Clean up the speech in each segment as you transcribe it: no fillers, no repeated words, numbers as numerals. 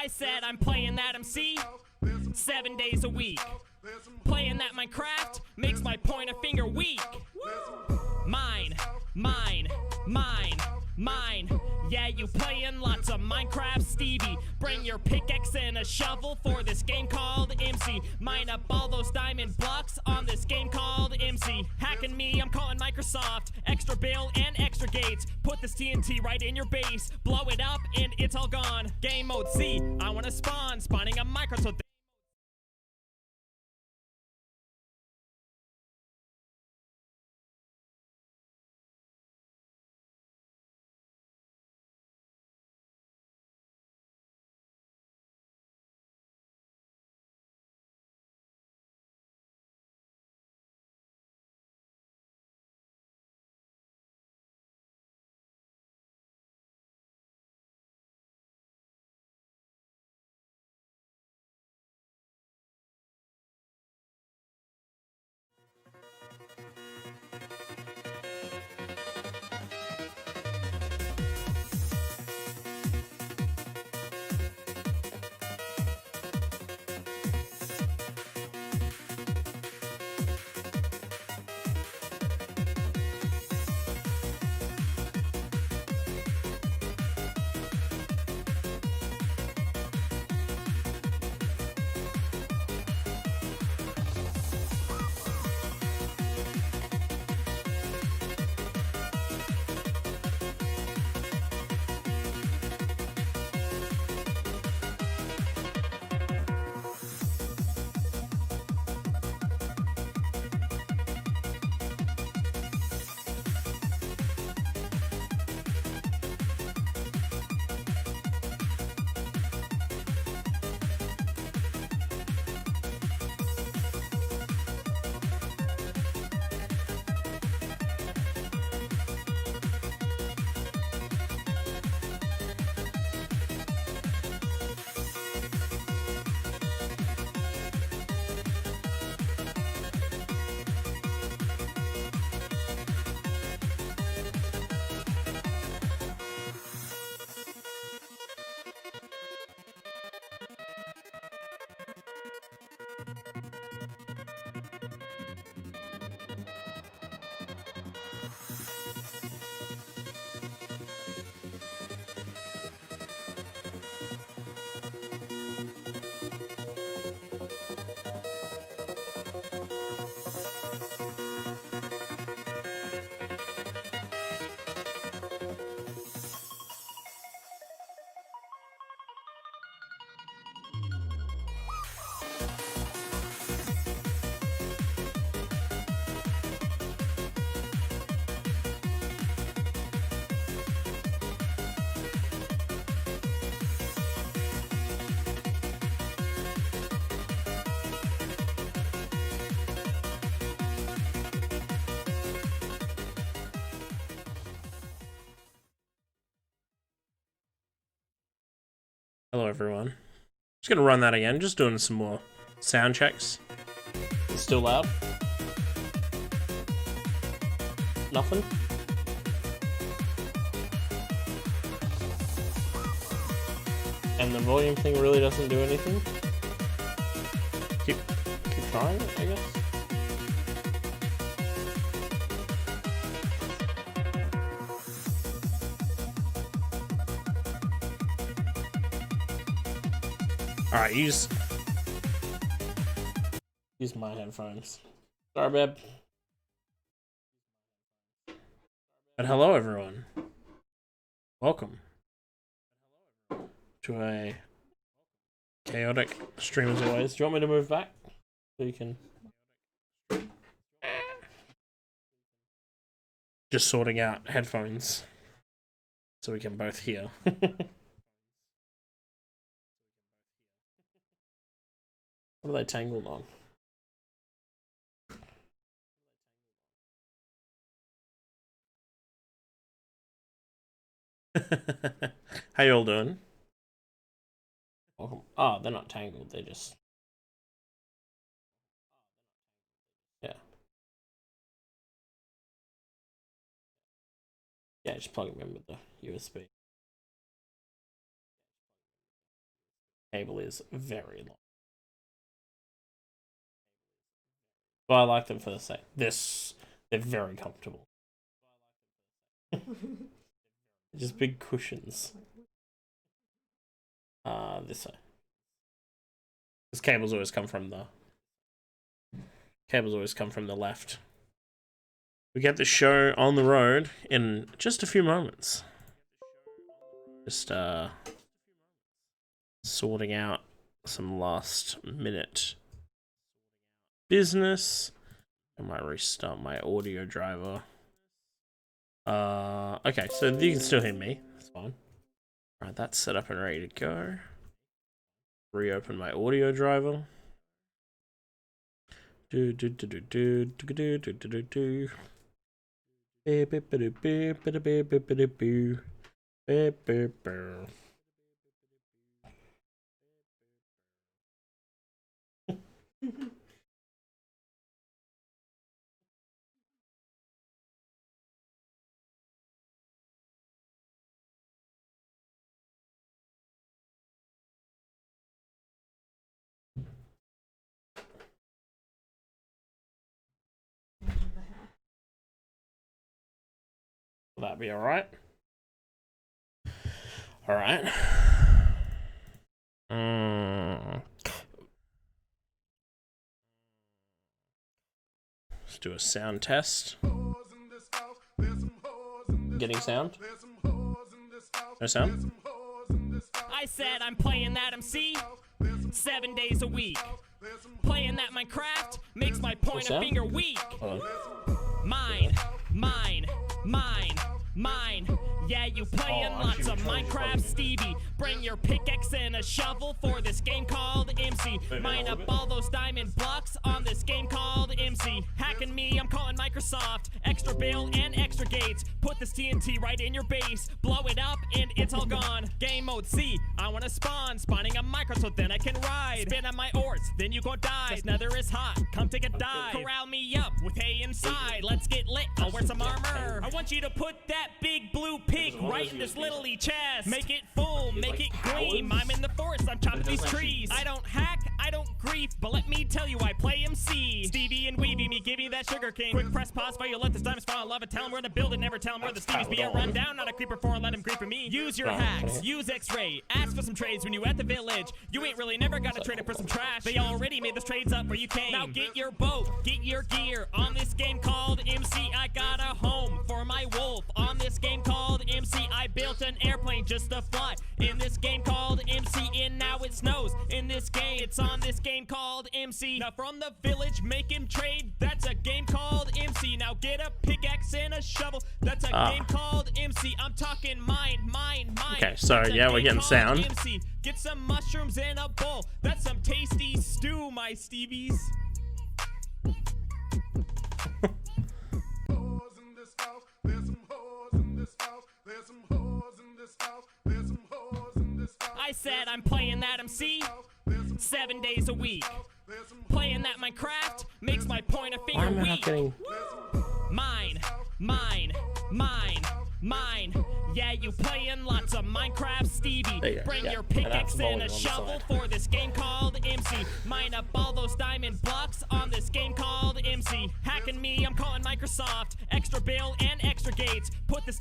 I said I'm playing that MC 7 days a week. Playing that Minecraft makes my pointer finger weak. Mine, mine, mine, mine. Yeah, you playing lots of Minecraft, Stevie. Bring your pickaxe and a shovel for this game called MC. Mine up all those diamond blocks on this game called MC. Hacking me, I'm calling Microsoft. Extra bill and extra gates. Put this TNT right in your base. Blow it up and it's all gone. Game mode C, I wanna spawn. Spawning a micro so Hello everyone. Just gonna run that again, just doing some more sound checks. It's still loud? Nothing? And the volume thing really doesn't do anything? Keep trying it, I guess? Alright, use my headphones. Sorry, babe. But hello, everyone. Welcome to a chaotic stream as always. Do you want me to move back so you can? Just sorting out headphones so we can both hear. What are they tangled on? How you all doing? Welcome. Oh, they're not tangled, they just... Yeah. Yeah, just plug them in with the USB. Cable is very long. But I like them for the sake. They're very comfortable. Just big cushions. This way. Because cables always come from the left. We get the show on the road in just a few moments. Just sorting out some last minute business. I might restart my audio driver. Okay, so you can still hear me. That's fine. Alright, that's set up and ready to go. Reopen my audio driver. Will that be alright? Alright. Let's do a sound test. Getting sound? No sound? I said I'm playing that MC 7 days a week. Playing that Minecraft makes my pointer finger weak. Mine, mine, mine, mine. Yeah, you playing lots of Minecraft, Stevie. Bring your pickaxe and a shovel for this game called MC. Mine up all those diamond blocks on this game called MC. Hacking me, I'm calling Microsoft. Extra bill and extra gates. Put this TNT right in your base. Blow it up and it's all gone. Game mode C, I wanna spawn. Spawning a micro so then I can ride. Spin on my ores, then you go die. This nether is hot, come take a dive. Corral me up with hay inside. Let's get lit, I'll wear some armor. I want you to put that big blue pig right in this little chest. Make it full, make it gleam. I'm in the forest, I'm chopping these trees. I don't hack, I don't grief, but let me tell you, I play MC. Stevie and Weeby, me give you that sugar cane. Quick press pause, while you let this diamonds fall in love. Tell him where to build it, never tell him where the Stevies be. A rundown, not a creeper for, let him creep for me. Use your hacks, use X-ray. Ask for some trades when you at the village. You ain't really never got to trade it for some trash. They already made those trades up where you came. Now get your boat, get your gear. On this game called MC, I got a home for my wolf. On this game called MC, I built an airplane just to fly. In this game called MC, and now it snows. In this game, it's on this game called MC. Now from the village, make him trade. That's a game called MC. Now get a pickaxe and a shovel. That's a game called MC. I'm talking mine. Okay, so yeah, we're getting sound. MC. Get some mushrooms in a bowl. That's some tasty stew, my Stevies. I said I'm playing that MC 7 days a week. Playing that Minecraft makes my pointer Why finger am I not weak. getting... Mine, mine, mine, mine. Yeah, you playing lots of Minecraft, Stevie. Bring your pickaxe and a shovel for this game called MC. Mine up all those diamond blocks on this game called MC. Hacking me, I'm calling Microsoft. Extra bill and extra gates. Put this.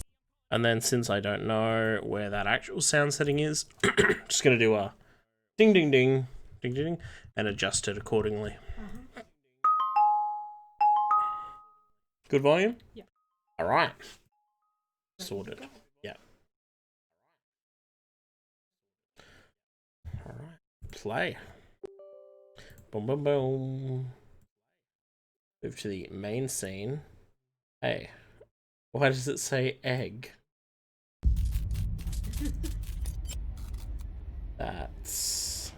And then since I don't know where that actual sound setting is, just gonna do a ding ding ding ding ding ding and adjust it accordingly. Good volume? Yeah. Alright. Sorted. Yeah. Alright. Play. Boom boom boom. Move to the main scene. Hey. Why does it say egg? That's...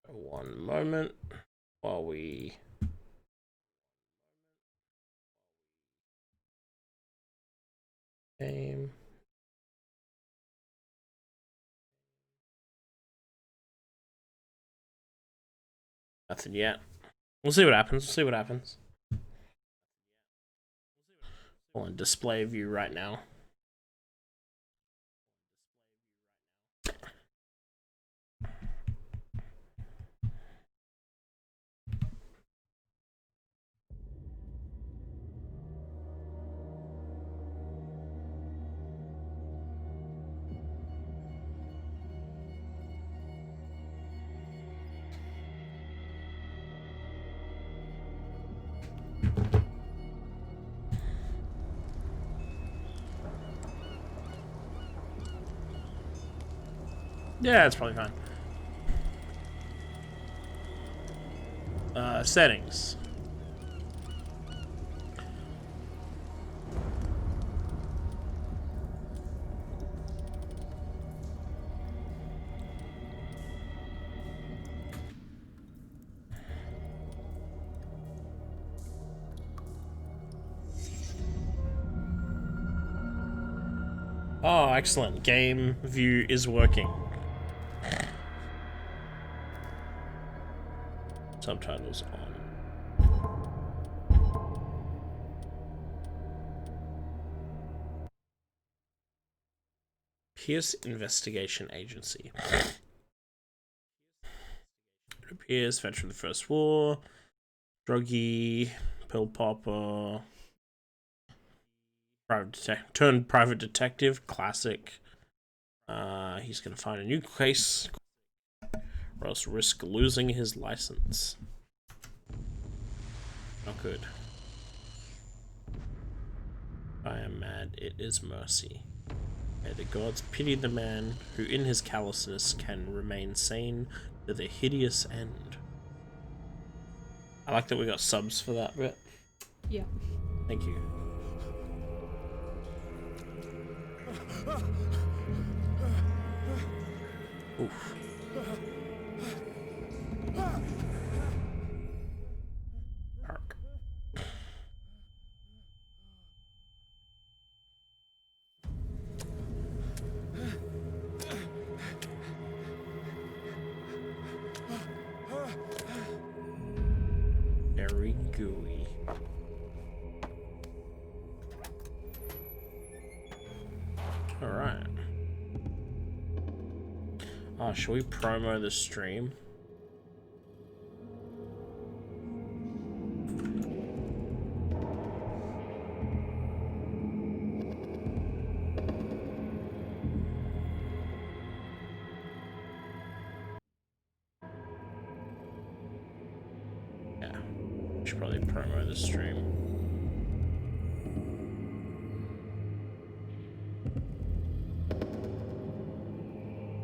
One moment while we... Game... Nothing yet. We'll see what happens. We'll see what happens. On display view right now. Yeah, it's probably fine. Settings. Oh, excellent. Game view is working. Subtitles on. Pierce Investigation Agency. It appears veteran of the First War, druggie, pill popper, turned private detective, classic. He's gonna find a new case, or else risk losing his license. Not good. I am mad, it is mercy. May the gods pity the man who in his callousness can remain sane to the hideous end. I like that we got subs for that bit. Yeah. Thank you. Oof. Park. Very gooey. Alright. Oh, should we promo the stream? Yeah. We should probably promo the stream.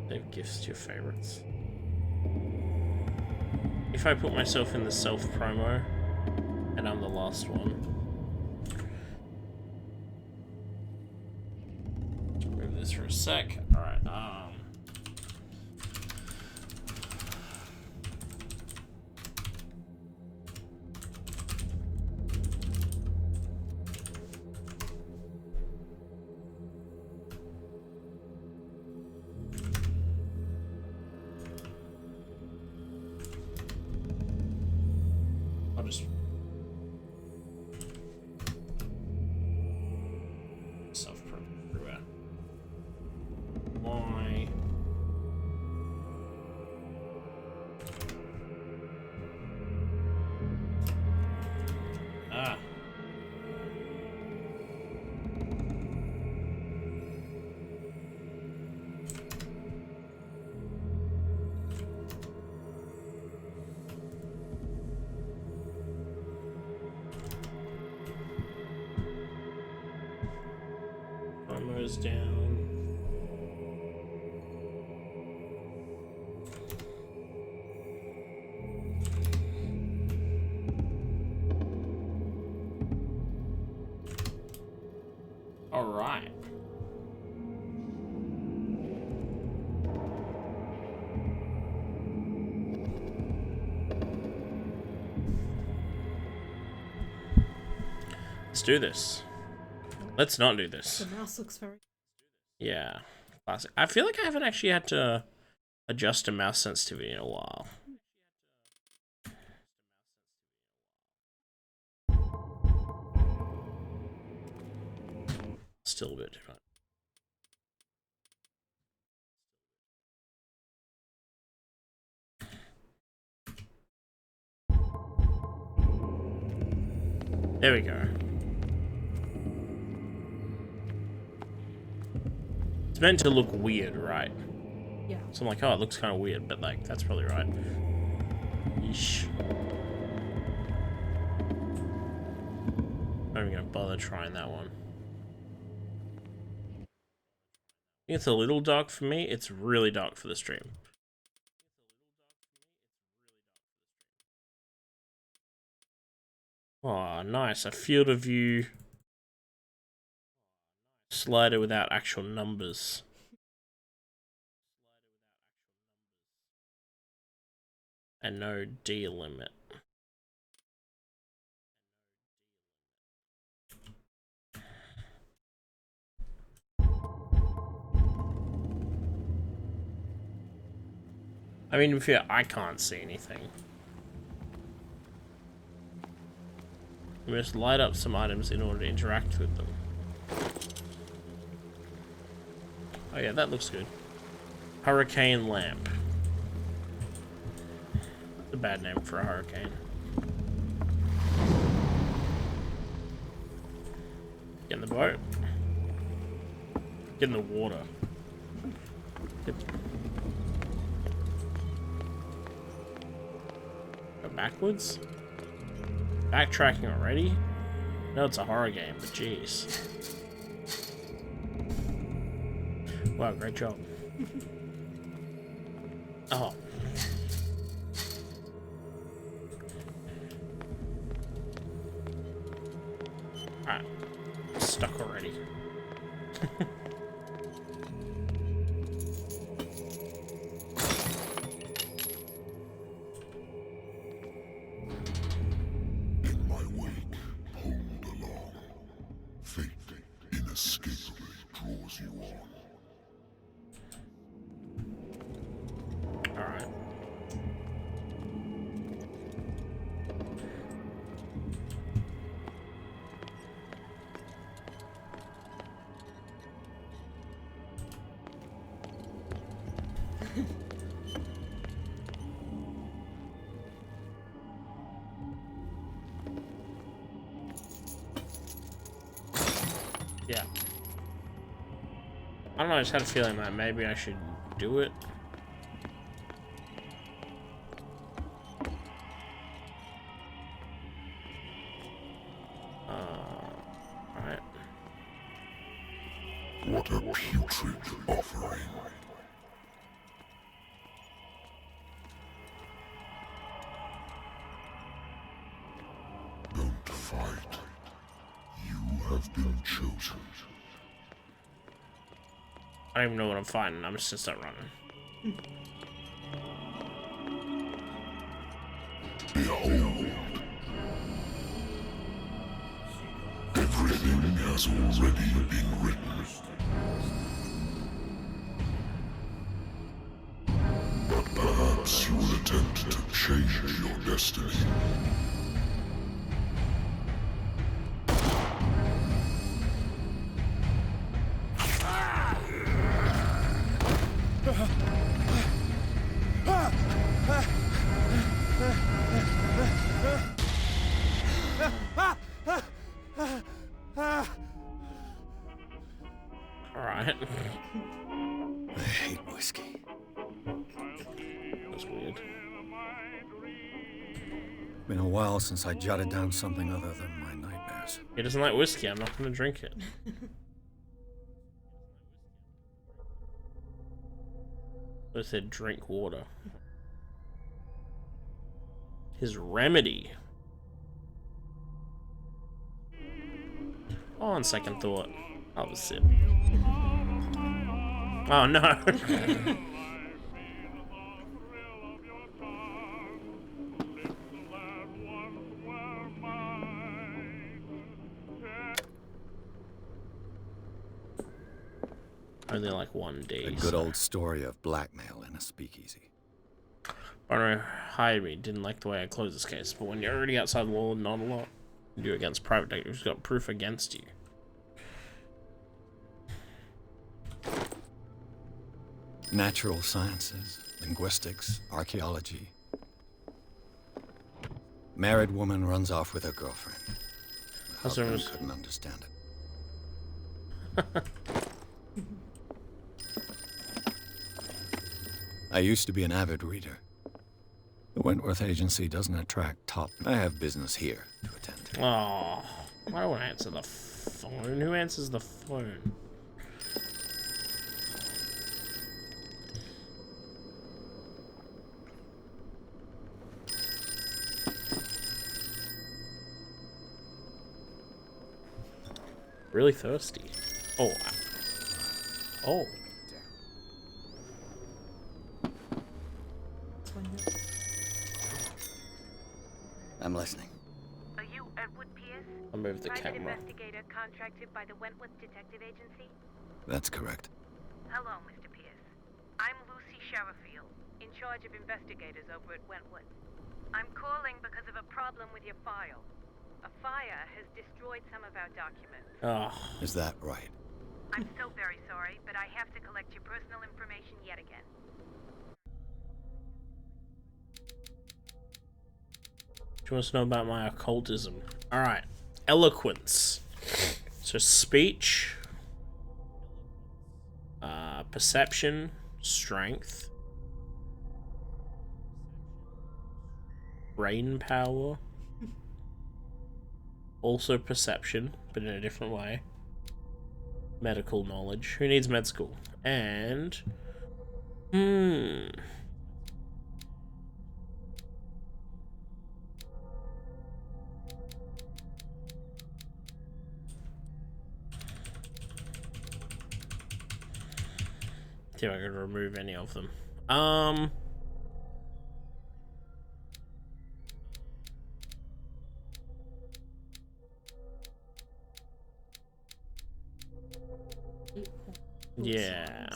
Save gifts to your favorites. If I put myself in the self promo and I'm the last one. Let's move this for a sec. Alright, I'll just self promo everywhere. Why? Ah. Promo's down. All right. Let's do this. Let's not do this. The mouse looks very... Yeah, classic. I feel like I haven't actually had to adjust a mouse sensitivity in a while. There we go. It's meant to look weird, right? Yeah. So I'm like, oh, it looks kind of weird, but like, that's probably right. Yeesh. Not even gonna bother trying that one. I think it's a little dark for me. It's really dark for the stream. Oh, nice. A field of view slider without actual numbers. And no D limit. I mean, if I can't see anything. We must light up some items in order to interact with them. Oh yeah, that looks good. Hurricane lamp. That's a bad name for a hurricane. Get in the boat. Get in the water. Go backwards? Backtracking already? No, it's a horror game, but jeez. Wow, great job. Oh. Alright. Stuck already. Alright. Yeah. I don't know, I just had a feeling that maybe I should do it. Alright. What a putrid offering. Don't fight. You have been chosen. I don't even know what I'm fighting. I'm just gonna start running. Behold. Everything has already been written. But perhaps you will attempt to change your destiny. Alright. I hate whiskey. That's weird. Been a while since I jotted down something other than my nightmares. He doesn't like whiskey. I'm not gonna drink it. I said drink water. His remedy. Oh, on second thought, I'll have a sip. Oh no. Only like 1 day. A good old story of blackmail in a speakeasy. Barner hired me, didn't like the way I closed this case, but when you're already outside the law, not a lot to do against private detectives who's got proof against you. Natural sciences, linguistics, archaeology. Married woman runs off with her girlfriend. Husband couldn't understand it. I used to be an avid reader. The Wentworth Agency doesn't attract top. I have business here to attend to. Oh, I don't want to answer the phone. Who answers the phone? Really thirsty. Oh. Oh. I'm listening. Are you Edward Pierce? I'll move the Private camera. investigator contracted by the Wentworth Detective Agency? That's correct. Hello, Mr. Pierce. I'm Lucy Sherifield, in charge of investigators over at Wentworth. I'm calling because of a problem with your file. A fire has destroyed some of our documents. Oh. Is that right? I'm so very sorry, but I have to collect your personal information yet again. She wants to know about my occultism. Alright. Eloquence. So speech. Perception. Strength. Brain power. Also perception, but in a different way. Medical knowledge. Who needs med school? And... see if I can remove any of them. Yeah.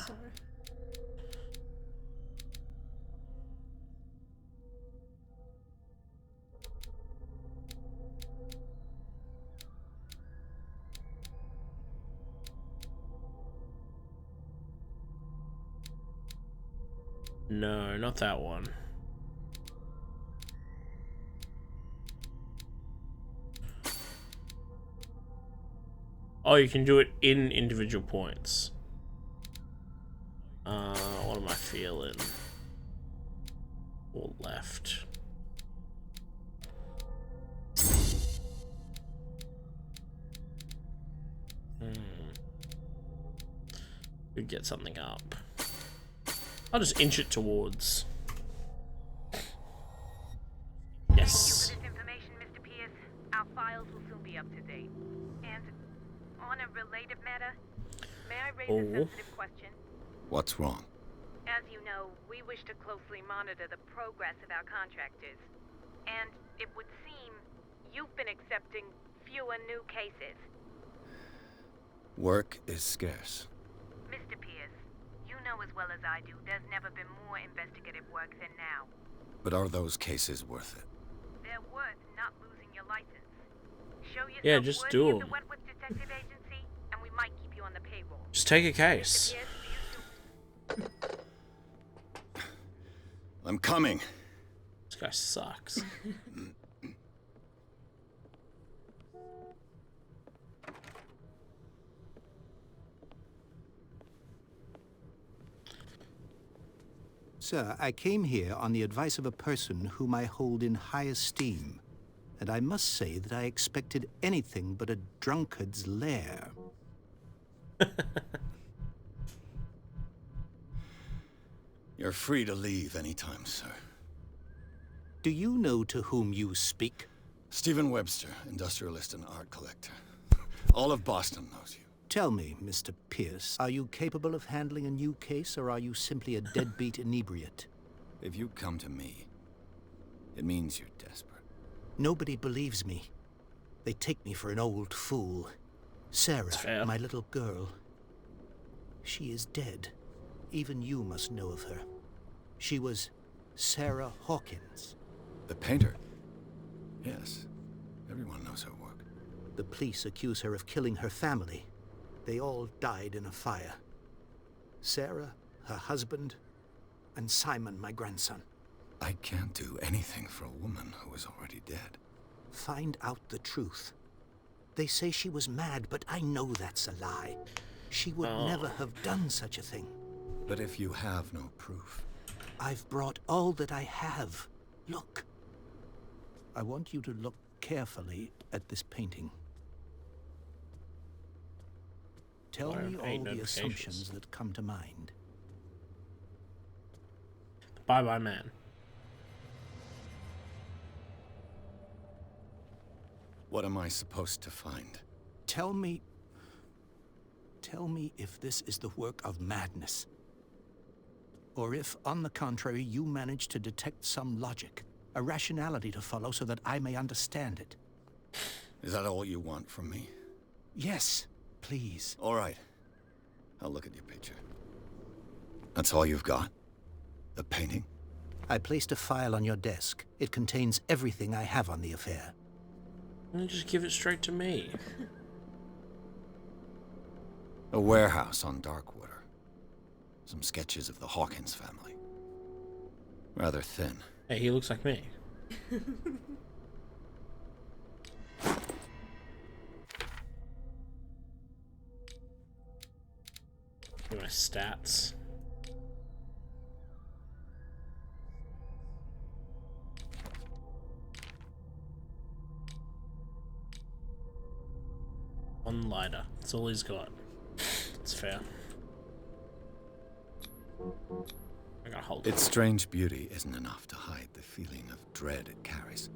No, not that one. Oh, you can do it in individual points. What am I feeling? Or left. Could get something up. I'll just inch it towards. Yes. Thank you for this information, Mr. Pierce. Our files will soon be up to date. And on a related matter, may I raise a sensitive question? What's wrong? As you know, we wish to closely monitor the progress of our contractors. And it would seem you've been accepting fewer new cases. Work is scarce. Mr. Pierce, you know as well as I do, there's never been more investigative work than now. But are those cases worth it? They're worth not losing your license. Show yourself Yeah, just worthy do of 'em. the Wentworth Detective Agency, and we might keep you on the payroll. Just take a case. Pierce, do you still... I'm coming. This guy sucks. Sir, I came here on the advice of a person whom I hold in high esteem, and I must say that I expected anything but a drunkard's lair. You're free to leave anytime, sir. Do you know to whom you speak? Stephen Webster, industrialist and art collector. All of Boston knows you. Tell me, Mr. Pierce, are you capable of handling a new case, or are you simply a deadbeat inebriate? If you come to me, it means you're desperate. Nobody believes me. They take me for an old fool. fair. Sarah, my little girl. She is dead. Even you must know of her. She was Sarah Hawkins. The painter? Yes. Everyone knows her work. The police accuse her of killing her family. They all died in a fire. Sarah, her husband, and Simon, my grandson. I can't do anything for a woman who is already dead. Find out the truth. They say she was mad, but I know that's a lie. She would never have done such a thing. But if you have no proof... I've brought all that I have. Look. I want you to look carefully at this painting. Tell me all the assumptions that come to mind. Bye-bye man. What am I supposed to find? Tell me if this is the work of madness. Or if, on the contrary, you manage to detect some logic, a rationality to follow so that I may understand it. Is that all you want from me? Yes, please. All right. I'll look at your picture. That's all you've got? The painting? I placed a file on your desk. It contains everything I have on the affair. Why don't you just give it straight to me? A warehouse on Darkwater. Some sketches of the Hawkins family. Rather thin. Hey, he looks like me. My stats. One lighter. That's all he's got. It's fair. I gotta hold it. Its strange beauty isn't enough to hide the feeling of dread it carries.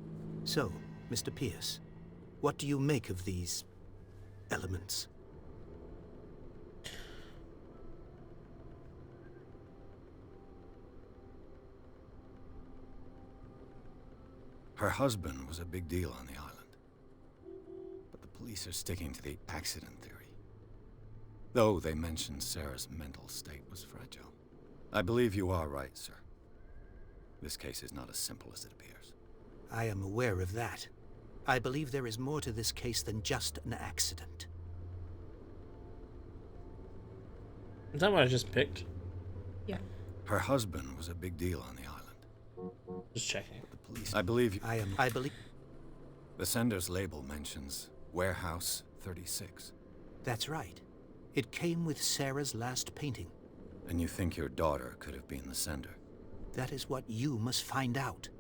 So, Mr. Pierce, what do you make of these elements? Her husband was a big deal on the island. But the police are sticking to the accident theory. Though they mentioned Sarah's mental state was fragile. I believe you are right, sir. This case is not as simple as it appears. I am aware of that. I believe there is more to this case than just an accident. Is that what I just picked? Yeah. Her husband was a big deal on the island. Just checking. But the police... I believe you... I believe... The sender's label mentions Warehouse 36. That's right. It came with Sarah's last painting. And you think your daughter could have been the sender? That is what you must find out.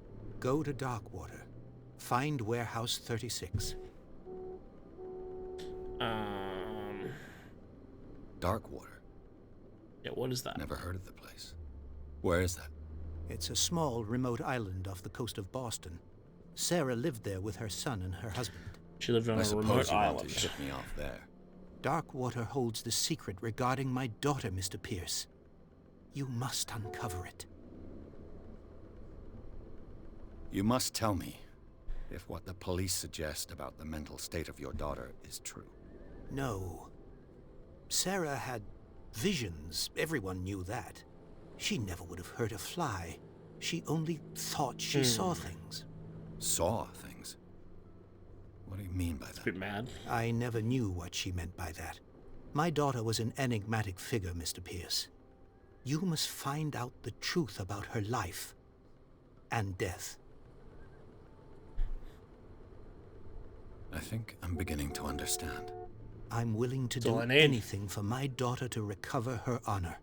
Go to Darkwater. Find Warehouse 36. Darkwater? Yeah, what is that? Never heard of the place. Where is that? It's a small, remote island off the coast of Boston. Sarah lived there with her son and her husband. She lived on I a suppose remote you want island. to ship me off there. Darkwater holds the secret regarding my daughter, Mr. Pierce. You must uncover it. You must tell me if what the police suggest about the mental state of your daughter is true. No. Sarah had visions. Everyone knew that. She never would have hurt a fly. She only thought she saw things. Saw things? What do you mean by that? A bit mad. I never knew what she meant by that. My daughter was an enigmatic figure, Mr. Pierce. You must find out the truth about her life and death. I think I'm beginning to understand. I'm willing to That's all do I need. anything for my daughter to recover her honor.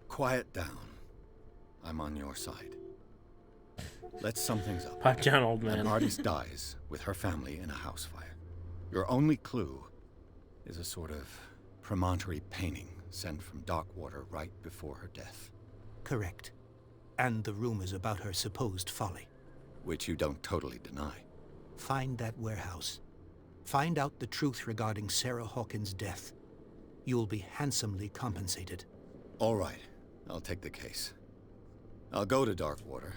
Quiet down. I'm on your side. Let's sum things up. Pipe down, old man. An artist dies with her family in a house fire. Your only clue is a sort of promontory painting sent from Darkwater right before her death. Correct. And the rumors about her supposed folly. Which you don't totally deny. Find that warehouse. Find out the truth regarding Sarah Hawkins' death. You'll be handsomely compensated. All right, I'll take the case. I'll go to Darkwater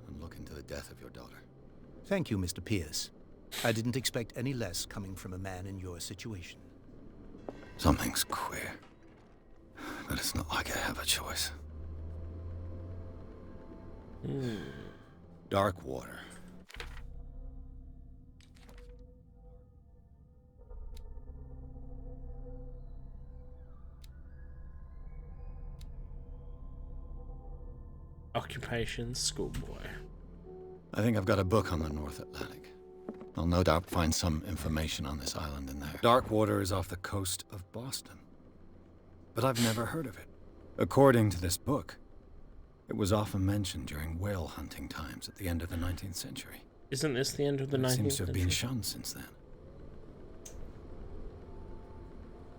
and look into the death of your daughter. Thank you, Mr. Pierce. I didn't expect any less coming from a man in your situation. Something's queer. But it's not like I have a choice. Darkwater. Occupation, schoolboy. I think I've got a book on the North Atlantic. I'll no doubt find some information on this island in there. Darkwater is off the coast of Boston. But I've never heard of it. According to this book, it was often mentioned during whale hunting times at the end of the 19th century. Isn't this the end of the 19th It seems to have been century? shunned since then.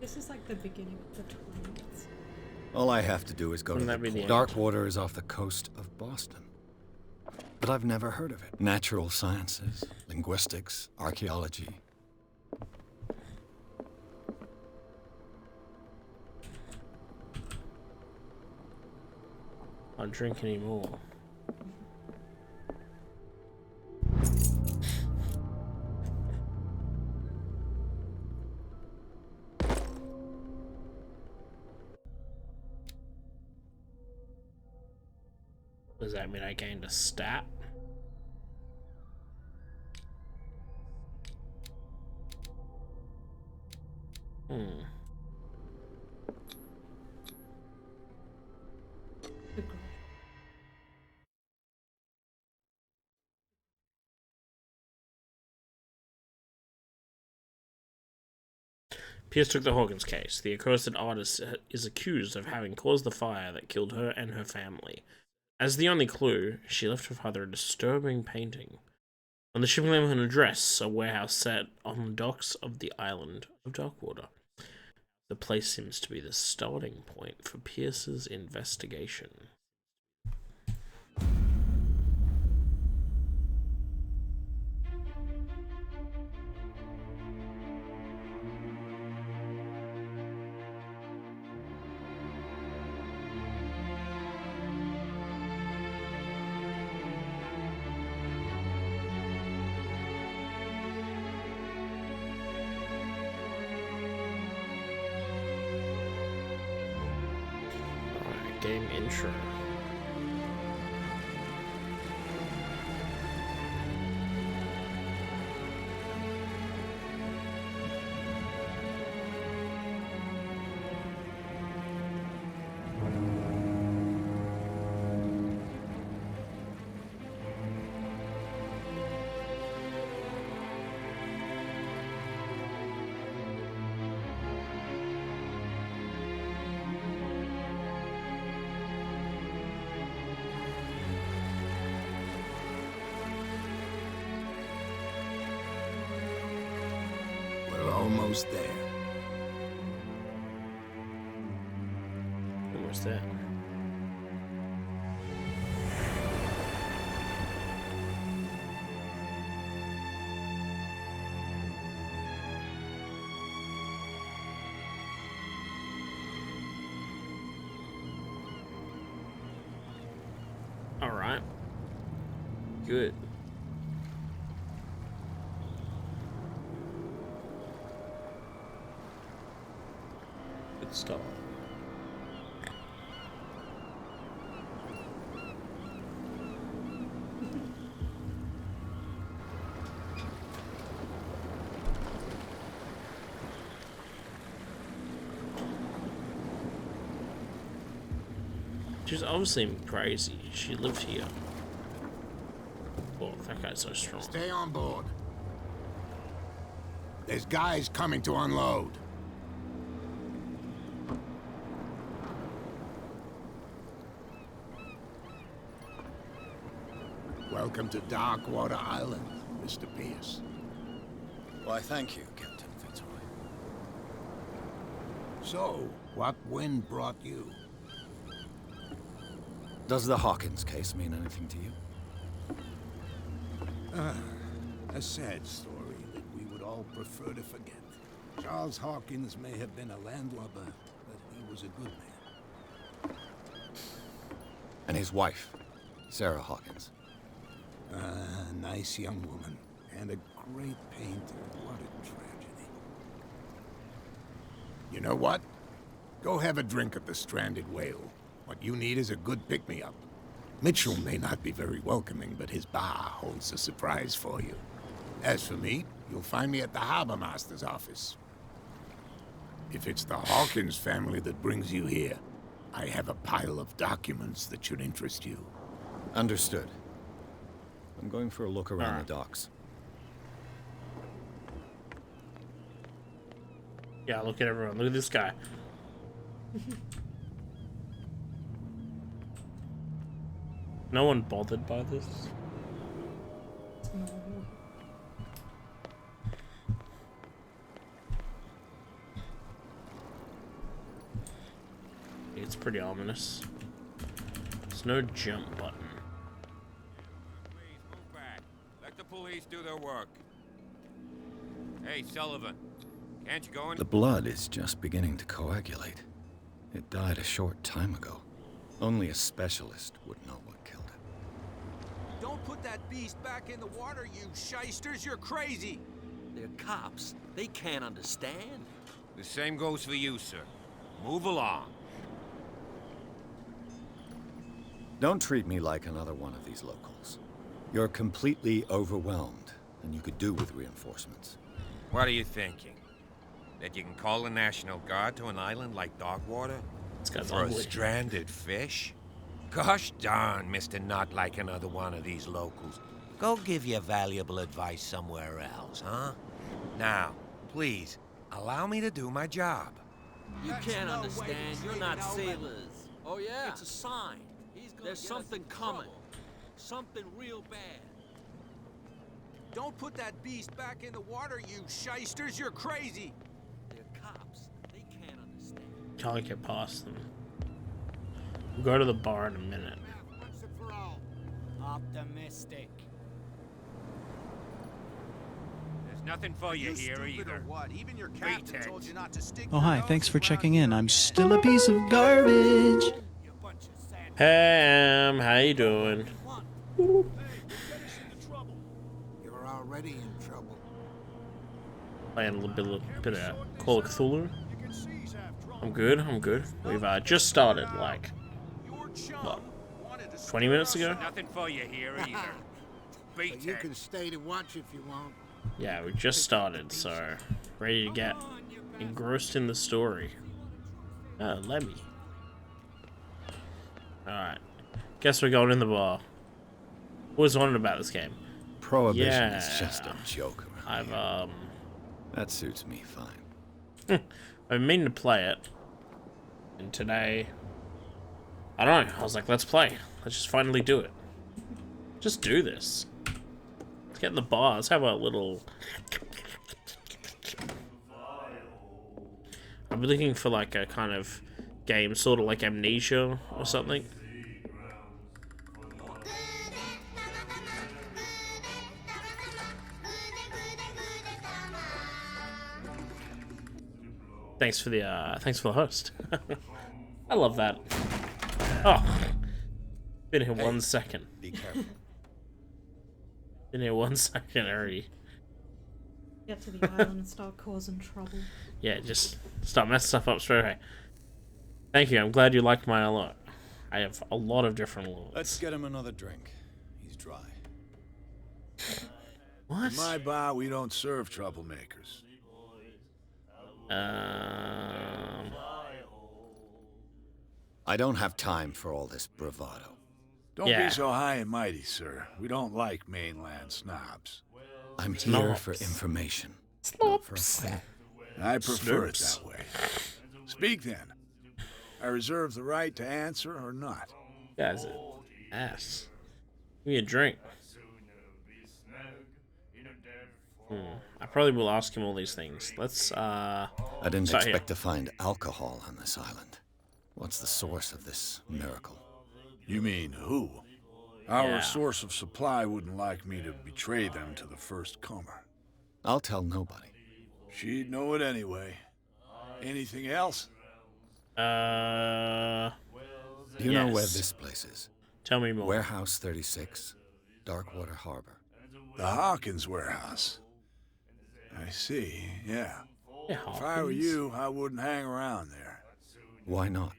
This is like the beginning of the 20s. All I have to do is go Wouldn't to that be the the port. end? Darkwater is off the coast of Boston. But I've never heard of it. Natural sciences, linguistics, archaeology. I'll drink anymore. Does that mean I gained a stat? The girl. Pierce took the Hawkins case. The accursed artist is accused of having caused the fire that killed her and her family. As the only clue, she left her father a disturbing painting. On the shipping label and address, a warehouse set on the docks of the island of Darkwater. The place seems to be the starting point for Pierce's investigation. Game intro. Almost there. Almost there. All right. Good. Stop. She's obviously crazy. She lived here. Oh, that guy's so strong. Stay on board. There's guys coming to unload. Welcome to Darkwater Island, Mr. Pierce. Why, thank you, Captain Fitzroy. So, what wind brought you? Does the Hawkins case mean anything to you? A sad story that we would all prefer to forget. Charles Hawkins may have been a landlubber, but he was a good man. And his wife, Sarah Hawkins. A nice young woman, and a great painter. What a tragedy. You know what? Go have a drink at the Stranded Whale. What you need is a good pick-me-up. Mitchell may not be very welcoming, but his bar holds a surprise for you. As for me, you'll find me at the Harbor Master's office. If it's the Hawkins family that brings you here, I have a pile of documents that should interest you. Understood. I'm going for a look around the docks. Yeah, look at everyone. Look at this guy. No one bothered by this. It's pretty ominous. There's no jump button. Please move back. Let the police do their work. Hey, Sullivan. Can't you go in? The blood is just beginning to coagulate. It died a short time ago. Only a specialist would know what killed it. Don't put that beast back in the water, you shysters. You're crazy. They're cops. They can't understand. The same goes for you, sir. Move along. Don't treat me like another one of these locals. You're completely overwhelmed, and you could do with reinforcements. What are you thinking? That you can call the National Guard to an island like Darkwater? This guy's For a ugly. stranded fish? Gosh darn, Mr. Not like another one of these locals. Go give your valuable advice somewhere else, huh? Now, please, allow me to do my job. You can't understand. You're not sailors. Oh, yeah? It's a sign. There's something coming. Something real bad. Don't put that beast back in the water, you shysters. You're crazy. They're cops. They can't understand. Can't get past them. We'll go to the bar in a minute. Optimistic. There's nothing for you here either. What? Even your captain Pretend. told you not to stick Oh, your hi. nose Thanks for around checking here. in. I'm still a piece of garbage. You bunch of sand- Hey, how you doing? You're already in trouble. Playing a little bit of Call of Cthulhu. I'm good. I'm good. We've just started like Your chum what, wanted to 20 minutes ago. Nothing for you here either. Beat You it. can stay to watch if you want. Yeah, we just started, so ready to get engrossed in the story. Oh, Lemmy. Alright. Guess we're going in the bar. Always wondered about this game. Prohibition Yeah. is just a joke around here. I've That suits me fine. I've been meaning to play it. And today I don't know, I was like, let's play. Let's just finally do it. Just do this. Let's get in the bar. Let's have a little. I've been looking for like a kind of game, sort of like Amnesia or something. Thanks for the host. I love that. Oh, been here 1 second. Be careful. Been here 1 second already. Get to the island and start causing trouble. Yeah, just start messing stuff up straight away. Thank you. I'm glad you liked my alert. I have a lot of different alerts. Let's get him another drink. He's dry. What? In my bar, we don't serve troublemakers. I don't have time for all this bravado. Don't Yeah. be so high and mighty, sir. We don't like mainland snobs. I'm here for Snobs. information, not for a fight. I prefer it Snobs. that way. Speak then. I reserve the right to answer or not. Guys, ass. Give me a drink. I probably will ask him all these things. Let's I didn't start here. expect to find alcohol on this island. What's the source of this miracle? You mean who? Our Yeah. source of supply wouldn't like me to betray them to the first comer. I'll tell nobody. She'd know it anyway. Anything else? Do you know where Yes. this place is? Tell me more. Warehouse 36, Darkwater Harbor. The Hawkins warehouse. I see, yeah. Yeah, If I were Hawkins. you, I wouldn't hang around there. Why not?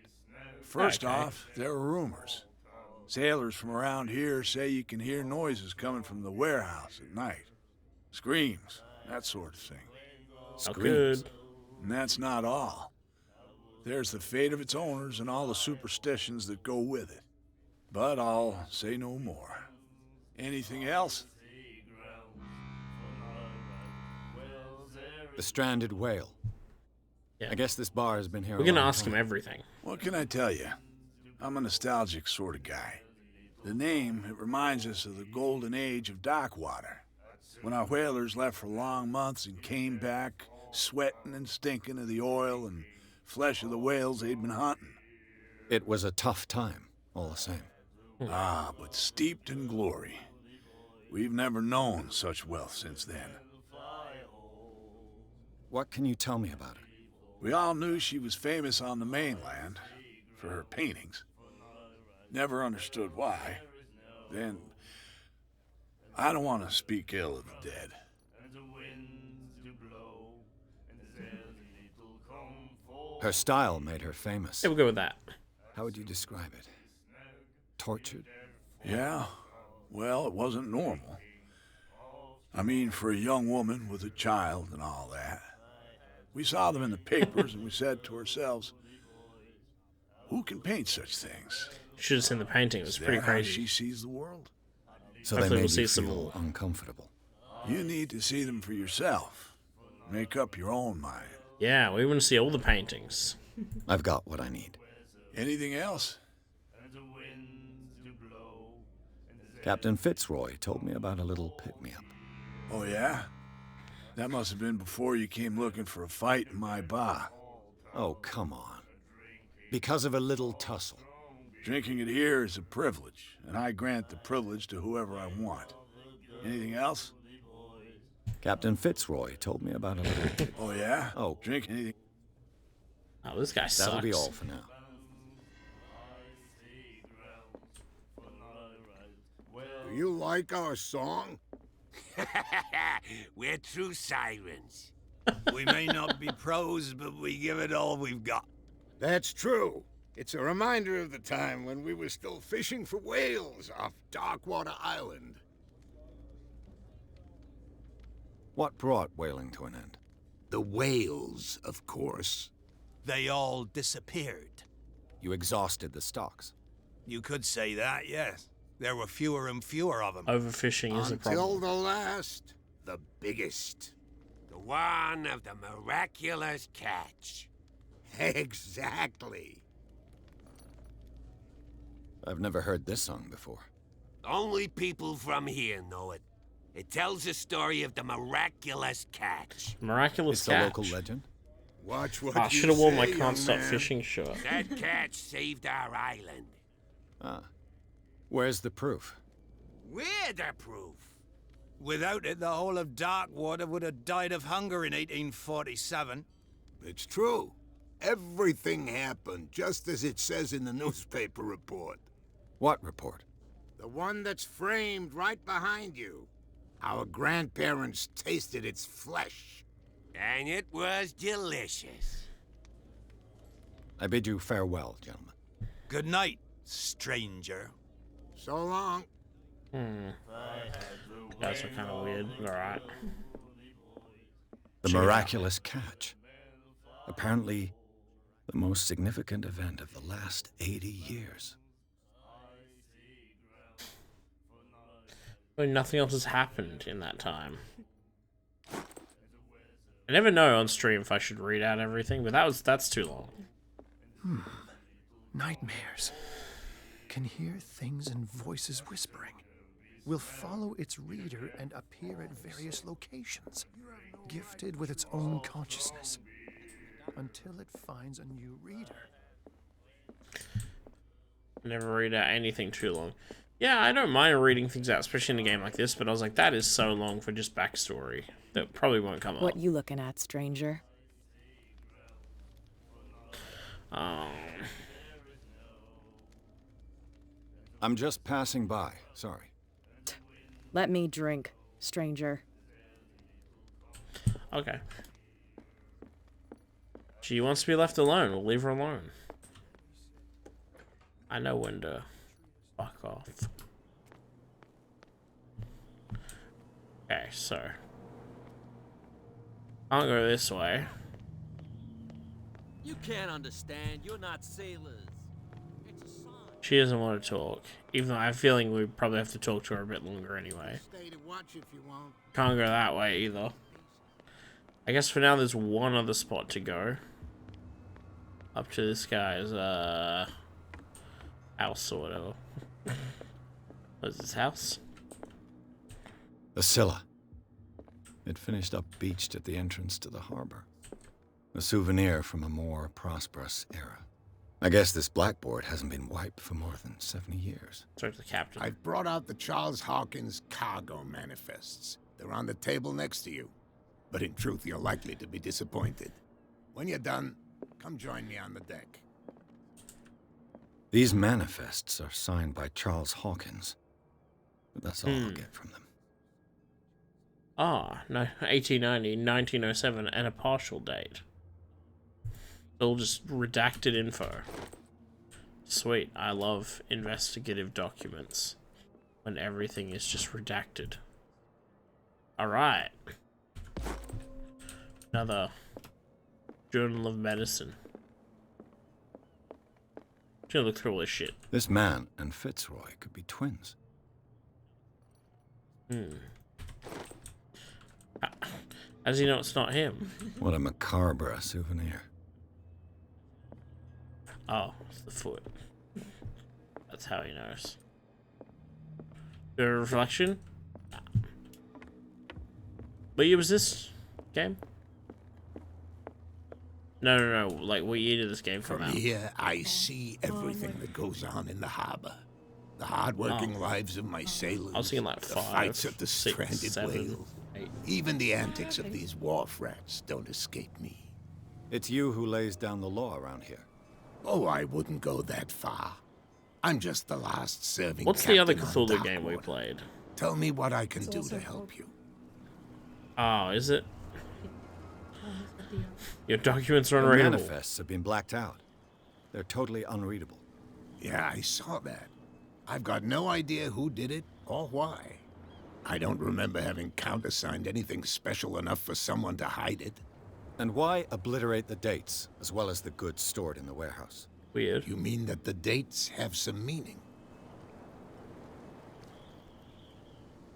First Okay. off, there are rumors. Sailors from around here say you can hear noises coming from the warehouse at night. Screams, that sort of thing. Oh, Screams. good. And that's not all. There's the fate of its owners and all the superstitions that go with it. But I'll say no more. Anything else? The stranded whale. I guess this bar has been here. We're gonna ask him everything. What can I tell you? I'm a nostalgic sort of guy. The name, it reminds us of the golden age of dockwater. When our whalers left for long months and came back, sweating and stinking of the oil and flesh of the whales they'd been hunting. It was a tough time, all the same. Ah, but steeped in glory. We've never known such wealth since then. What can you tell me about her? We all knew she was famous on the mainland for her paintings. Never understood why. Then, I don't want to speak ill of the dead. Her style made her famous. Yeah, we'll go with that. How would you describe it? Tortured? Yeah, well, it wasn't normal. I mean, for a young woman with a child and all that. We saw them in the papers and we said to ourselves, who can paint such things? Should have seen the painting. It was pretty Is that how crazy. she sees the world? So Hopefully they we'll made see you some feel more. uncomfortable. You need to see them for yourself. Make up your own mind. Yeah, we want to see all the paintings. I've got what I need. Anything else? Captain Fitzroy told me about a little pick-me-up. Oh, yeah? That must have been before you came looking for a fight in my bar. Oh, come on. Because of a little tussle. Drinking it here is a privilege, and I grant the privilege to whoever I want. Anything else? Captain Fitzroy told me about a little... Oh, yeah? Oh. Drink anything? Oh, this guy sucks. That'll be all for now. Do you like our song? We're true sirens. We may not be pros, but we give it all we've got. That's true. It's a reminder of the time when we were still fishing for whales off Darkwater Island. What brought whaling to an end? The whales, of course. They all disappeared. You exhausted the stocks. You could say that, yes. There were fewer and fewer of them. Overfishing is a Until problem. the last, the biggest. The one of the miraculous catch. Exactly. I've never heard this song before. Only people from here know it. It tells the story of the miraculous catch. Miraculous It's catch. a local legend? Watch what I you should have worn my say, can't young stop man. fishing shirt. That catch saved our island. Ah. Where's the proof? We're the proof. Without it, the whole of Darkwater would have died of hunger in 1847. It's true. Everything happened just as it says in the newspaper report. What report? The one that's framed right behind you. Our grandparents tasted its flesh. And it was delicious. I bid you farewell, gentlemen. Good night, stranger. So long. Guys are kind of weird. Alright. The miraculous catch. Apparently, the most significant event of the last 80 years. I mean, nothing else has happened in that time. I never know on stream if I should read out everything, but that's too long. Nightmares. Can hear things and voices whispering. Will follow its reader and appear at various locations, gifted with its own consciousness, until it finds a new reader. I never read out anything too long. Yeah, I don't mind reading things out, especially in a game like this, but I was like, that is so long for just backstory. That probably won't come up. What you looking at, stranger? I'm just passing by. Sorry. Let me drink, stranger. Okay. She wants to be left alone. We'll leave her alone. I know when to fuck off. Okay, so. I'll go this way. You can't understand. You're not sailors. It's a sign. She doesn't want to talk. Even though I have a feeling we probably have to talk to her a bit longer anyway. Stay to watch if you want. Can't go that way either. I guess for now there's one other spot to go. Up to this guy's house or whatever. What's his house? The Scylla. It finished up beached at the entrance to the harbor. A souvenir from a more prosperous era. I guess this blackboard hasn't been wiped for more than 70 years. Sorry to the captain. I've brought out the Charles Hawkins cargo manifests. They're on the table next to you. But in truth, you're likely to be disappointed. When you're done, come join me on the deck. These manifests are signed by Charles Hawkins. But that's all I'll get from them. Ah, no, 1890, 1907, and a partial date. All just redacted info. Sweet, I love investigative documents when everything is just redacted. Alright. Another Journal of Medicine. I'm gonna look through all this shit. This man and Fitzroy could be twins. How does he know it's not him? What a macabre souvenir. Oh, it's the foot. That's how he knows. The reflection? What year was this game? No. Like, what year did this game come From out? here, I see everything that goes on in the harbor. The hard-working lives of my sailors. I was thinking like the 5, fights of the 6, stranded 7, whale. 8. Even the antics of these wharf rats don't escape me. It's you who lays down the law around here. Oh, I wouldn't go that far. I'm just the last serving What's the other captain on Cthulhu game we Darkwater. played? Tell me what I can do to help you. Oh, is it? Your documents are The unreadable. manifests have been blacked out. They're totally unreadable. Yeah, I saw that. I've got no idea who did it or why. I don't remember having countersigned anything special enough for someone to hide it. And why obliterate the dates, as well as the goods stored in the warehouse? Weird. You mean that the dates have some meaning?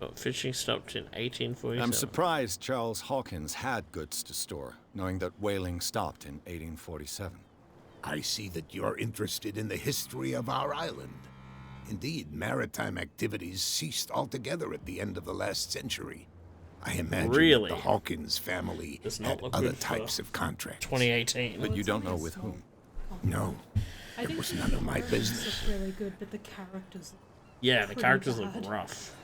But fishing stopped in 1847. I'm surprised Charles Hawkins had goods to store, knowing that whaling stopped in 1847. I see that you're interested in the history of our island. Indeed, maritime activities ceased altogether at the end of the last century. I imagine Really? that the Hawkins family Does not had look other good for types of contracts. 2018. But you don't know with whom. No, I it think was the none of my drawings business. look really good, but the characters. Yeah, the pretty characters bad. look rough.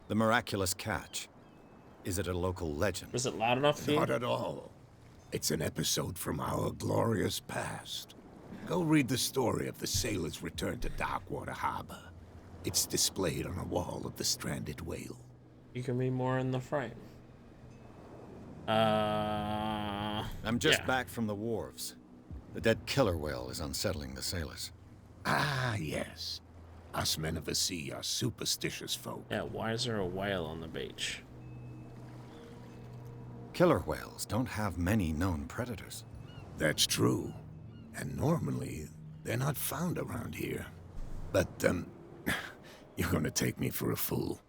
The miraculous catch. Is it a local legend? Was it loud enough for you? Not at all. It's an episode from our glorious past. Go read the story of the sailors' return to Darkwater Harbor. It's displayed on a wall of the stranded whale. You can be more in the frame. I'm just back from the wharves. The dead killer whale is unsettling the sailors. Ah, yes. Us men of the sea are superstitious folk. Yeah, why is there a whale on the beach? Killer whales don't have many known predators. That's true. And normally, they're not found around here. But, you're gonna take me for a fool.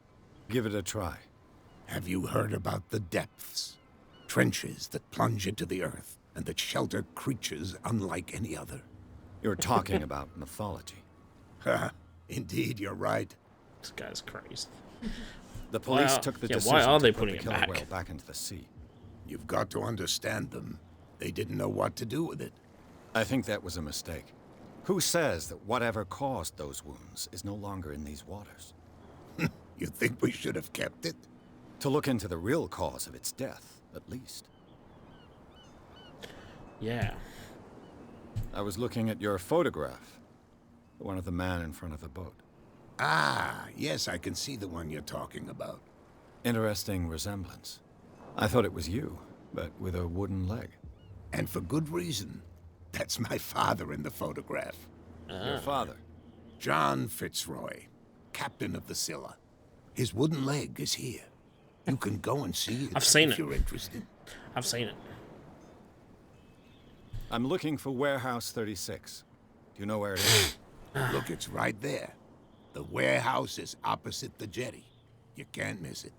Give it a try. Have you heard about the depths? Trenches that plunge into the earth and that shelter creatures unlike any other. You're talking about mythology. Ha! Indeed, you're right. This guy's crazy. The police Why- took the yeah, decision why are they to put putting the it killer back? whale back into the sea. You've got to understand them. They didn't know what to do with it. I think that was a mistake. Who says that whatever caused those wounds is no longer in these waters? You think we should have kept it? To look into the real cause of its death, at least. Yeah. I was looking at your photograph. The one of the man in front of the boat. Ah, yes, I can see the one you're talking about. Interesting resemblance. I thought it was you, but with a wooden leg. And for good reason. That's my father in the photograph. Your father? John Fitzroy, captain of the Scylla. His wooden leg is here. You can go and see it I've seen if it. you're interested. I've seen it. I'm looking for Warehouse 36. Do you know where it is? Look, it's right there. The warehouse is opposite the jetty. You can't miss it.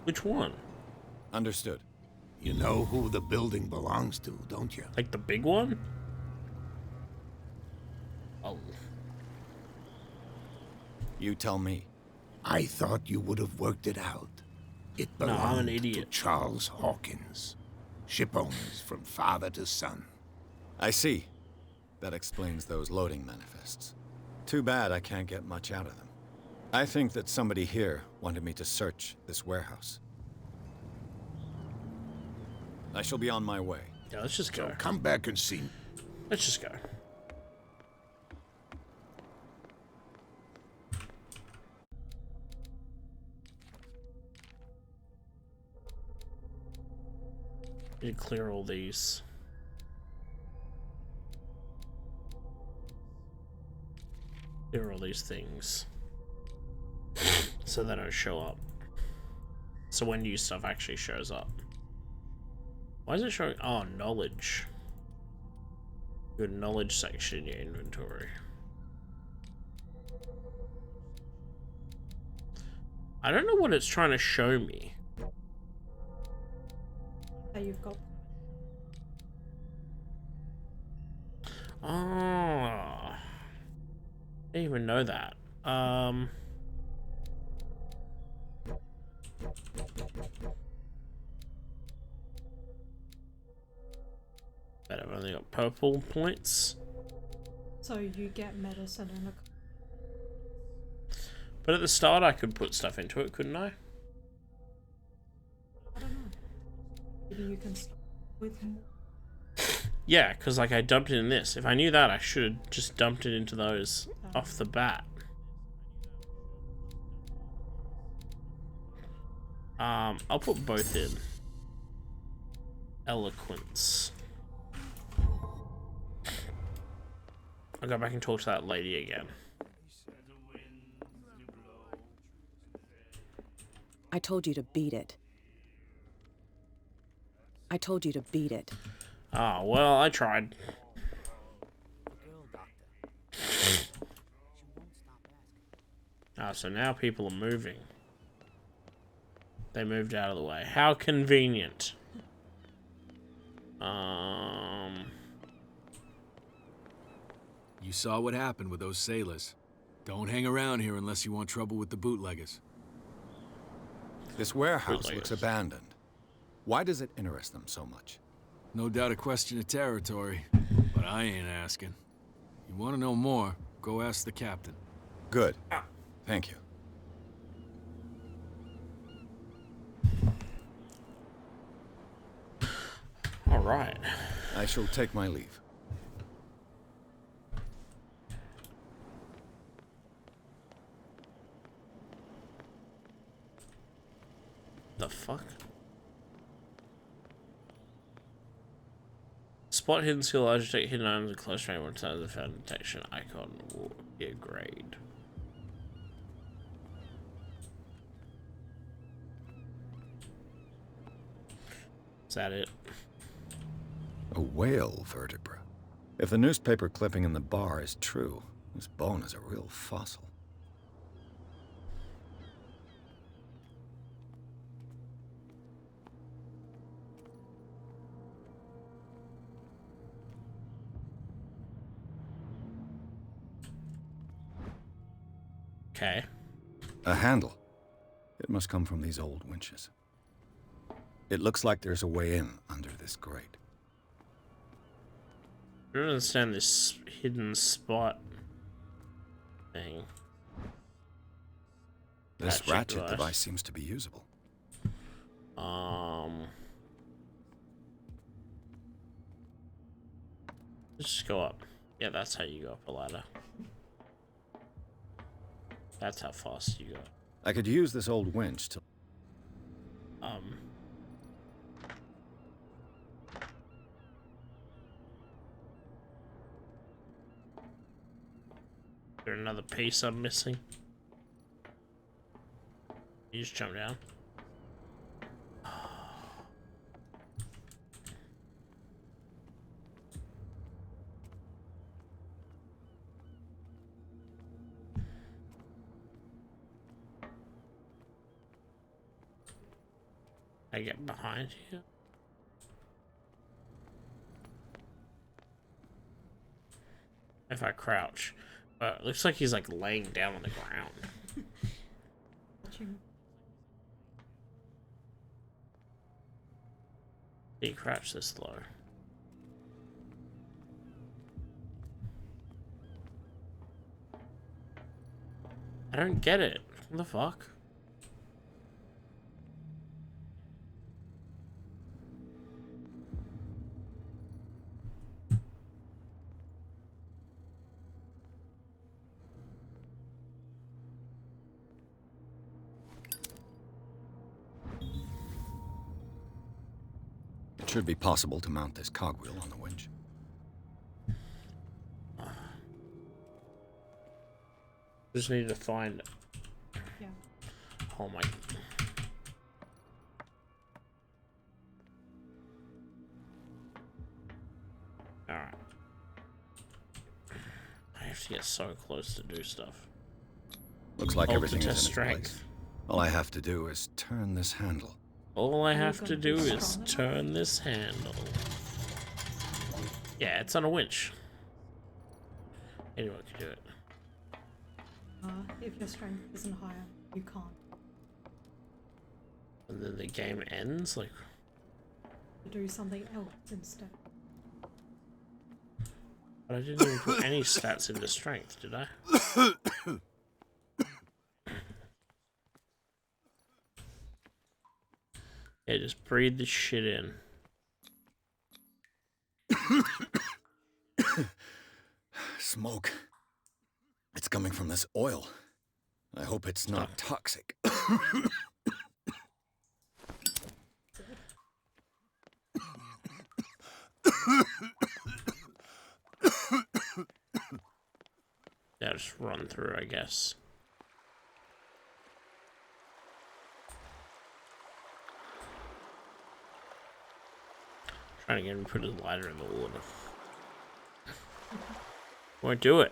Which one? Understood. You know who the building belongs to, don't you? Like the big one? Oh. You tell me. I thought you would have worked it out. It No, I'm belonged an idiot. to Charles Hawkins. Ship owners from father to son. I see. That explains those loading manifests. Too bad I can't get much out of them. I think that somebody here wanted me to search this warehouse. I shall be on my way. Yeah, let's just go. So come back and see. Let's just go. Need to clear all these. Clear all these things. So they don't show up. So when new stuff actually shows up. Why is it showing? Oh, knowledge. Good knowledge section in your inventory. I don't know what it's trying to show me. That you've got. Oh, I didn't even know that. But I've only got purple points. So you get medicine and a. But at the start I could put stuff into it, couldn't I? I don't know. Maybe you can start with more. Yeah, because like I dumped it in this. If I knew that, I should have just dumped it into those off the bat. I'll put both in. Eloquence. I'll go back and talk to that lady again. I told you to beat it. I told you to beat it. Ah, well, I tried. Ah, so now people are moving. They moved out of the way. How convenient. You saw what happened with those sailors. Don't hang around here unless you want trouble with the bootleggers. This warehouse looks abandoned. Why does it interest them so much? No doubt a question of territory, but I ain't asking. You want to know more, go ask the captain. Good. Thank you. All right. I shall take my leave. The fuck? Spot hidden skill, agitate hidden items at close range, one time the found detection icon will be a grade. Is that it? A whale vertebra. If the newspaper clipping in the bar is true, this bone is a real fossil. Okay. A handle. It must come from these old winches. It looks like there's a way in under this grate. I don't understand this hidden spot thing. This ratchet device seems to be usable. Let's just go up. Yeah, that's how you go up a ladder. That's how fast you go. I could use this old winch to... Is there another piece I'm missing? You just jump down. I get behind here. If I crouch. It looks like he's like laying down on the ground. He crouched this low. I don't get it. What the fuck? It should be possible to mount this cogwheel on the winch. Just need to find it. Yeah. Oh my. Alright. I have to get so close to do stuff. Looks like everything is in its strength. place. All I have to do is turn this handle. All I have to do is turn this handle. Yeah, it's on a winch. Anyone can do it. If your strength isn't higher, you can't. And then the game ends? Like, Do something else instead. but I didn't even put any stats into strength, did I? Yeah, just breathe this shit in. Smoke. It's coming from this oil. I hope it's not toxic. Yeah, just run through, I guess. Trying to get him to put his lighter in the water. Won't do it.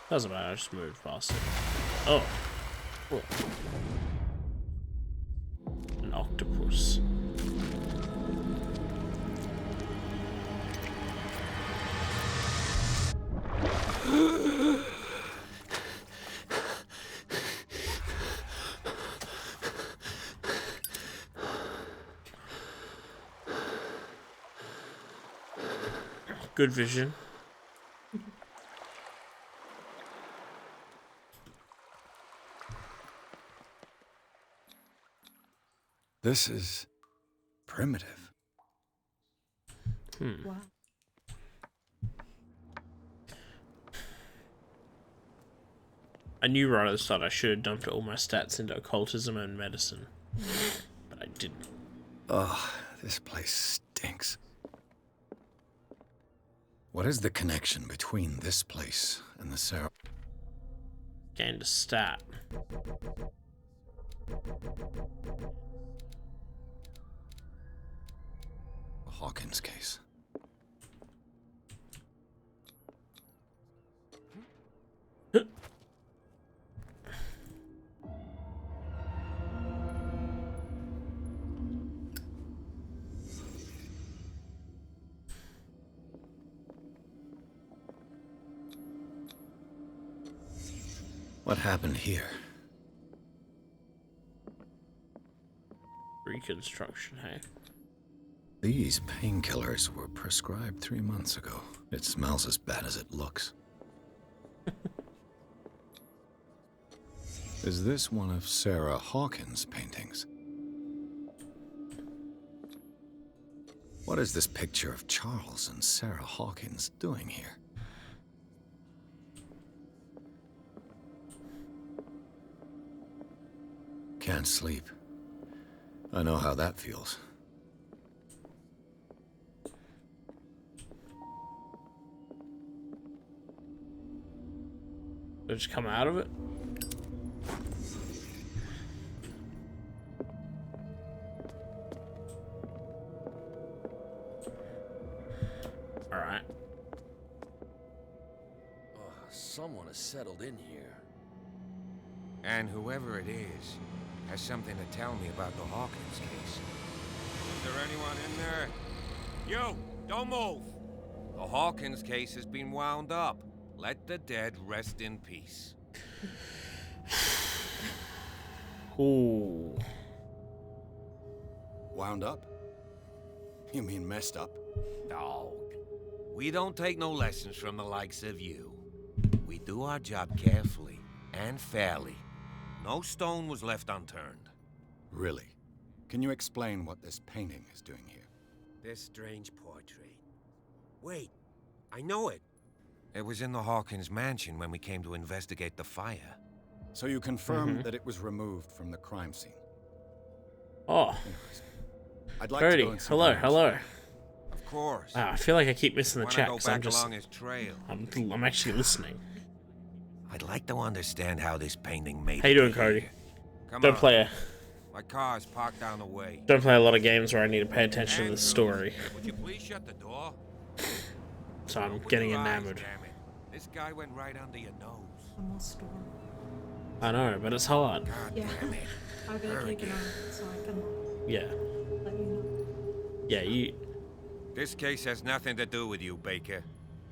Doesn't matter, I just moved past it. Oh. Cool. An octopus. Good vision. This is primitive. Wow. I knew right at the start I should have dumped all my stats into occultism and medicine. But I didn't. Ugh, this place stinks. What is the connection between this place and the Sarah? Gained a stat. The Hawkins case. What happened here? Reconstruction, hey? These painkillers were prescribed 3 months ago. It smells as bad as it looks. Is this one of Sarah Hawkins' paintings? What is this picture of Charles and Sarah Hawkins doing here? Can't sleep. I know how that feels. Did it just come out of it? Alright. Someone has settled in here. And whoever it is has something to tell me about the Hawkins case. Is there anyone in there? You! Don't move! The Hawkins case has been wound up. Let the dead rest in peace. Ooh. Wound up? You mean messed up? Dog. We don't take no lessons from the likes of you. We do our job carefully and fairly. No stone was left unturned. Really? Can you explain what this painting is doing here? This strange portrait. Wait, I know it. It was in the Hawkins mansion when we came to investigate the fire. So you confirm that it was removed from the crime scene? Oh. I'd like Cody, to go and see hello, the hello. Of course. Wow, I feel like I keep missing the Wanna chat go 'cause I'm back just... along his trail? I'm actually listening. I'd like to understand how this painting made How you it doing, here. Cody? Come Don't on. play My car's parked down the way. Don't play a lot of games where I need to pay attention to the Andrews, story. Would you please shut the door? So I'm Open getting your eyes, enamored. damn it. This guy went right under your nose. One more storm. I know, but it's hard. Yeah. I'm gonna keep an eye on it so I can Yeah. let you know. Yeah, you... This case has nothing to do with you, Baker.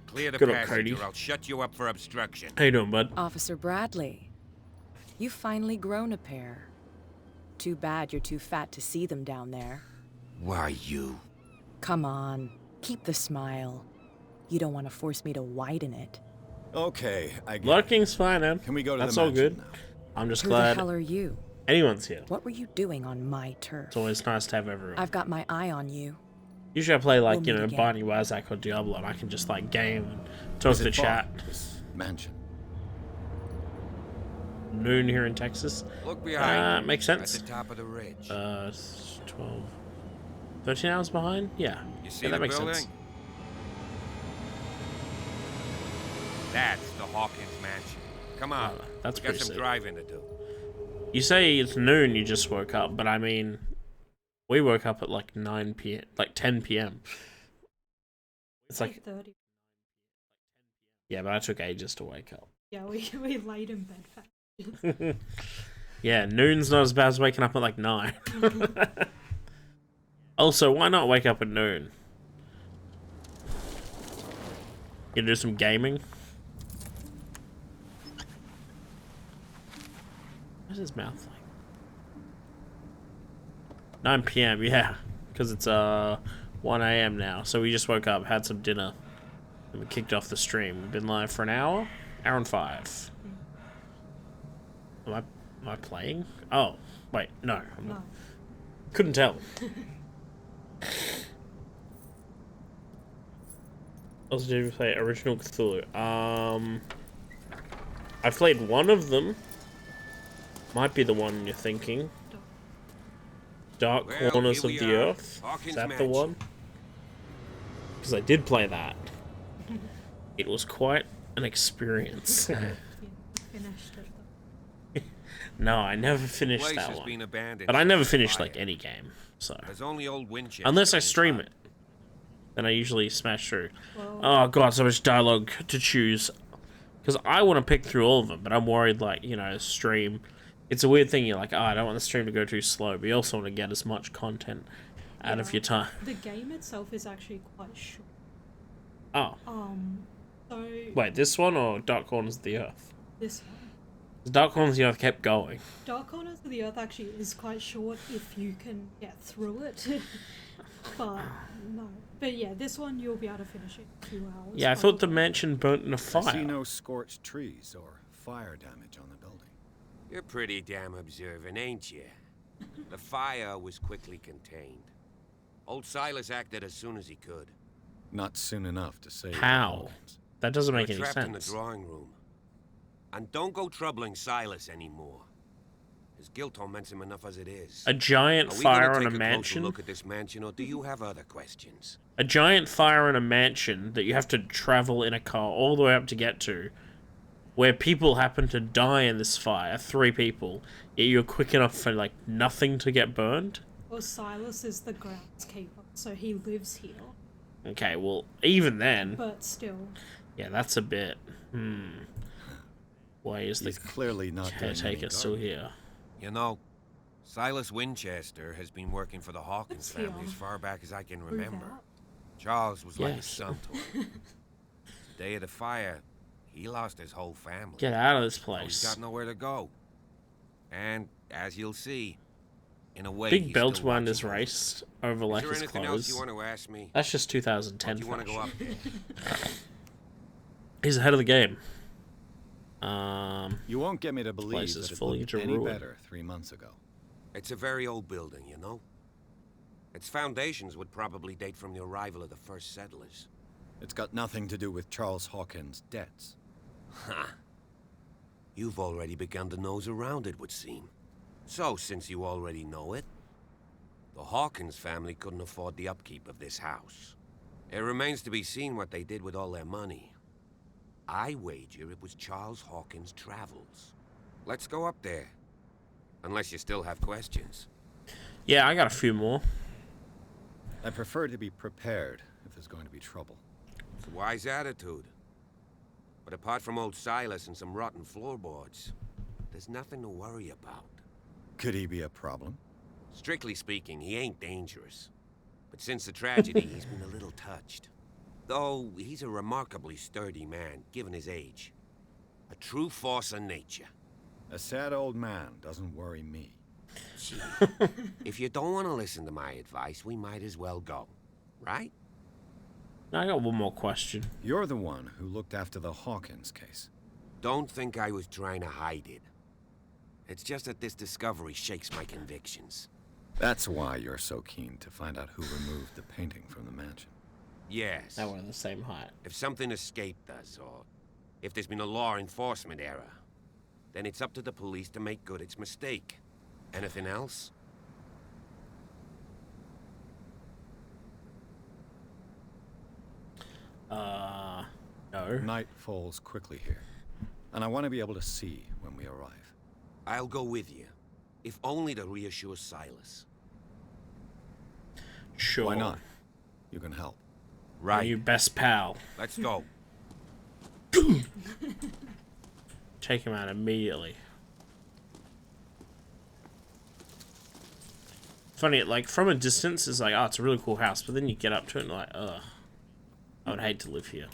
Clear the Good on, passage Cody. or I'll shut you up for obstruction. How you doing, bud? Officer Bradley, you've finally grown a pair. Too bad you're too fat to see them down there. Why, you? Come on, keep the smile. You don't want to force me to widen it. Okay, I get it. Larking's fine, man. Can we go to That's the all mansion good. now? I'm just Who glad the hell are you? anyone's here. What were you doing on my turf? It's always nice to have everyone. I've got my eye on you. Usually I play like, We'll you meet know, again. Barney Wazak or Diablo, and I can just like game and talk Is to the it far, chat. this mansion? Noon here in Texas. Look behind. Makes sense. At the top of the ridge. It's 12... 13 hours behind? Yeah. You see Yeah, that the makes building? sense. That's the Hawkins mansion. Come on. Oh, that's we got pretty some sick. driving to do. You say it's noon you just woke up, but I mean, we woke up at like 9 p.m., like 10 p.m. It's like... 8:30. Yeah, but I took ages to wake up. Yeah, we laid in bed fast. Yeah, noon's not as bad as waking up at like 9. Also, why not wake up at noon? You do some gaming? What's his mouth like? 9 p.m., yeah. Because it's 1 a.m. now. So we just woke up, had some dinner, and we kicked off the stream. We've been live for an hour and 5. Am I playing? Oh, wait, no. I'm not. Couldn't tell. Also, did we play original Cthulhu? I played one of them. Might be the one you're thinking. Dark Well, Corners here of we the are. Earth. Hawkins Is that the Mansion. one? Because I did play that. It was quite an experience. Finished it. No, I never finished Place that has one. been abandoned But I never since finished fire. like any game, so There's only old Winchester. unless I inside. stream it, then I usually smash through. Well, Oh god, so much dialogue to choose. Because I want to pick through all of them, but I'm worried, like, you know, stream. It's a weird thing. You're like, oh, I don't want the stream to go too slow, but you also want to get as much content out of yeah, your time. The game itself is actually quite short. Oh, So wait, this one or Dark Corners of the Earth? this one. Dark Corners of the Earth kept going. Dark Corners of the Earth actually is quite short if you can get through it. But no. But yeah, this one you'll be able to finish it in 2 hours. Yeah, I thought the probably. mansion burnt in a I see fire. no scorched trees or fire damage on the building. You're pretty damn observant, ain't you? The fire was quickly contained. Old Silas acted as soon as he could. Not soon enough to save How? Hawkins. That doesn't We're make any trapped in the sense. drawing room. And don't go troubling Silas anymore. His guilt torments him enough as it is. A giant Are we fire gonna on a take closer mansion? look at this mansion, or do you have other questions? A giant fire in a mansion that you have to travel in a car all the way up to get to, where people happen to die in this fire, 3 people, yet you're quick enough for, like, nothing to get burned? Well, Silas is the groundskeeper, so he lives here. Okay, well, even then, But still, yeah, that's a bit, Why is He's the clearly not doing any caretaker still gardening. here? You know, Silas Winchester has been working for the Hawkins Let's family see, as far back as I can prove remember. out. Charles was like a Yes. son to him. The day of the fire, he lost his whole family. Get out of this So he's place. got nowhere to go. And, as you'll see, in a way, Big he's belt still around his watching over waist them. over like Is there his anything else you clothes. want to ask me? That's just 2010 Or do you want to go up fashion. there? He's ahead of the game. You won't get me to believe place is that it fully looked to any ruin. better 3 months ago. It's a very old building, you know? Its foundations would probably date from the arrival of the first settlers. It's got nothing to do with Charles Hawkins' debts. Ha! You've already begun to nose around it, would seem. So, since you already know it, the Hawkins family couldn't afford the upkeep of this house. It remains to be seen what they did with all their money. I wager it was Charles Hawkins' travels. Let's go up there. Unless you still have questions. Yeah, I got a few more. I prefer to be prepared if there's going to be trouble. It's a wise attitude. But apart from old Silas and some rotten floorboards, there's nothing to worry about. Could he be a problem? Strictly speaking, he ain't dangerous. But since the tragedy, he's been a little touched. Though, he's a remarkably sturdy man, given his age. A true force of nature. A sad old man doesn't worry me. Gee, if you don't want to listen to my advice, we might as well go. Right? I got one more question. You're the one who looked after the Hawkins case. Don't think I was trying to hide it. It's just that this discovery shakes my convictions. That's why you're so keen to find out who removed the painting from the mansion. Yes. Now we're in the same height. If something escaped us, or if there's been a law enforcement error, then it's up to the police to make good its mistake. Anything else? No. Night falls quickly here, and I want to be able to see when we arrive. I'll go with you, if only to reassure Silas. Sure. Why not? You can help. Right. You best pal. Let's go. Take him out immediately. Funny, like, from a distance, it's like, oh, it's a really cool house, but then you get up to it and like, ugh. I would hate to live here.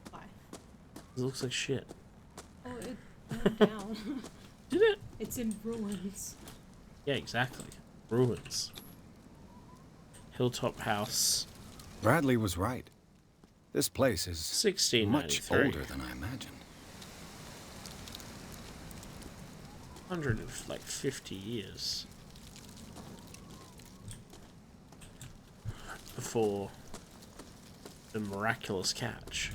Why? It looks like shit. Oh, it burned down. Did it? It's in ruins. Yeah, exactly. Ruins. Hilltop house. Bradley was right. This place is 1693. much older than I imagined. 150 years. Before the miraculous catch.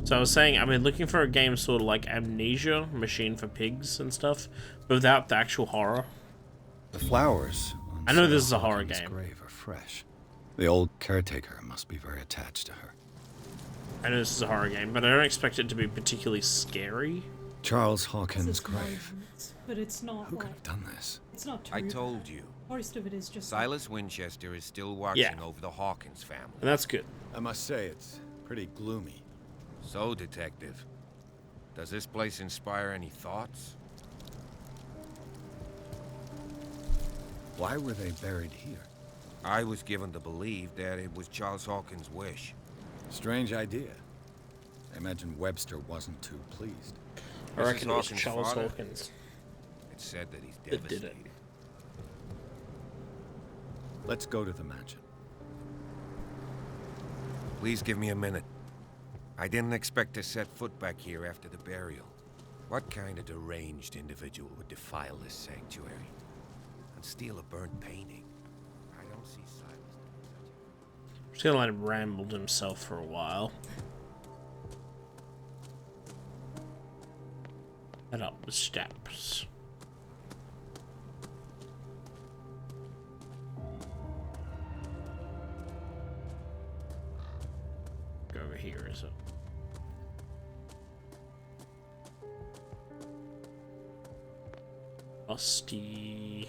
So I was saying, I've been looking for a game sort of like Amnesia, Machine for Pigs and stuff, but without the actual horror. The flowers on I know this is Sarah a horror Hawkins' game. grave are fresh. The old caretaker must be very attached to her. I know this is a horror game, but I don't expect it to be particularly scary. Charles It's Hawkins' just grave. moments, but it's not Who could like have done this? it's not too I told you. Most of it is just Silas Winchester is still watching Yeah. over the Hawkins family. And that's good. I must say, it's pretty gloomy. So, Detective, does this place inspire any thoughts? Why were they buried here? I was given to believe that it was Charles Hawkins' wish. Strange idea. I imagine Webster wasn't too pleased. I Mrs. reckon it was Hawkins' Charles father? Hawkins. It's said that he's That did it. devastated. Let's go to the mansion. Please give me a minute. I didn't expect to set foot back here after the burial. What kind of deranged individual would defile this sanctuary and steal a burnt painting? I don't see Silas doing such a... Just gonna let him ramble to himself for a while. Head up the steps. Go over here, is it? Rusty.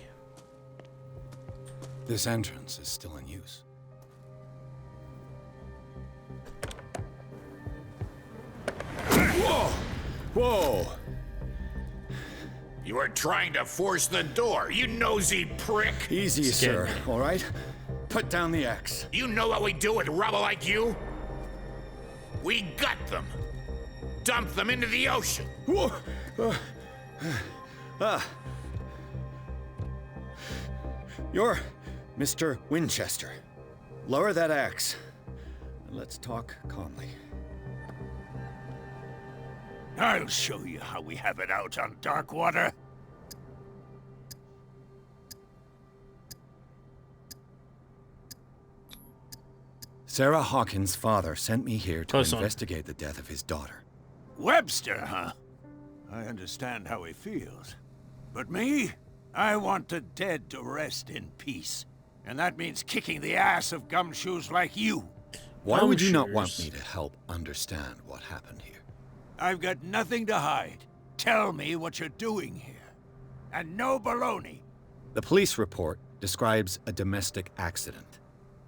This entrance is still in use. Whoa! You are trying to force the door, you nosy prick! Easy, sir, all right? Put down the axe. You know what we do with rubble like you? We gut them. Dump them into the ocean. Whoa! You're Mr. Winchester. Lower that axe. And let's talk calmly. I'll show you how we have it out on Darkwater. Sarah Hawkins' father sent me here to Close on. investigate the death of his daughter. Webster, huh? I understand how he feels. But me? I want the dead to rest in peace. And that means kicking the ass of gumshoes like you. Why would you not want me to help understand what happened here? I've got nothing to hide. Tell me what you're doing here. And no baloney. The police report describes a domestic accident.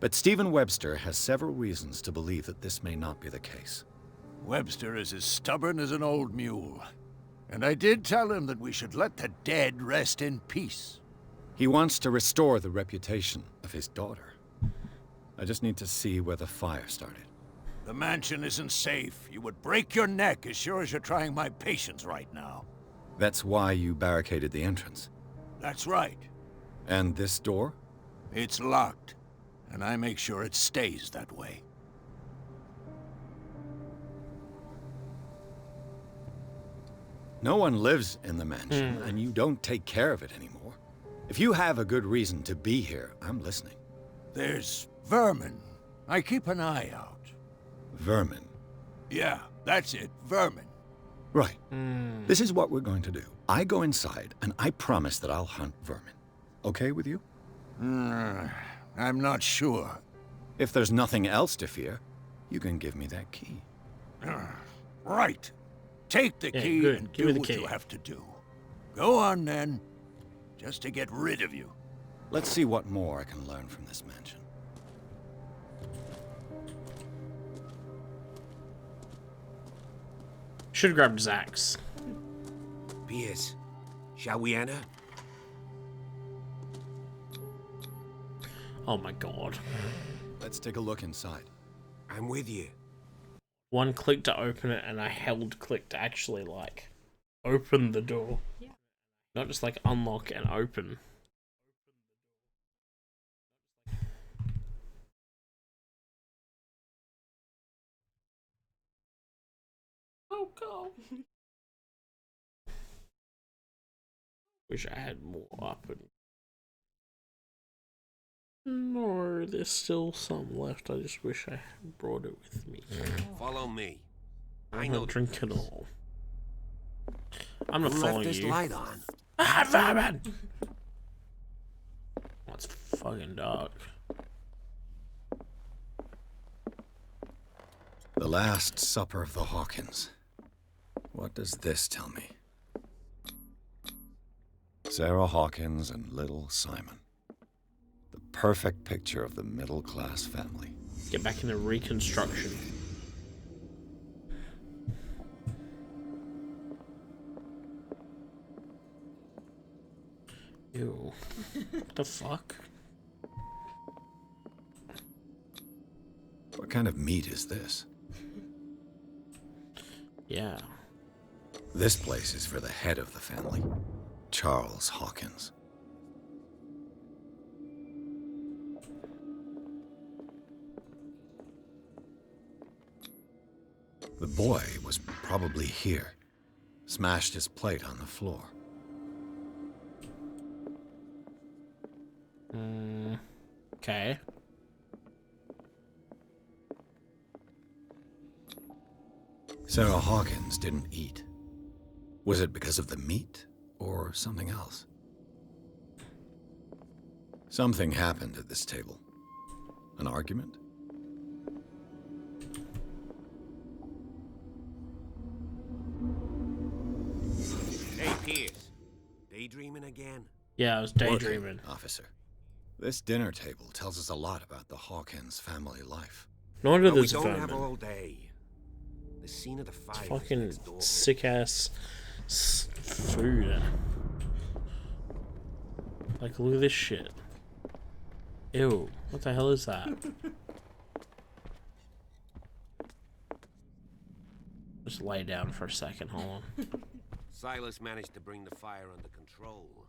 But Stephen Webster has several reasons to believe that this may not be the case. Webster is as stubborn as an old mule. And I did tell him that we should let the dead rest in peace. He wants to restore the reputation of his daughter. I just need to see where the fire started. The mansion isn't safe. You would break your neck as sure as you're trying my patience right now. That's why you barricaded the entrance. That's right. And this door? It's locked. And I make sure it stays that way. No one lives in the mansion, and you don't take care of it anymore. If you have a good reason to be here, I'm listening. There's vermin. I keep an eye out. Vermin? Yeah, that's it, vermin. Right. This is what we're going to do. I go inside, and I promise that I'll hunt vermin. Okay with you? I'm not sure. If there's nothing else to fear, you can give me that key. Right. Take the key good. and Give me do the what key. you have to do. Go on, then. Just to get rid of you. Let's see what more I can learn from this mansion. Should have grabbed his axe. Pierce, shall we enter? Oh my god. Let's take a look inside. I'm with you. One click to open it, and I held click to actually, like, open the door. Yeah. Not just, like, unlock and open. Oh god. Wish I had more up and... No, there's still some left. I just wish I had brought it with me. Follow me. I'm not drinking it all. I'm not Who following left this you. light on? Ah, vermin! Oh, it's fucking dark. The Last Supper of the Hawkins. What does this tell me? Sarah Hawkins and little Simon. The perfect picture of the middle-class family. Get back into Reconstruction. Ew. What the fuck? What kind of meat is this? Yeah. This place is for the head of the family, Charles Hawkins. The boy was probably here, smashed his plate on the floor. Okay. Sarah Hawkins didn't eat. Was it because of the meat or something else? Something happened at this table. An argument? Hey, Pierce. Daydreaming again? Yeah, I was daydreaming. Working, officer. This dinner table tells us a lot about the Hawkins family life. No wonder But we there's don't have vermin. all day. The scene of the fire. It's fucking sick ass food. Like, look at this shit. Ew, what the hell is that? Just lay down for a second, hold on. Silas managed to bring the fire under control.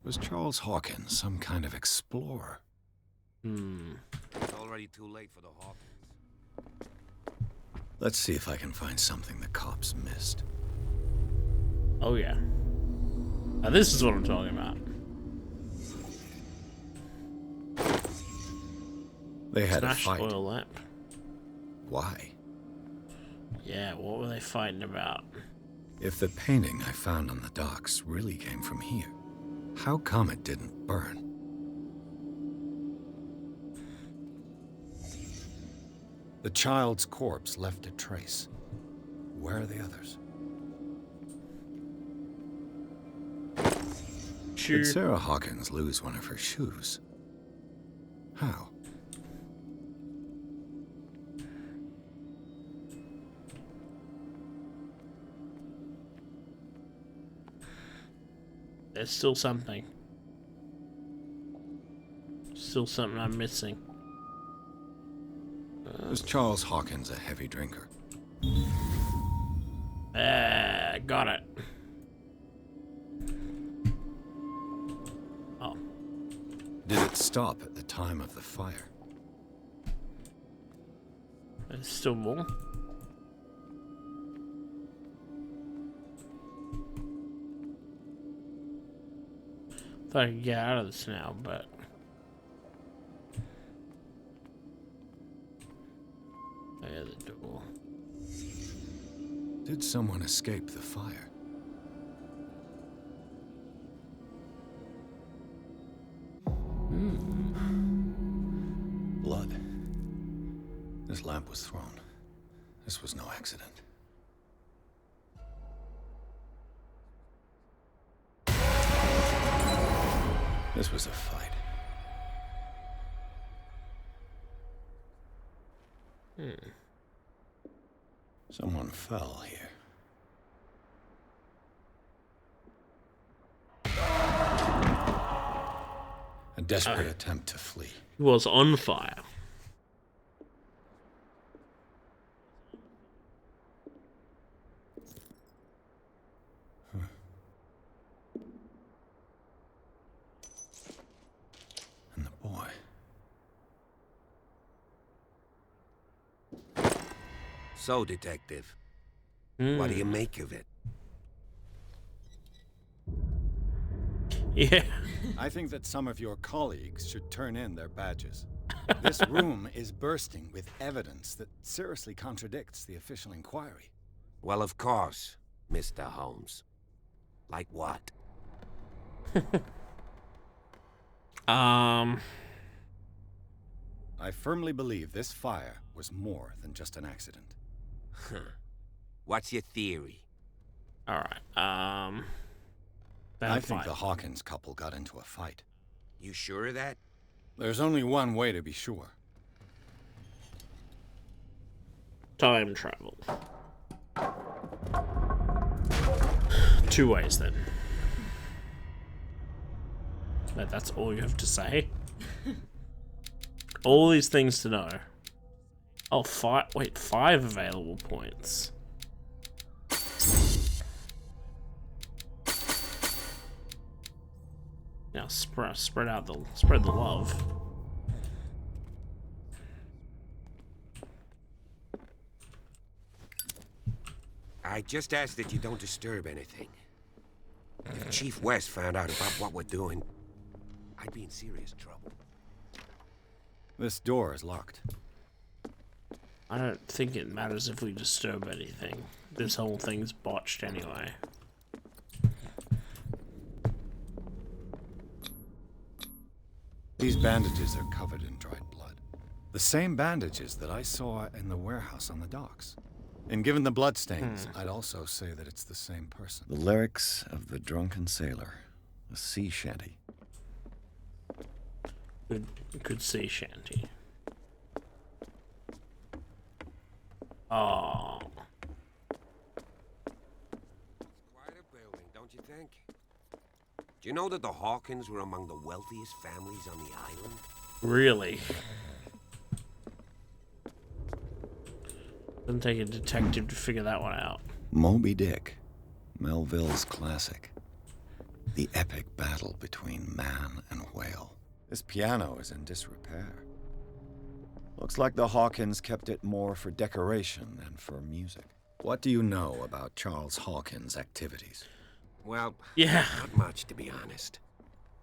Was Charles Hawkins some kind of explorer? It's already too late for the Hawkins. Let's see if I can find something the cops missed. Oh yeah. Now this is what I'm talking about. They had Smashed a fight. oil lamp. Why? Yeah, what were they fighting about? If the painting I found on the docks really came from here, how come it didn't burn? The child's corpse left a trace. Where are the others? Did Sarah Hawkins lose one of her shoes? How? There's still something. Still something I'm missing. Was Charles Hawkins a heavy drinker? Got it. Oh. Did it stop at the time of the fire? There's still more. Thought I could get out of this now, but there's the door. Did someone escape the fire? Blood. This lamp was thrown. This was no accident. This was a fight. Someone fell here. A desperate attempt to flee. He was on fire. And the boy. So, Detective, what do you make of it? Yeah. I think that some of your colleagues should turn in their badges. This room is bursting with evidence that seriously contradicts the official inquiry. Well, of course, Mr. Holmes. Like what? I firmly believe this fire was more than just an accident. What's your theory? Alright, I think the Hawkins couple got into a fight. You sure of that? There's only one way to be sure. Time travel. Two ways then. That's all you have to say? All these things to know. Oh, wait, 5 available points. Now spread the love. I just ask that you don't disturb anything. If Chief West found out about what we're doing, I'd be in serious trouble. This door is locked. I don't think it matters if we disturb anything. This whole thing's botched anyway. These bandages are covered in dried blood. The same bandages that I saw in the warehouse on the docks. And given the bloodstains, I'd also say that it's the same person. The lyrics of the drunken sailor. A sea shanty. Good sea shanty. Oh. Quite a building, don't you think? Do you know that the Hawkins were among the wealthiest families on the island? Really? Doesn't take a detective to figure that one out. Moby Dick, Melville's classic. The epic battle between man and whale. This piano is in disrepair. Looks like the Hawkins kept it more for decoration than for music. What do you know about Charles Hawkins' activities? Well, yeah, not much, to be honest.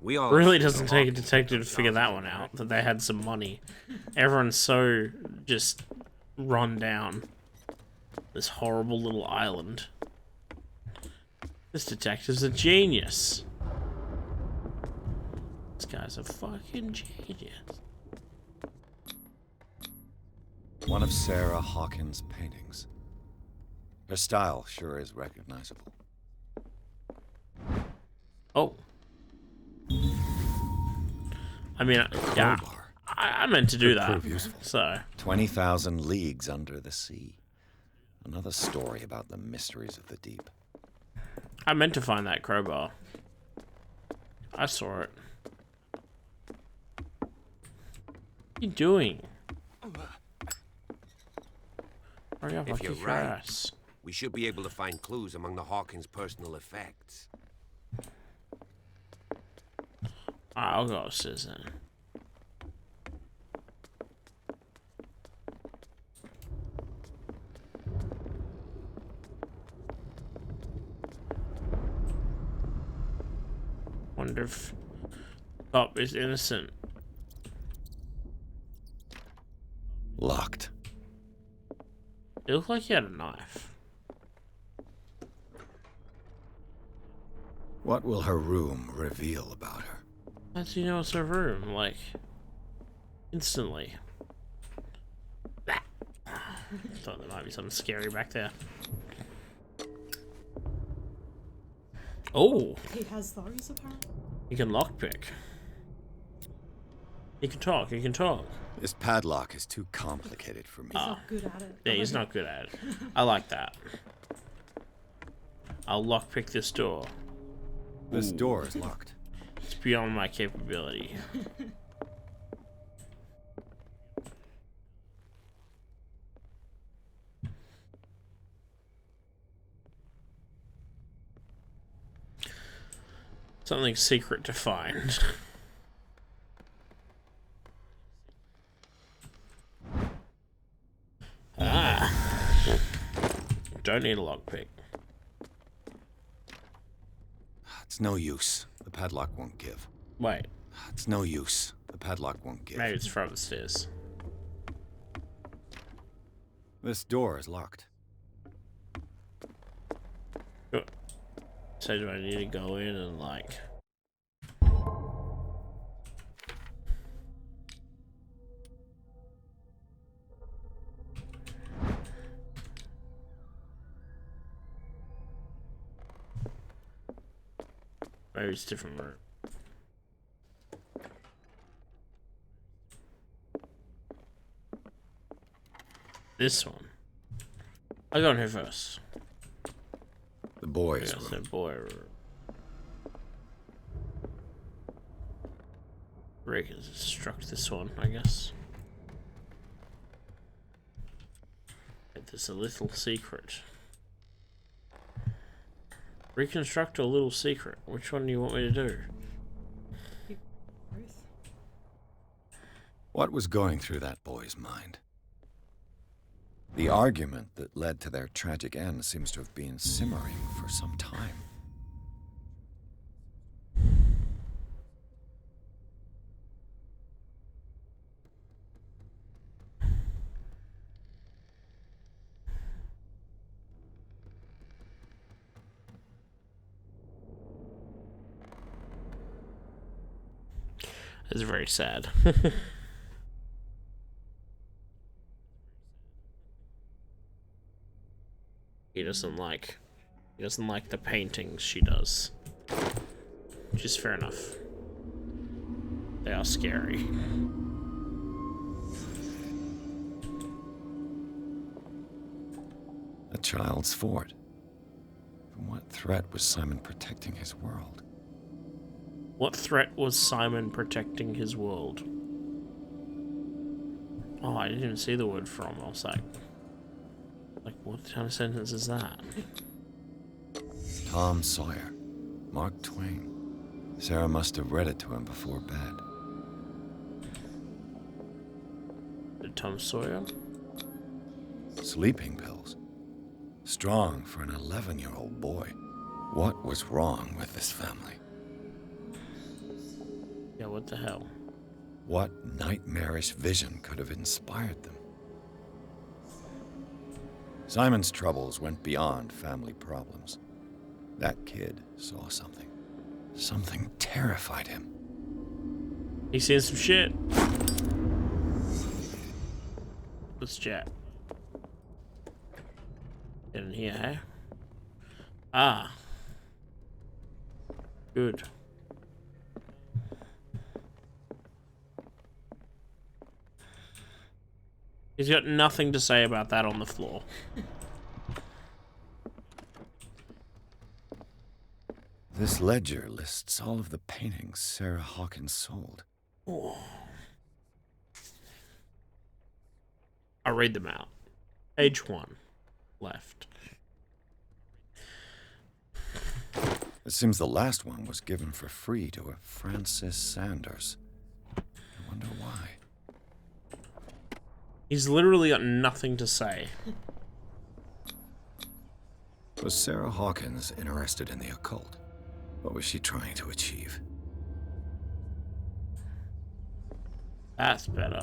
We all really doesn't take a detective to figure that one out, that they had some money. Everyone's so just run down. This horrible little island. This detective's a genius. This guy's a fucking genius. One of Sarah Hawkins' paintings. Her style sure is recognizable. Oh. I mean, yeah, I meant to do that. So 20,000 Leagues Under the Sea. Another story about the mysteries of the deep. I meant to find that crowbar. I saw it. What are you doing? Hurry up, I'll If you're kick your right, ass. we should be able to find clues among the Hawkins' personal effects. I'll go upstairs then. Wonder if Top is innocent. Locked. It looked like he had a knife. What will her room reveal about her? How do you know it's her room? Like, instantly. Thought there might be something scary back there. Oh! He has those, apparently. He can lockpick. He can talk, he can talk. This padlock is too complicated for me. He's not good at it. Yeah, he's not good at it. I like that. I'll lockpick this door. This Ooh. door is locked. It's beyond my capability. Something secret to find. Don't need a lockpick. It's no use. The padlock won't give. Wait. It's no use. The padlock won't give. Maybe it's from the stairs. This door is locked. Good. So do I need to go in and like... Maybe it's a different room. This one. I'll go in here first. The boys' Yes, room. the boy room. Rick has struck this one, I guess. There's a little secret. Reconstruct a little secret. Which one do you want me to do? What was going through that boy's mind? The argument that led to their tragic end seems to have been simmering for some time. It's very sad. He doesn't like the paintings she does. Which is fair enough. They are scary. I A child's fort. From what threat was Simon protecting his world? What threat was Simon protecting his world? Oh, I didn't even see the word from. I was like, what kind of sentence is that? Tom Sawyer. Mark Twain. Sarah must have read it to him before bed. Tom Sawyer? Sleeping pills. Strong for an 11-year-old boy. What was wrong with this family? Yeah, what the hell? What nightmarish vision could have inspired them? Simon's troubles went beyond family problems. That kid saw something. Something terrified him. He's seen some shit. Let's chat. Get in here, hey? Ah. Good. He's got nothing to say about that on the floor. This ledger lists all of the paintings Sarah Hawkins sold. Oh. I'll read them out. Page 1. Left. It seems the last one was given for free to a Francis Sanders. I wonder why. He's literally got nothing to say. Was Sarah Hawkins interested in the occult? What was she trying to achieve? That's better.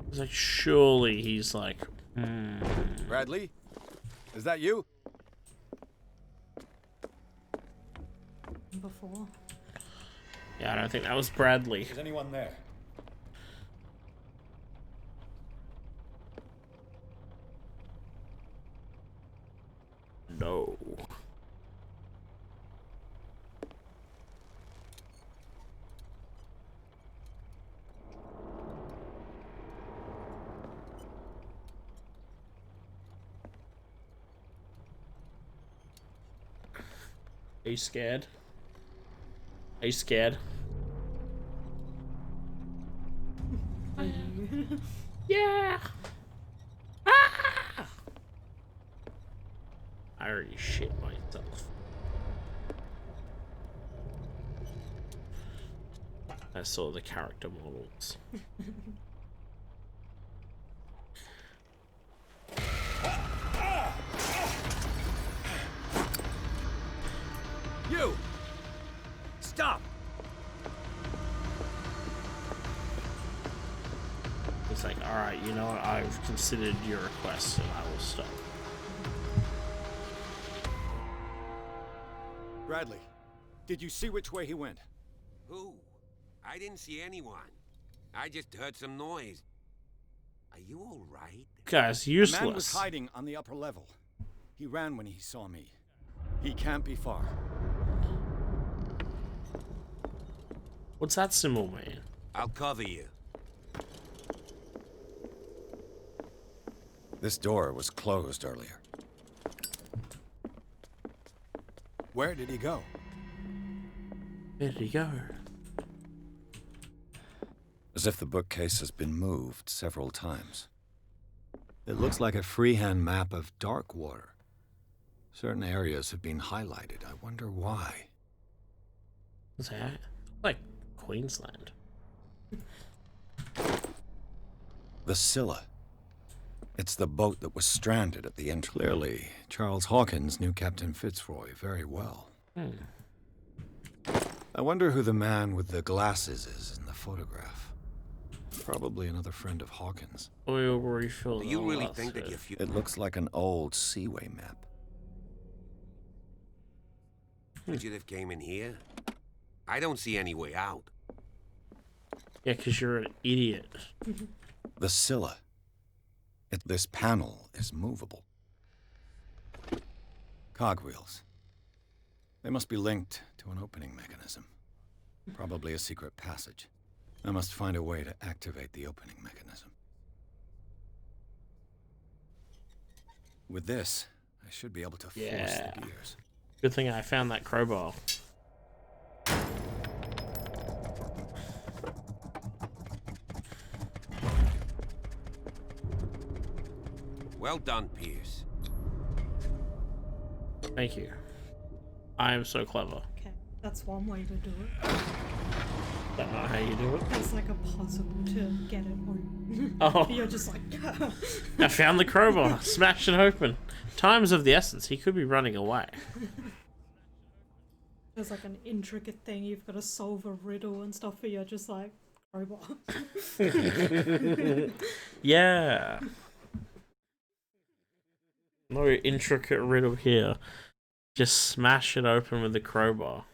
It's like, surely he's like, Bradley? Is that you? Before. Yeah, I don't think that was Bradley. Is anyone there? No. Are you scared? Are you scared? Yeah. Ah! I already shit myself. I saw the character models. You! Stop! It's like, alright, you know what? I've considered your request and I will stop. Bradley, did you see which way he went? Who? I didn't see anyone. I just heard some noise. Are you all right? Guy's The useless. man was hiding on the upper level. He ran when he saw me. He can't be far. What's that symbol mean? I'll cover you. This door was closed earlier. Where did he go? Where did he go? As if the bookcase has been moved several times. It looks like a freehand map of Darkwater. Certain areas have been highlighted. I wonder why. What's that? Like Queensland. The Scylla. It's the boat that was stranded at the end. Clearly, Charles Hawkins knew Captain Fitzroy very well. I wonder who the man with the glasses is in the photograph. Probably another friend of Hawkins. Oil refill. Do you really think that if you... It looks like an old Seaway map. Fugitive came in here? I don't see any way out. Yeah, because you're an idiot. The Scylla. This panel is movable. Cogwheels. They must be linked to an opening mechanism. Probably a secret passage. I must find a way to activate the opening mechanism. With this, I should be able to force Yeah. the gears. Good thing I found that crowbar. Well done, Pierce. Thank you. I am so clever. Okay, that's one way to do it. Don't know how you do it. It's like a puzzle to get it open. Oh. You're just like... I found the crowbar. Smash it open. Time is of the essence. He could be running away. There's like an intricate thing. You've got to solve a riddle and stuff, but you're just like, crowbar. Yeah. No intricate riddle here. Just smash it open with the crowbar.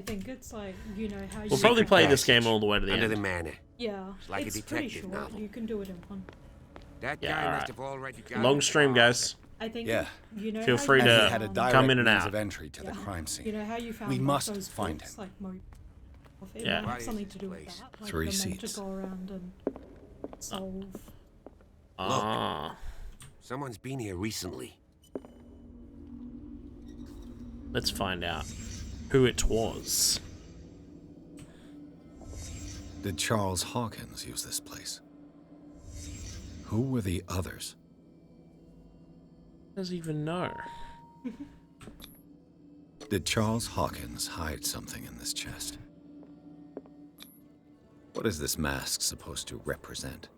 I think it's like, you know how you... We'll probably play this game all the way to the Under end. the manor. Yeah, It's like a pretty detective short. novel. You can do it in one. That Yeah, guy alright. must have already got Long it. stream, guys. I think, Yeah. you know Feel how free you to And he had a found- direct come in and means out. of entry to the Yeah. crime scene. You know how you found We like, must those find books, him. like it Yeah. might have something to do with Place. that. Like 3 they're meant seats. to go around and solve. Ah. Someone's been here recently. Let's find out who it was. Did Charles Hawkins use this place? Who were the others? Does even know? Did Charles Hawkins hide something in this chest? What is this mask supposed to represent?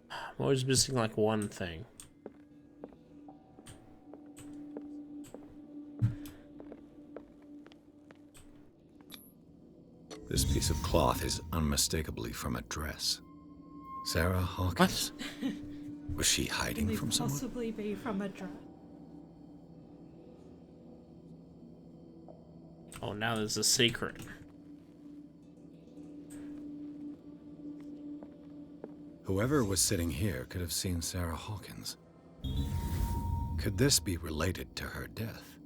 I'm always missing like one thing. This piece of cloth is unmistakably from a dress. Sarah Hawkins? Was she hiding Could from they someone? possibly be from a dress? Oh, now there's a secret. Whoever was sitting here could have seen Sarah Hawkins. Could this be related to her death?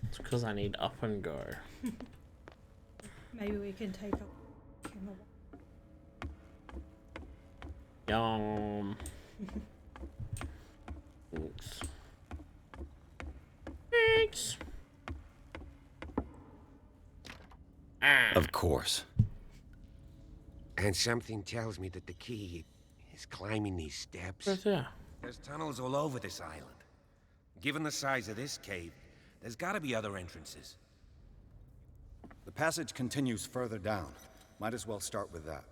It's because I need up and go. Maybe we can take up. Yum. Thanks. Thanks. Of course. And something tells me that the key is climbing these steps. Right there. There's tunnels all over this island. Given the size of this cave, there's gotta be other entrances. The passage continues further down. Might as well start with that.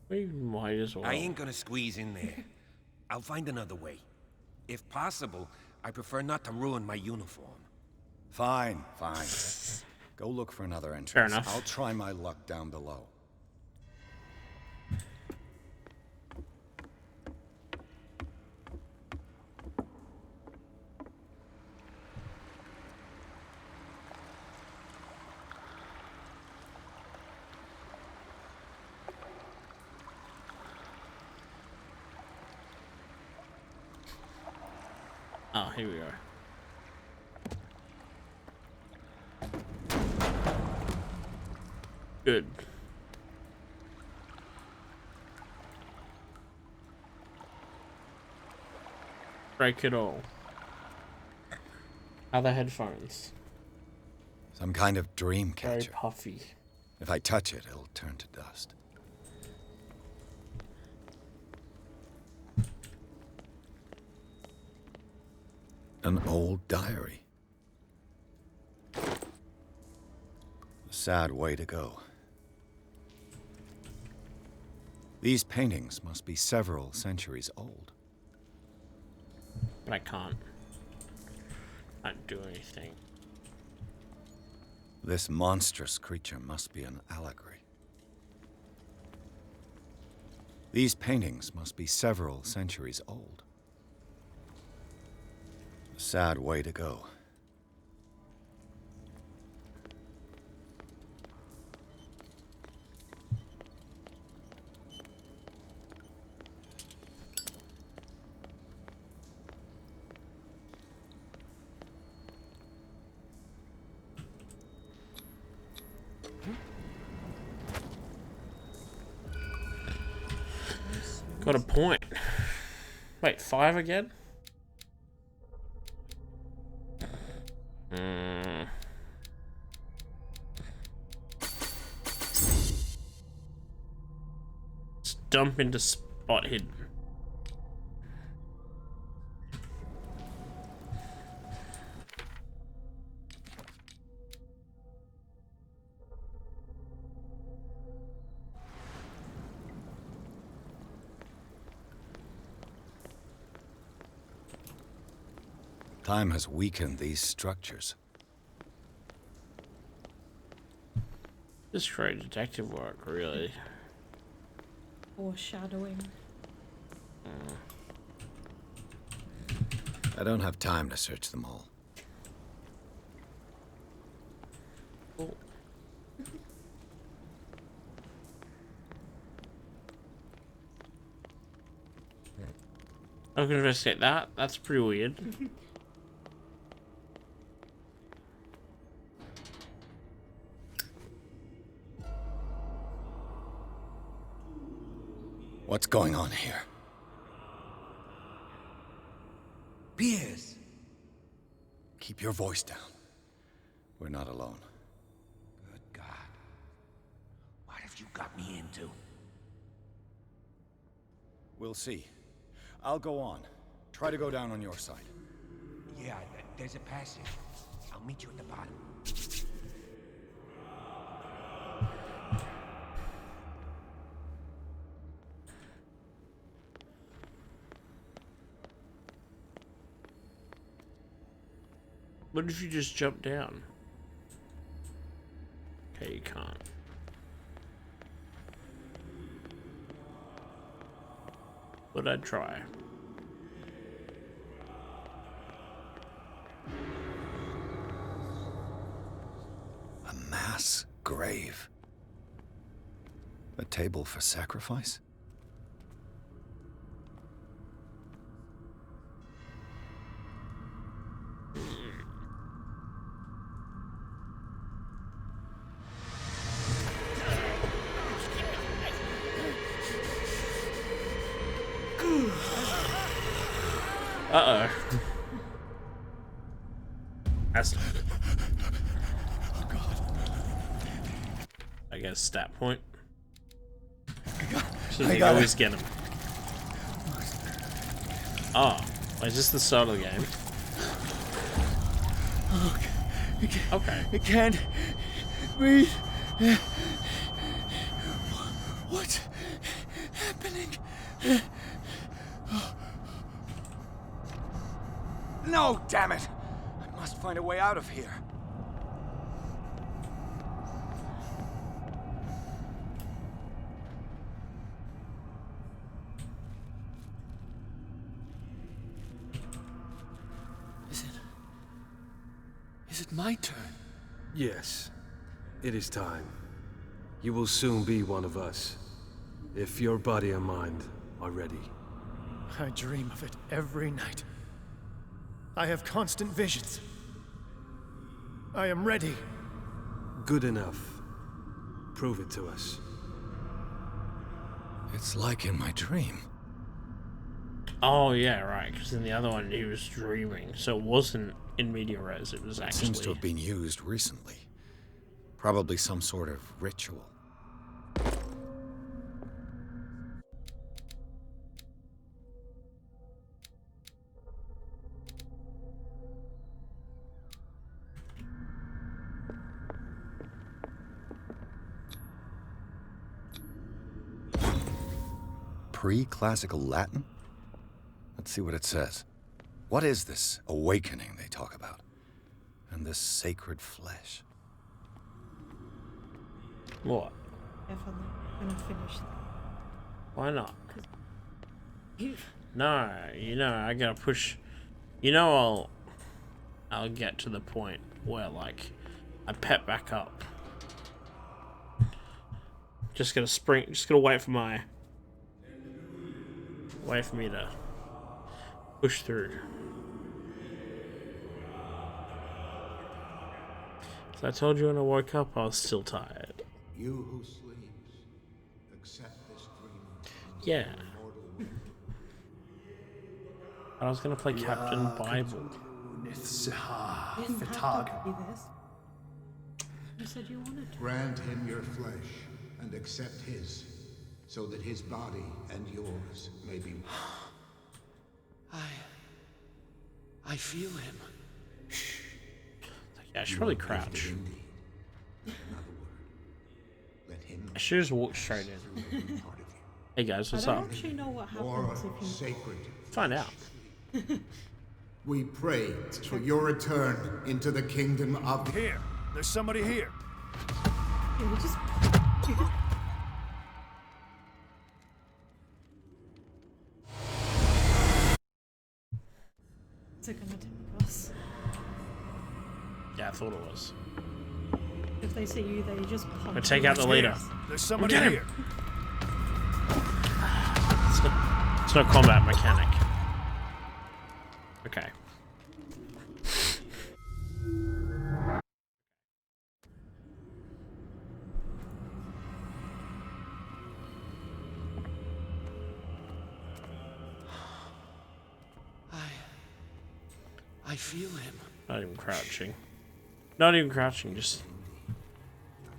We might as well. I ain't gonna squeeze in there. I'll find another way. If possible, I prefer not to ruin my uniform. Fine, fine. Go look for another entrance. Fair enough. I'll try my luck down below. Oh, here we are. Good. Break it all. Other headphones. Some kind of dream Very catcher. puffy. If I touch it, it'll turn to dust. An old diary. A sad way to go. These paintings must be several centuries old. But I can't. Can't do anything. This monstrous creature must be an allegory. These paintings must be several centuries old. A sad way to go. Got a point. Wait, 5 again? Let's dump into spot hidden. Time has weakened these structures. Just great detective work, really. Foreshadowing. I don't have time to search them all. Oh. I'm gonna investigate that. That's pretty weird. What's going on here? Piers! Keep your voice down. We're not alone. Good God. What have you got me into? We'll see. I'll go on. Try to go down on your side. Yeah, there's a passage. I'll meet you at the bottom. What if you just jump down? Okay, you can't. But I'd try. A mass grave. A table for sacrifice? Uh-oh. That's not good. I guess stat point. So they always get him. Oh, is this the start of the game? Okay. I can't breathe. What's happening? No, damn it! I must find a way out of here. Is it my turn? Yes, it is time. You will soon be one of us, if your body and mind are ready. I dream of it every night. I have constant visions. I am ready. Good enough. Prove it to us. It's like in my dream. Oh yeah, right. Because in the other one he was dreaming, so it wasn't in media res. It was actually. Seems to have been used recently. Probably some sort of ritual. Pre-classical Latin? Let's see what it says. What is this awakening they talk about? And this sacred flesh? What? Definitely gonna finish that. Why not? No, you know, I gotta push. You know, I'll get to the point where, like, I pep back up. Just gonna wait for me to push through. So I told you when I woke up, I was still tired. You who sleeps, accept this dream. Yeah. I was gonna play Captain Bible. You didn't have to be this. You said you wanted to. Grant him your flesh and accept his, so that his body and yours may be. I feel him. Yeah, I should probably crouch. I should just walk straight in. Hey guys, what's I up? don't actually know what happens if you sacred. Find out. We pray for your return into the kingdom of. Here, there's somebody here. You just. Is it gonna take us? Yeah, I thought it was. If they see you, they just pop. But take out the leader. There's somebody Get him. here. It's no combat mechanic. Okay. I feel him. Not even crouching. Not even crouching, just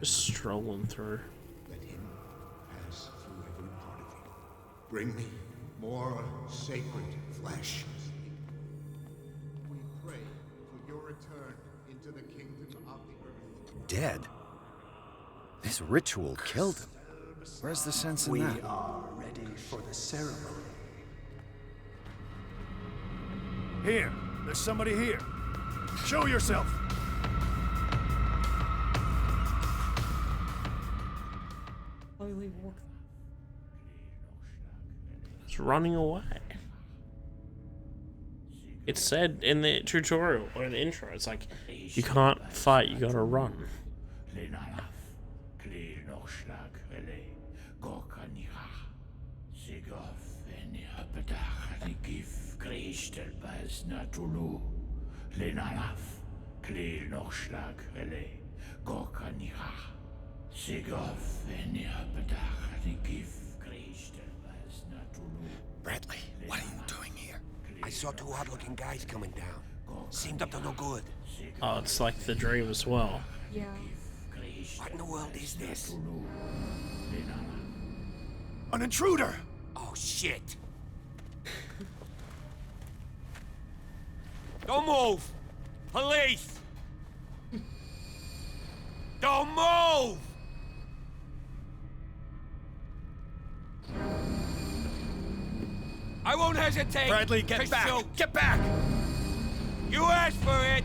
strolling through. Let him pass through every part of you. Bring me more sacred flesh. We pray for your return into the kingdom of the earth. Dead? This ritual killed him. Where's the sense in that? We are ready for the ceremony. Here, there's somebody here. Show yourself. Slowly walk. It's running away. It said in the tutorial or in the intro, it's like, you can't fight, you gotta run. Bradley, what are you doing here? I saw two odd-looking guys coming down. Seemed up to no good. Oh, it's like the dream as well. Yeah. What in the world is this? An intruder! Oh, shit. Don't move! Police! Don't move! I won't hesitate. Bradley, get to back! shoot. Get back! You asked for it!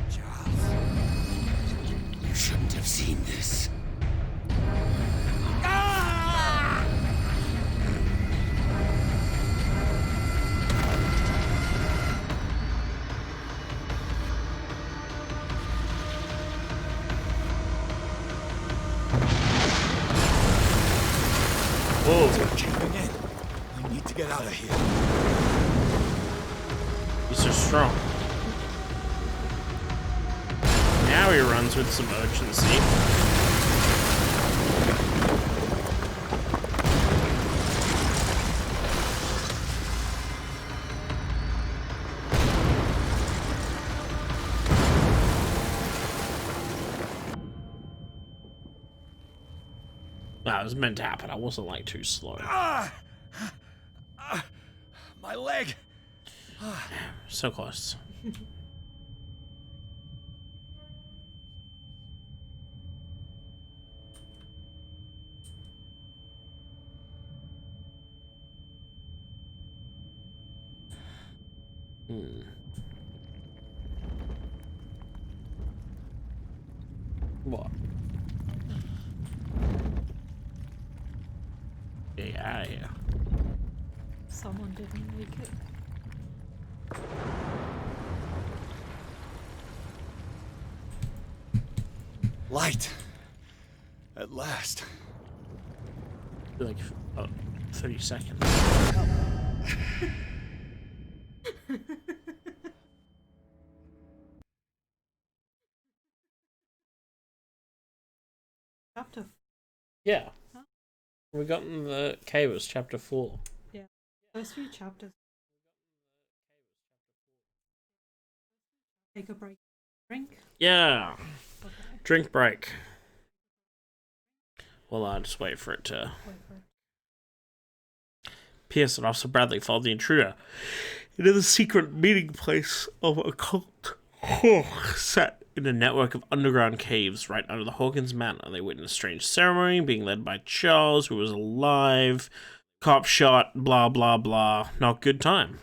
Charles, you shouldn't have seen this. Ah! Whoa. They're caving in. We need to get out of here. He's so strong. Now he runs with some urgency. Nah, it was meant to happen. I wasn't like too slow. My leg! So close. What? Get out of here. Someone didn't make it. Light. At last. Like 30 seconds. Chapter. Yeah. We got in the cave. It was chapter 4. Yeah. First few chapters. Take a break. Drink? Yeah. Okay. Drink break. Well, I'll just wait for it to. Wait for it. Pierce and Officer Bradley followed the intruder into the secret meeting place of a cult set in a network of underground caves right under the Hawkins Manor. They witnessed a strange ceremony being led by Charles, who was alive. Cop shot, blah, blah, blah. Not good time.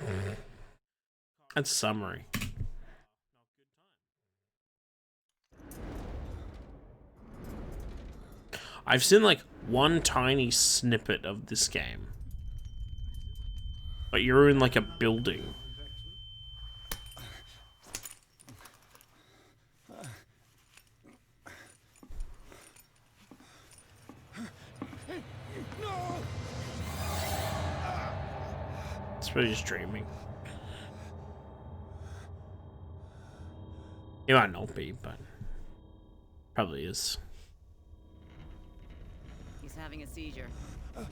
That's a summary. I've seen like one tiny snippet of this game. But you're in like a building. It's probably just dreaming. It might not be, but probably is. He's having a seizure. He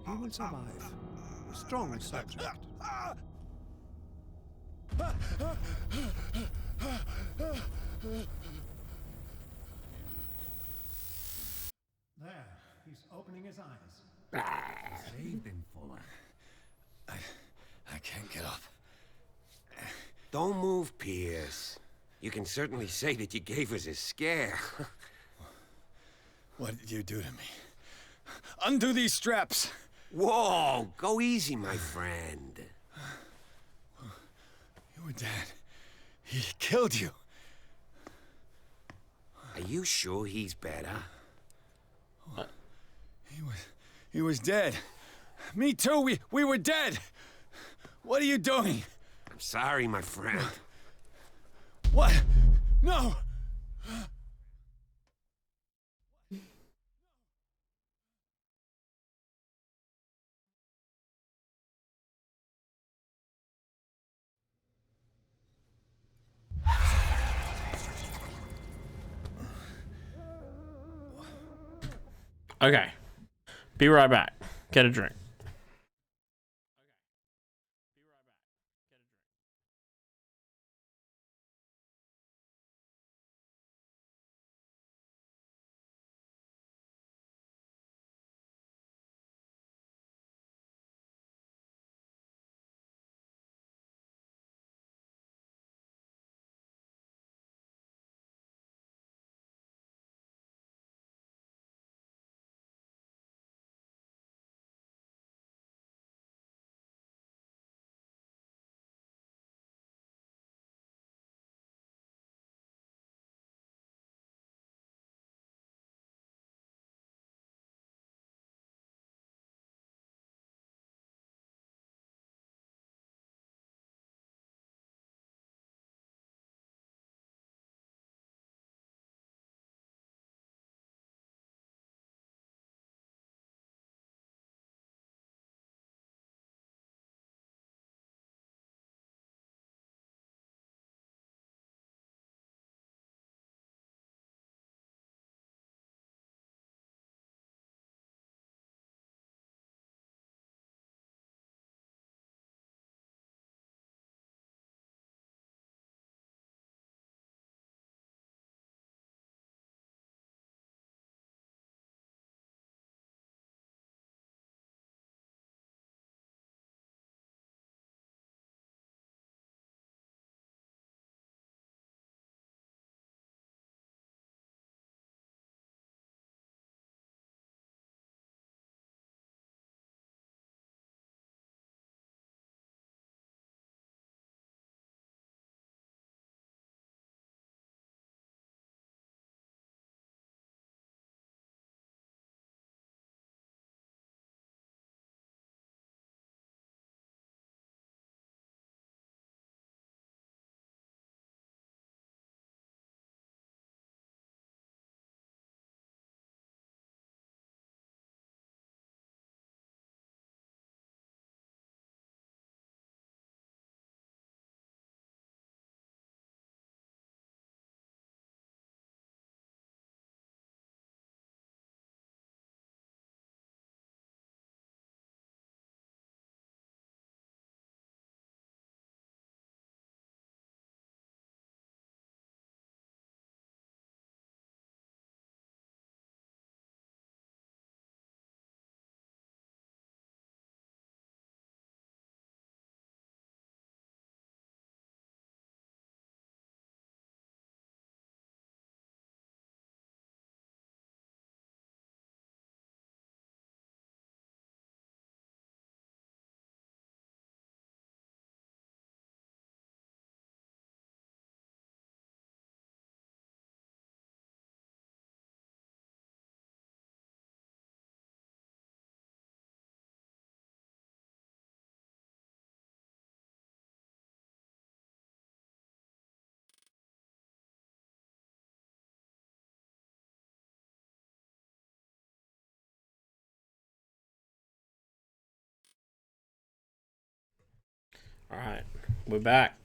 will survive. Strong subject. There, he's opening his eyes. Saved him, Fuller. I can't get up. Don't move, Pierce. You can certainly say that you gave us a scare. What did you do to me? Undo these straps! Whoa, go easy, my friend. You were dead. He killed you. Are you sure he's better? He was dead. Me too, we were dead. What are you doing? I'm sorry, my friend. What? No! Okay. Be right back. Get a drink. Alright, we're back.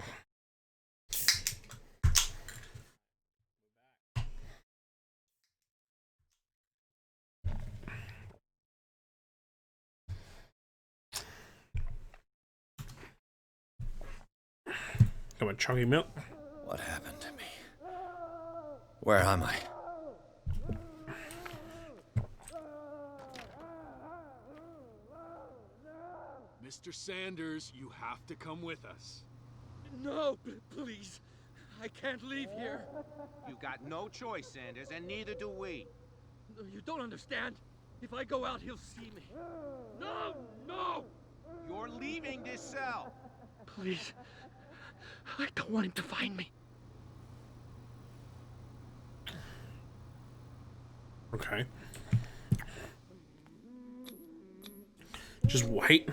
Got my chunky milk. What happened to me? Where am I? Mr. Sanders, you have to come with us. No, please. I can't leave here. You got no choice, Sanders, and neither do we. No, you don't understand. If I go out, he'll see me. No, no! You're leaving this cell. Please. I don't want him to find me. Okay. Just wait.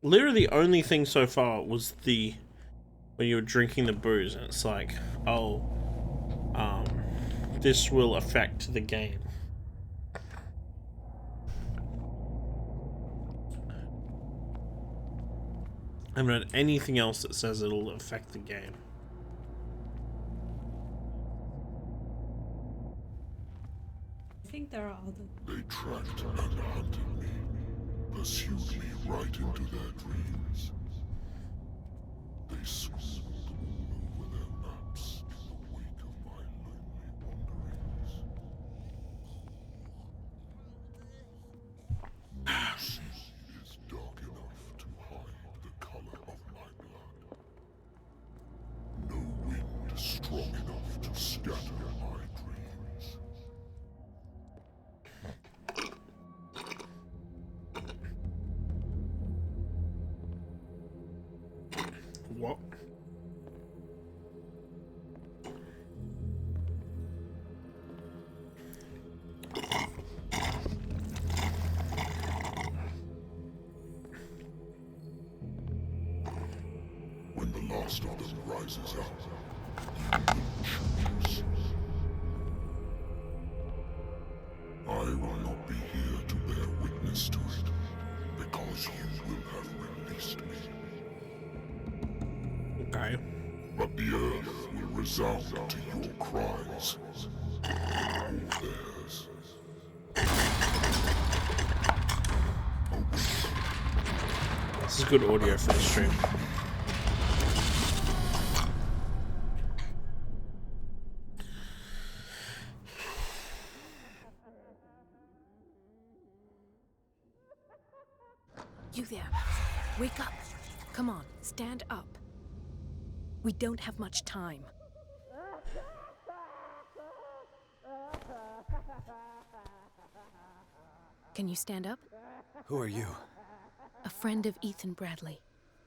Literally the only thing so far was when you were drinking the booze, and it's like, oh, this will affect the game. I haven't heard anything else that says it'll affect the game. I think there are other. They tracked and hunted me, pursued me right into their dreams. They swooped all over their maps in the wake of my lonely wanderings. No sea is dark enough to hide the color of my blood. No wind strong enough to scatter my dreams. What? When the last of them rises up, you will choose. I will not be here to bear witness to it, because you will have released me. Okay. But the earth will resound to your cries. All theirs. This is good audio for the stream. You there. Wake up. Come on, stand up. We don't have much time. Can you stand up? Who are you? A friend of Ethan Bradley.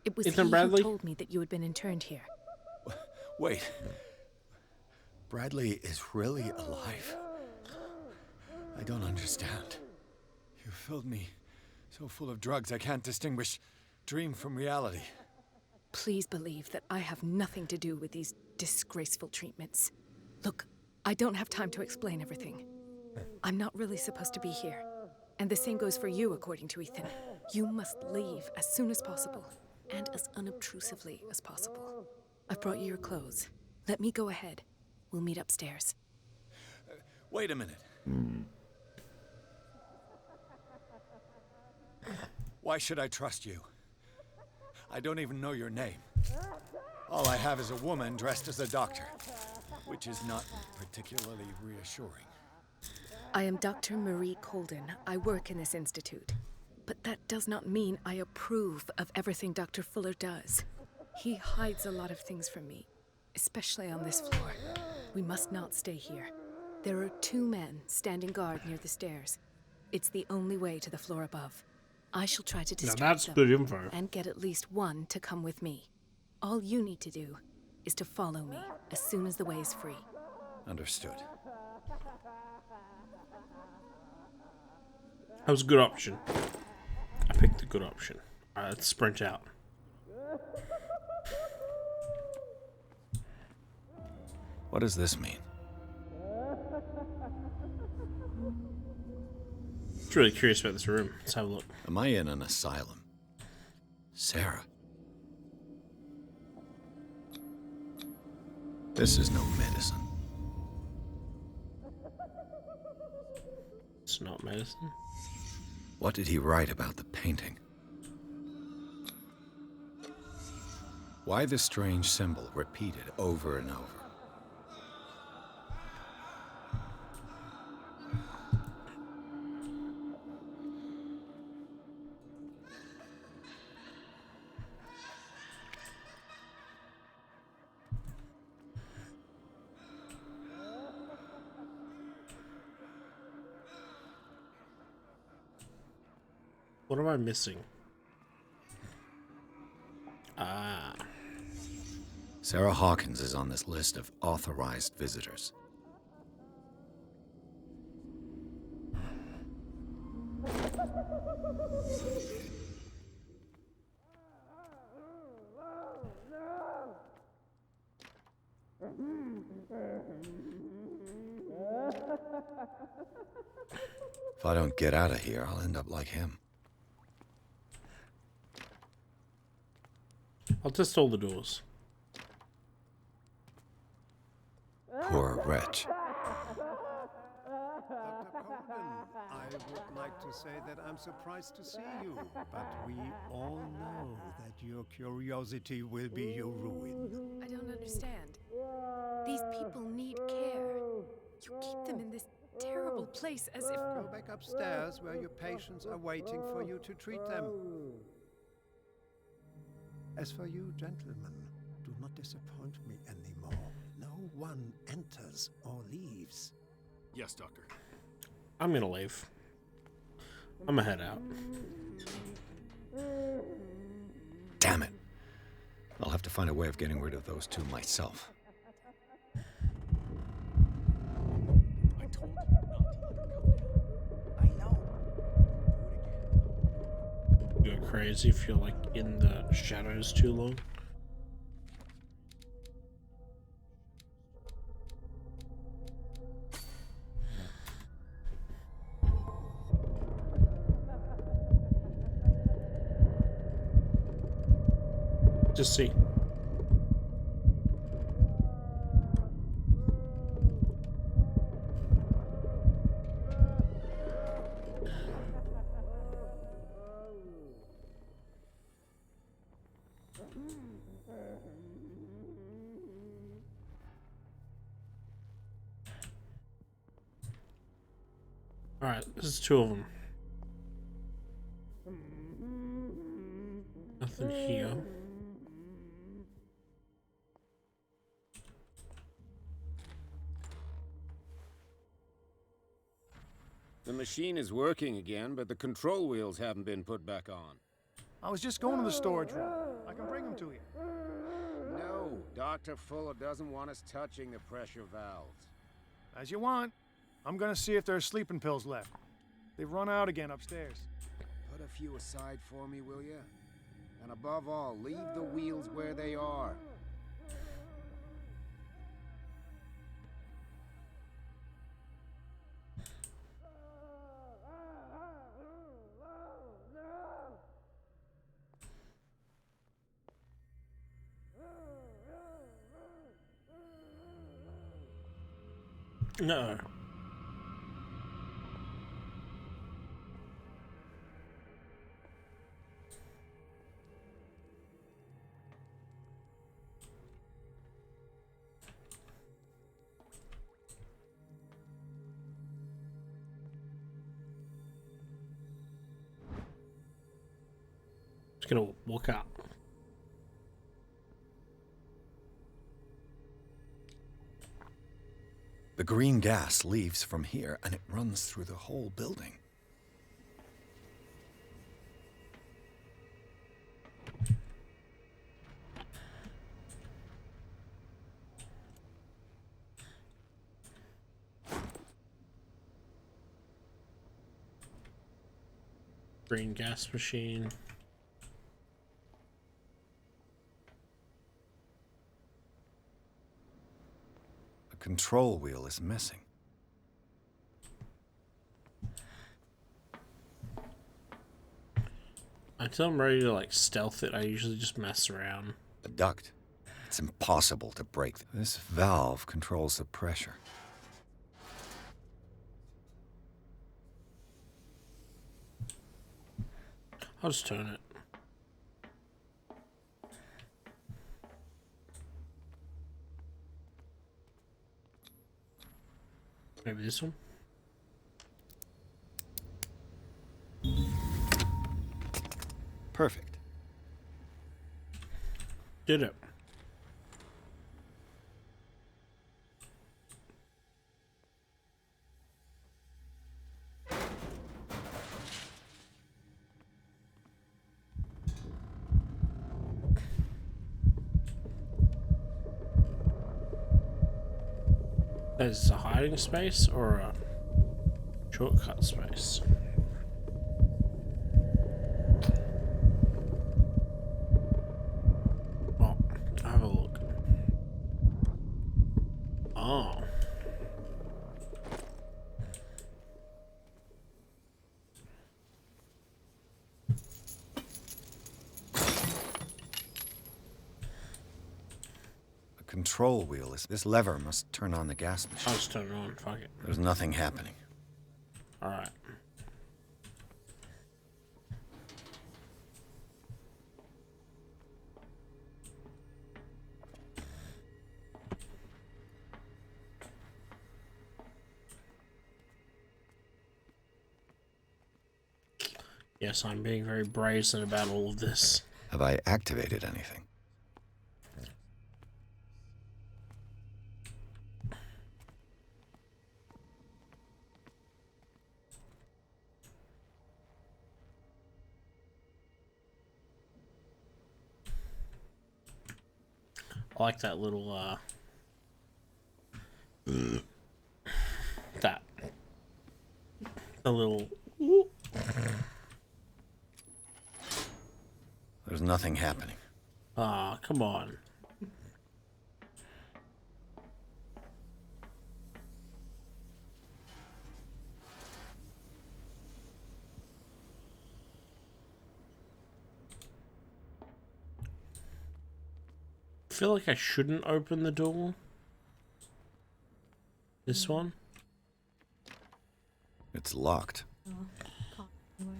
It was Ethan he Bradley? who told me that you had been interned here. Wait. Bradley is really alive? I don't understand. You filled me so full of drugs I can't distinguish dream from reality. Please believe that I have nothing to do with these disgraceful treatments. Look, I don't have time to explain everything. I'm not really supposed to be here. And the same goes for you, according to Ethan. You must leave as soon as possible, and as unobtrusively as possible. I've brought you your clothes. Let me go ahead. We'll meet upstairs. Wait a minute. Why should I trust you? I don't even know your name. All I have is a woman dressed as a doctor, which is not particularly reassuring. I am Dr. Marie Colden. I work in this institute. But that does not mean I approve of everything Dr. Fuller does. He hides a lot of things from me, especially on this floor. We must not stay here. There are 2 men standing guard near the stairs. It's the only way to the floor above. I shall try to distract that's them good info. and get at least one to come with me. All you need to do is to follow me as soon as the way is free. Understood. That was a good option. I picked the good option. Alright, let's sprint out. What does this mean? I'm really curious about this room. Let's have a look. Am I in an asylum? Sarah. This is no medicine. It's not medicine. What did he write about the painting? Why the strange symbol repeated over and over? What am I missing? Ah. Sarah Hawkins is on this list of authorized visitors. If I don't get out of here, I'll end up like him. I'll test all the doors. Poor wretch. Dr. Colton, I would like to say that I'm surprised to see you, but we all know that your curiosity will be your ruin. I don't understand. These people need care. You keep them in this terrible place as if... Go back upstairs where your patients are waiting for you to treat them. As for you, gentlemen, do not disappoint me anymore. No one enters or leaves. Yes, Doctor. I'm gonna leave. I'm gonna head out. Damn it. I'll have to find a way of getting rid of those two myself. I told you not to let her come in. I know. You go crazy if you're like in the shadows too long. Just see. Alright, this is two of them. Nothing here. The machine is working again, but the control wheels haven't been put back on. I was just going to the storage room. I can bring them to you. No, Dr. Fuller doesn't want us touching the pressure valves. As you want. I'm gonna see if there's sleeping pills left. They've run out again upstairs. Put a few aside for me, will you? And above all, leave the wheels where they are. No. Just gonna walk out. The green gas leaves from here and it runs through the whole building. Green gas machine. The control wheel is missing. I Until I'm ready to like stealth it, I usually just mess around. A duct. It's impossible to break. This valve controls the pressure. I'll just turn it. Maybe this one? Perfect. Did it. Is this a hiding space or a shortcut space? Well, have a look. Oh. Control wheel is this lever must turn on the gas machine. I'll just turn it on, fuck it. There's nothing happening. Alright. Yes, I'm being very brazen about all of this. Have I activated anything? I like that little, that. The little... There's nothing happening. Ah, come on. I feel like I shouldn't open the door. This one? It's locked. Oh, can't anyway.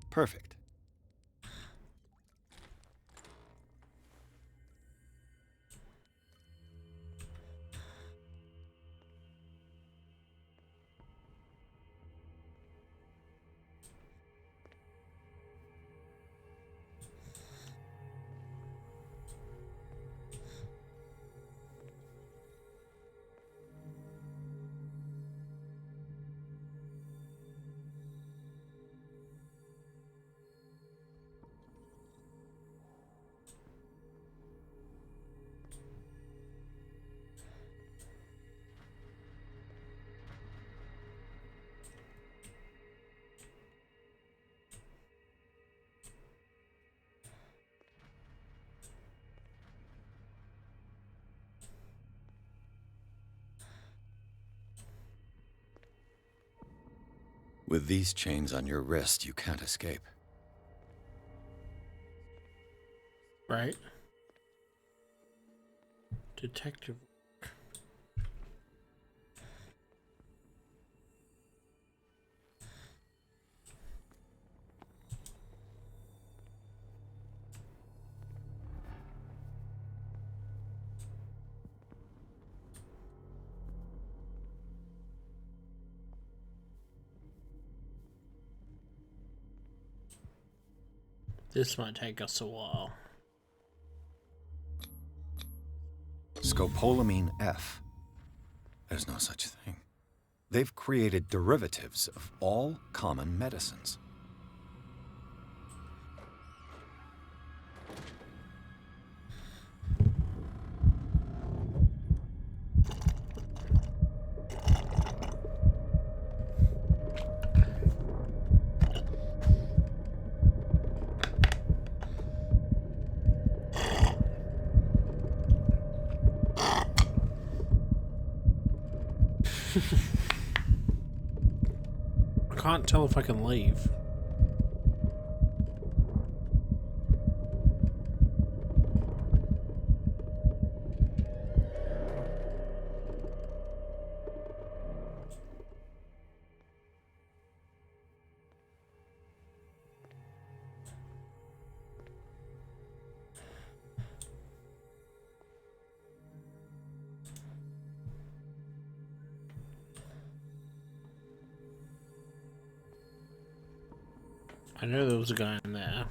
Perfect. With these chains on your wrist, you can't escape. Right? Detective. This might take us a while. Scopolamine F. There's no such thing. They've created derivatives of all common medicines. can't tell if I can leave. I know there was a guy in there.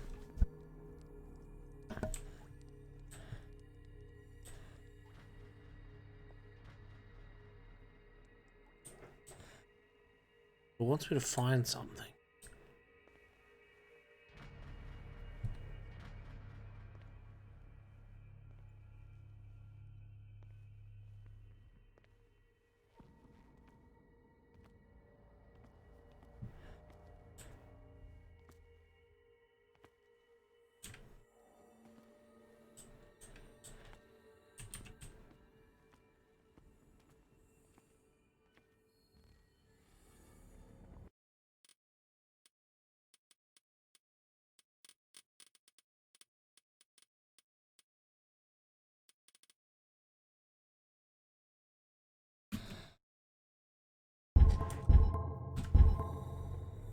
It wants me to find something.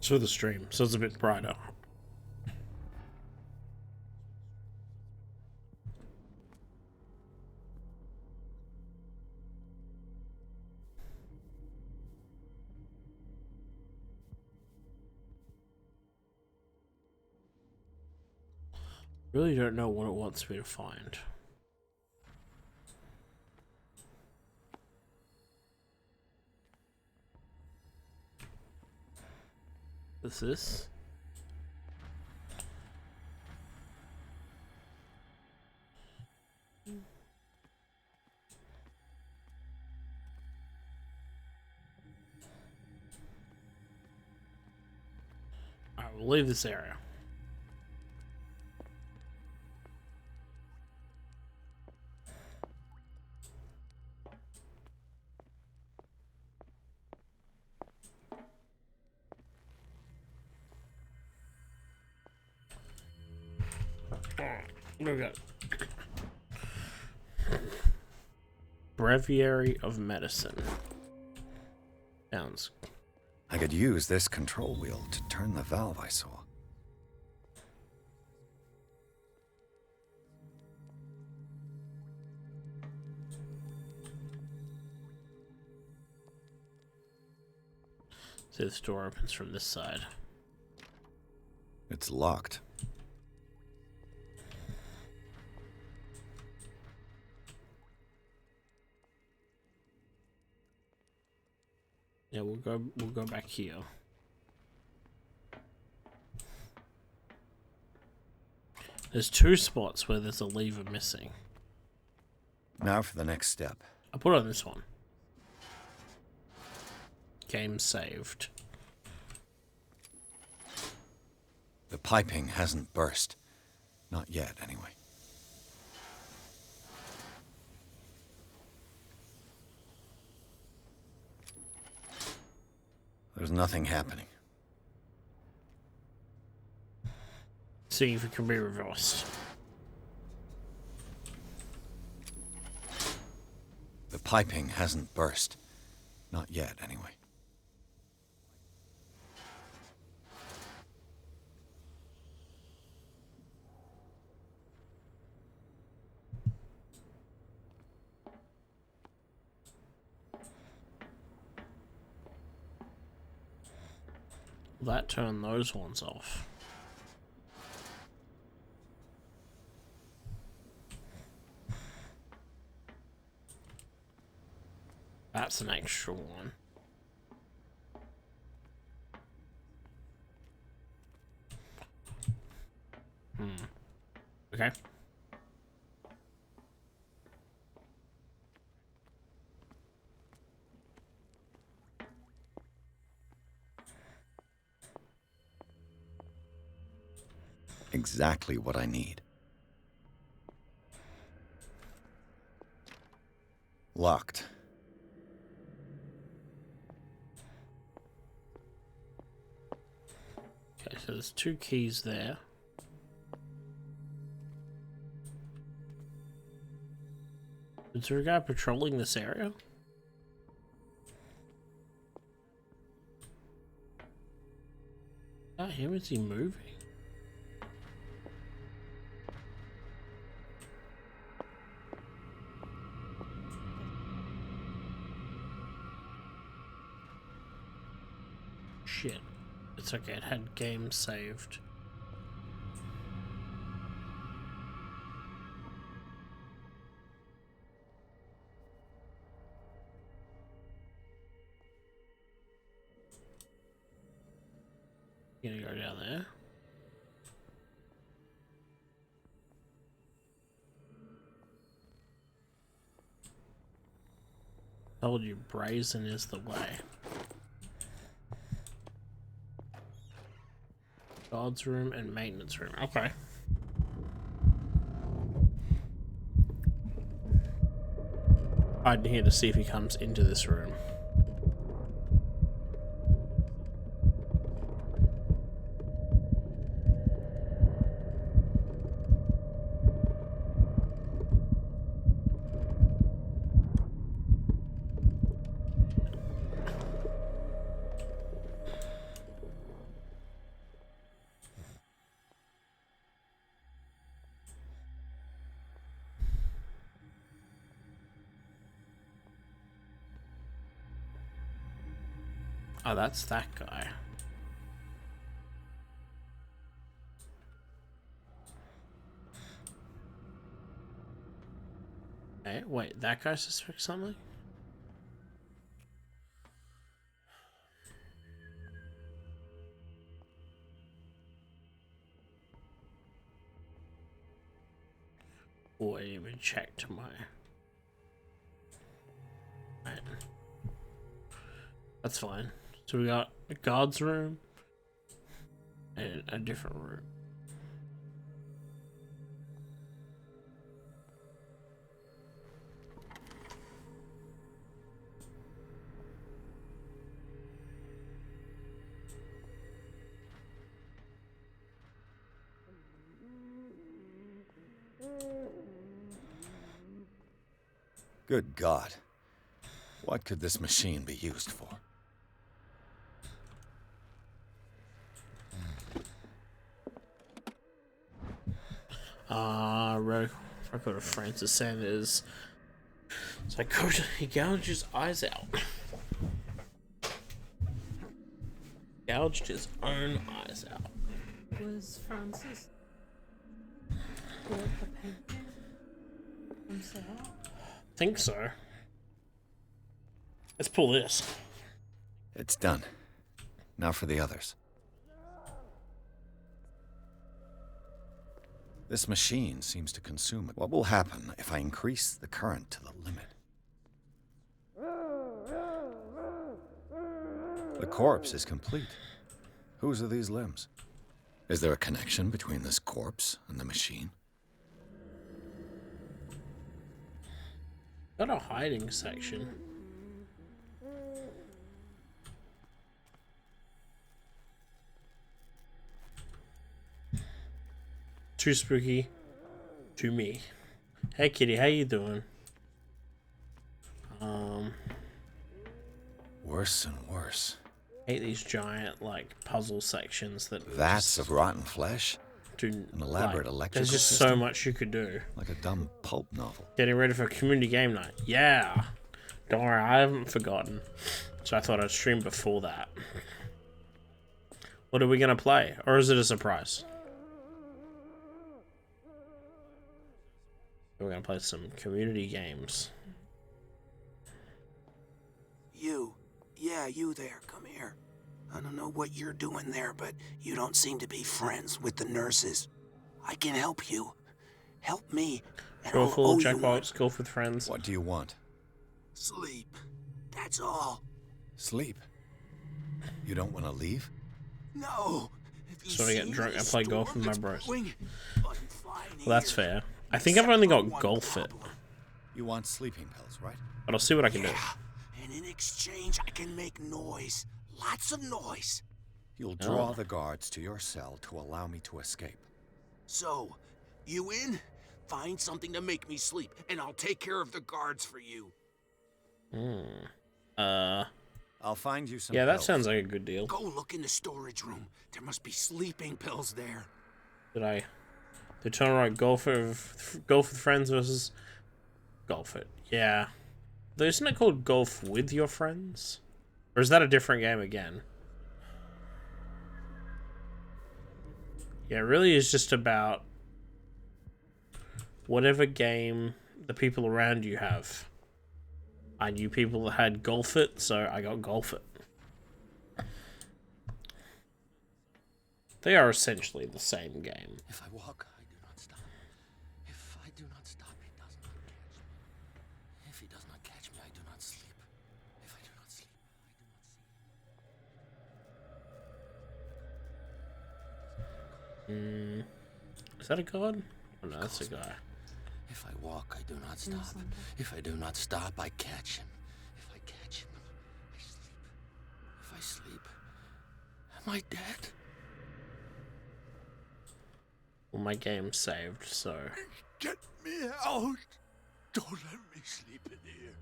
So the stream, so it's a bit brighter. Really don't know what it wants me to find. What's this? Alright, we'll leave this area. Alright, what do we got? Breviary of Medicine. Sounds. I could use this control wheel to turn the valve I saw. So this door opens from this side. It's locked. Yeah, we'll go back here. There's two spots where there's a lever missing. Now for the next step. I'll put on this one. Game saved. The piping hasn't burst. Not yet, anyway. There's nothing happening. See if it can be reversed. The piping hasn't burst. Not yet, anyway. That turned those ones off. That's an extra one. Okay. Exactly what I need. Locked. Okay, so there's 2 keys there. Is there a guy patrolling this area? Is that him? Is he moving? Shit. It's okay, it had game saved. Gonna go down there. Told you, brazen is the way. God's room and maintenance room. Okay. Hiding here to see if he comes into this room. Oh, that's that guy. Hey, wait, that guy suspects something? Oh, I didn't even check to my... Right. That's fine. So we got a guard's room and a different room. Good God. What could this machine be used for? Record of Francis Sanders. Psychotic. He gouged his eyes out. Gouged his own eyes out. Was Francis bought the painting from Sarah? Think so. Let's pull this. It's done. Now for the others. This machine seems to consume it. What will happen if I increase the current to the limit? The corpse is complete. Whose are these limbs? Is there a connection between this corpse and the machine? Got a hiding section. Too spooky to me. Hey kitty, how you doing? Worse and worse. Hate these giant like puzzle sections that Vats of rotten flesh? do An elaborate electrical There's just system? so much you could do. Like a dumb pulp novel. Getting ready for community game night. Yeah. Don't worry, I haven't forgotten. So I thought I'd stream before that. What are we gonna play? Or is it a surprise? We're gonna play some community games. You. Yeah, you there. Come here. I don't know what you're doing there, but you don't seem to be friends with the nurses. I can help you. Help me. And I'll Skillful, owe you checkbox, golf with friends. What do you want? sleep. That's all. Sleep? You don't want to leave? No. So I get drunk and play golf with my bros. Well, Well, that's fair. I think I've only got golf fit. You want sleeping pills, right? But I'll see what I can do. And in exchange, I can make noise. Lots of noise. You'll draw the guards to your cell to allow me to escape. So, you in? Find something to make me sleep, and I'll take care of the guards for you. I'll find you some Yeah, that pills. sounds like a good deal. Go look in the storage room. There must be sleeping pills there. The turn right, golf with friends versus golf it. Yeah. Isn't it called golf with your friends? Or is that a different game again? Yeah, it really is just about whatever game the people around you have. I knew people that had golf it, so I got golf it. They are essentially the same game. If I walk, I do not stop. If I do not stop, he does not catch me. If he does not catch me, I do not sleep. If I do not sleep, I do not see. Is that a god? Oh no, that's a guy. If I walk, I do not stop. If I do not stop, I catch him. If I catch him, I sleep. If I sleep, am I dead? Well, my game's saved, so... Get me out! Don't let me sleep in here.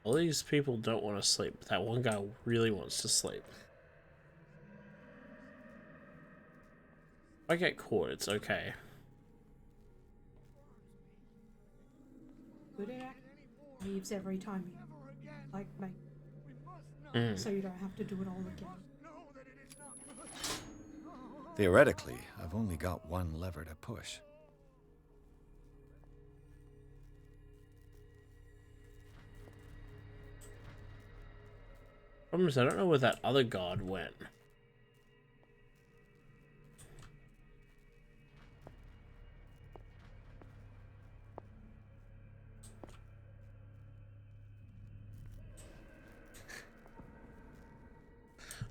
All these people don't want to sleep, but that one guy really wants to sleep. If I get caught, it's okay. Good at leaves every time you make so you don't have to do it all again. Theoretically, I've only got one lever to push. Problem is, I don't know where that other guard went.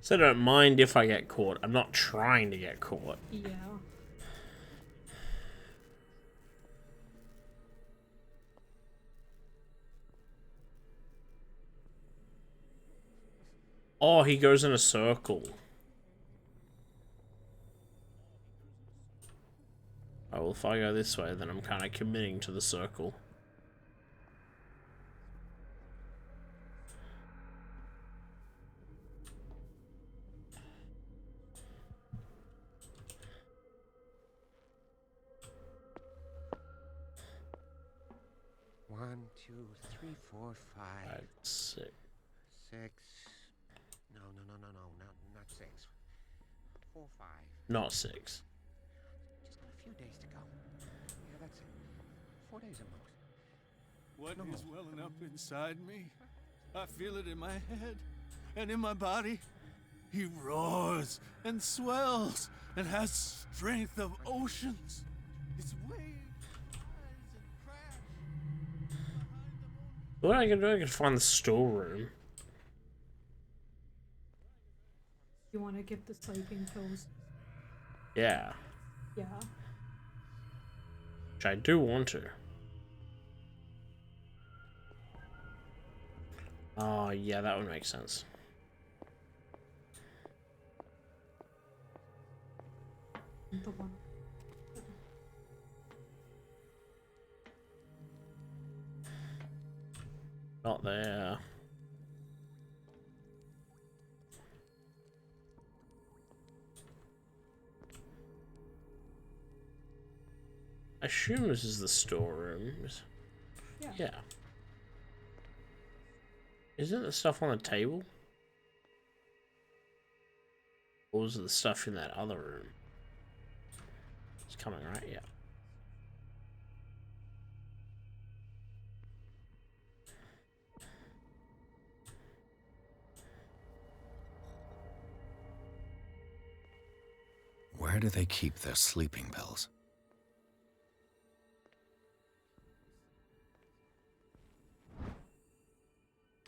So I don't mind if I get caught. I'm not trying to get caught. Yeah. Oh, he goes in a circle. Oh, well, if I go this way, then I'm kind of committing to the circle. One, two, three, four, five, six. No, not 6. 4, 5. Not 6. Just got a few days to go. Yeah, that's it. 4 days at most. What is welling up inside me? I feel it in my head and in my body. He roars and swells and has strength of oceans. His waves rise and crash. What am I gonna do? I can find the storeroom. You want to give the sleeping pills? Yeah. Yeah. Which I do want to. Oh, yeah, that would make sense. The one. Not there. I assume this is the storeroom. Yeah. Yeah. Isn't the stuff on the table? Or was it the stuff in that other room? It's coming, right? Yeah. Where do they keep their sleeping pills?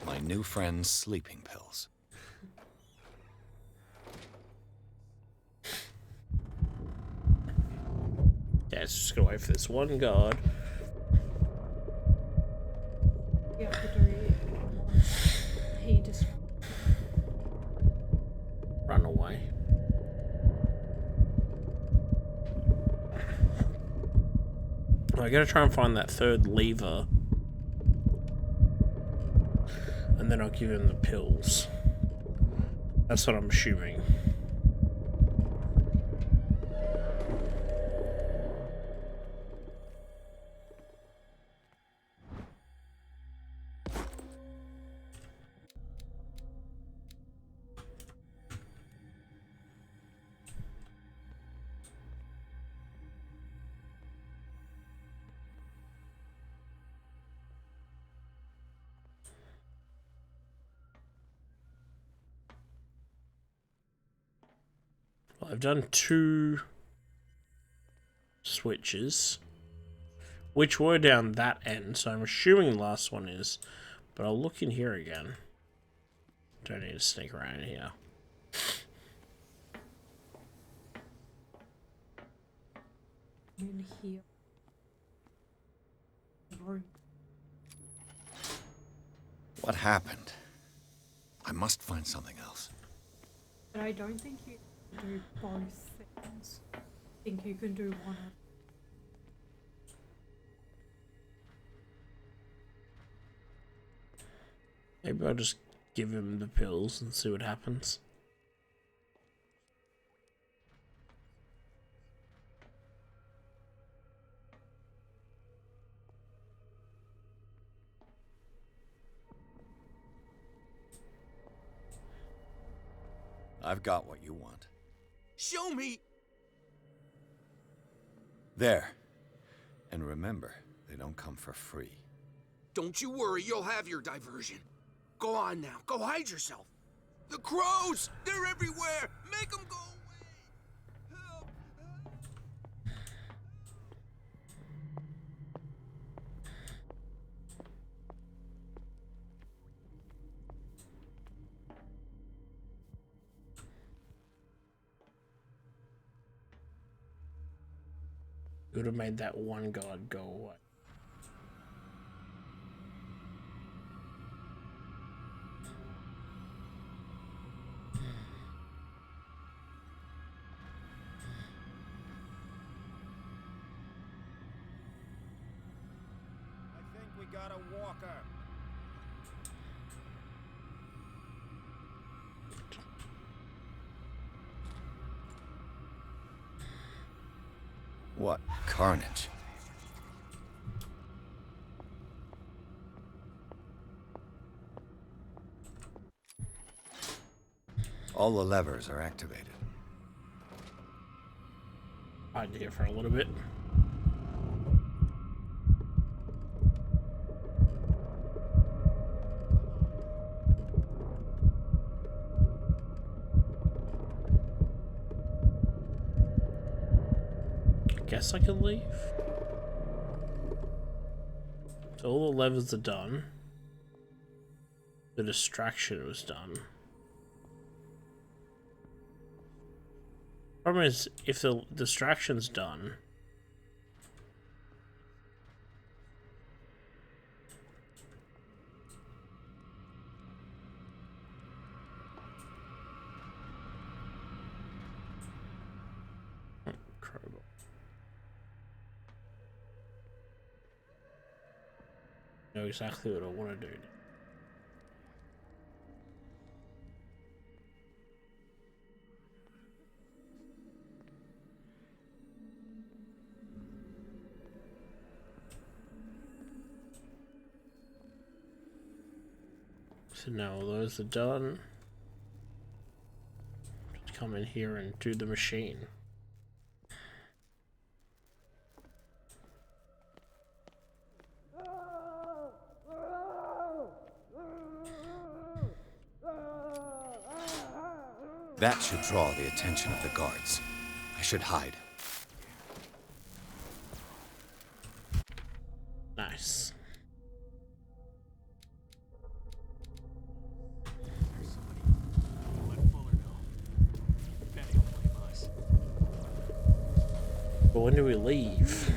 My new friend's sleeping pills. Yeah, let's just go wait for this one guard. You have to do it once he just I gotta try and find that third lever. And then I'll give him the pills. That's what I'm assuming. Well, I've done 2 switches, which were down that end, so I'm assuming the last one is, but I'll look in here again. Don't need to sneak around here. In here. Room. What happened? I must find something else. But I don't think you can do both things. I think you can do one of Maybe I'll just give him the pills and see what happens. I've got what you want. Show me! There. And remember, they don't come for free. Don't you worry, you'll have your diversion. Go on now, go hide yourself. The crows! They're everywhere! Make them go away! Help! It would have made that one god go away. I think we got a walker. What carnage? All the levers are activated. Hide here for a little bit. Guess I can leave. So all the levers are done. The distraction was done. Problem is, if the distraction's done, crowbar. Know exactly what I want to do. So now all those are done. Just come in here and do the machine. That should draw the attention of the guards. I should hide. Nice. But when do we leave?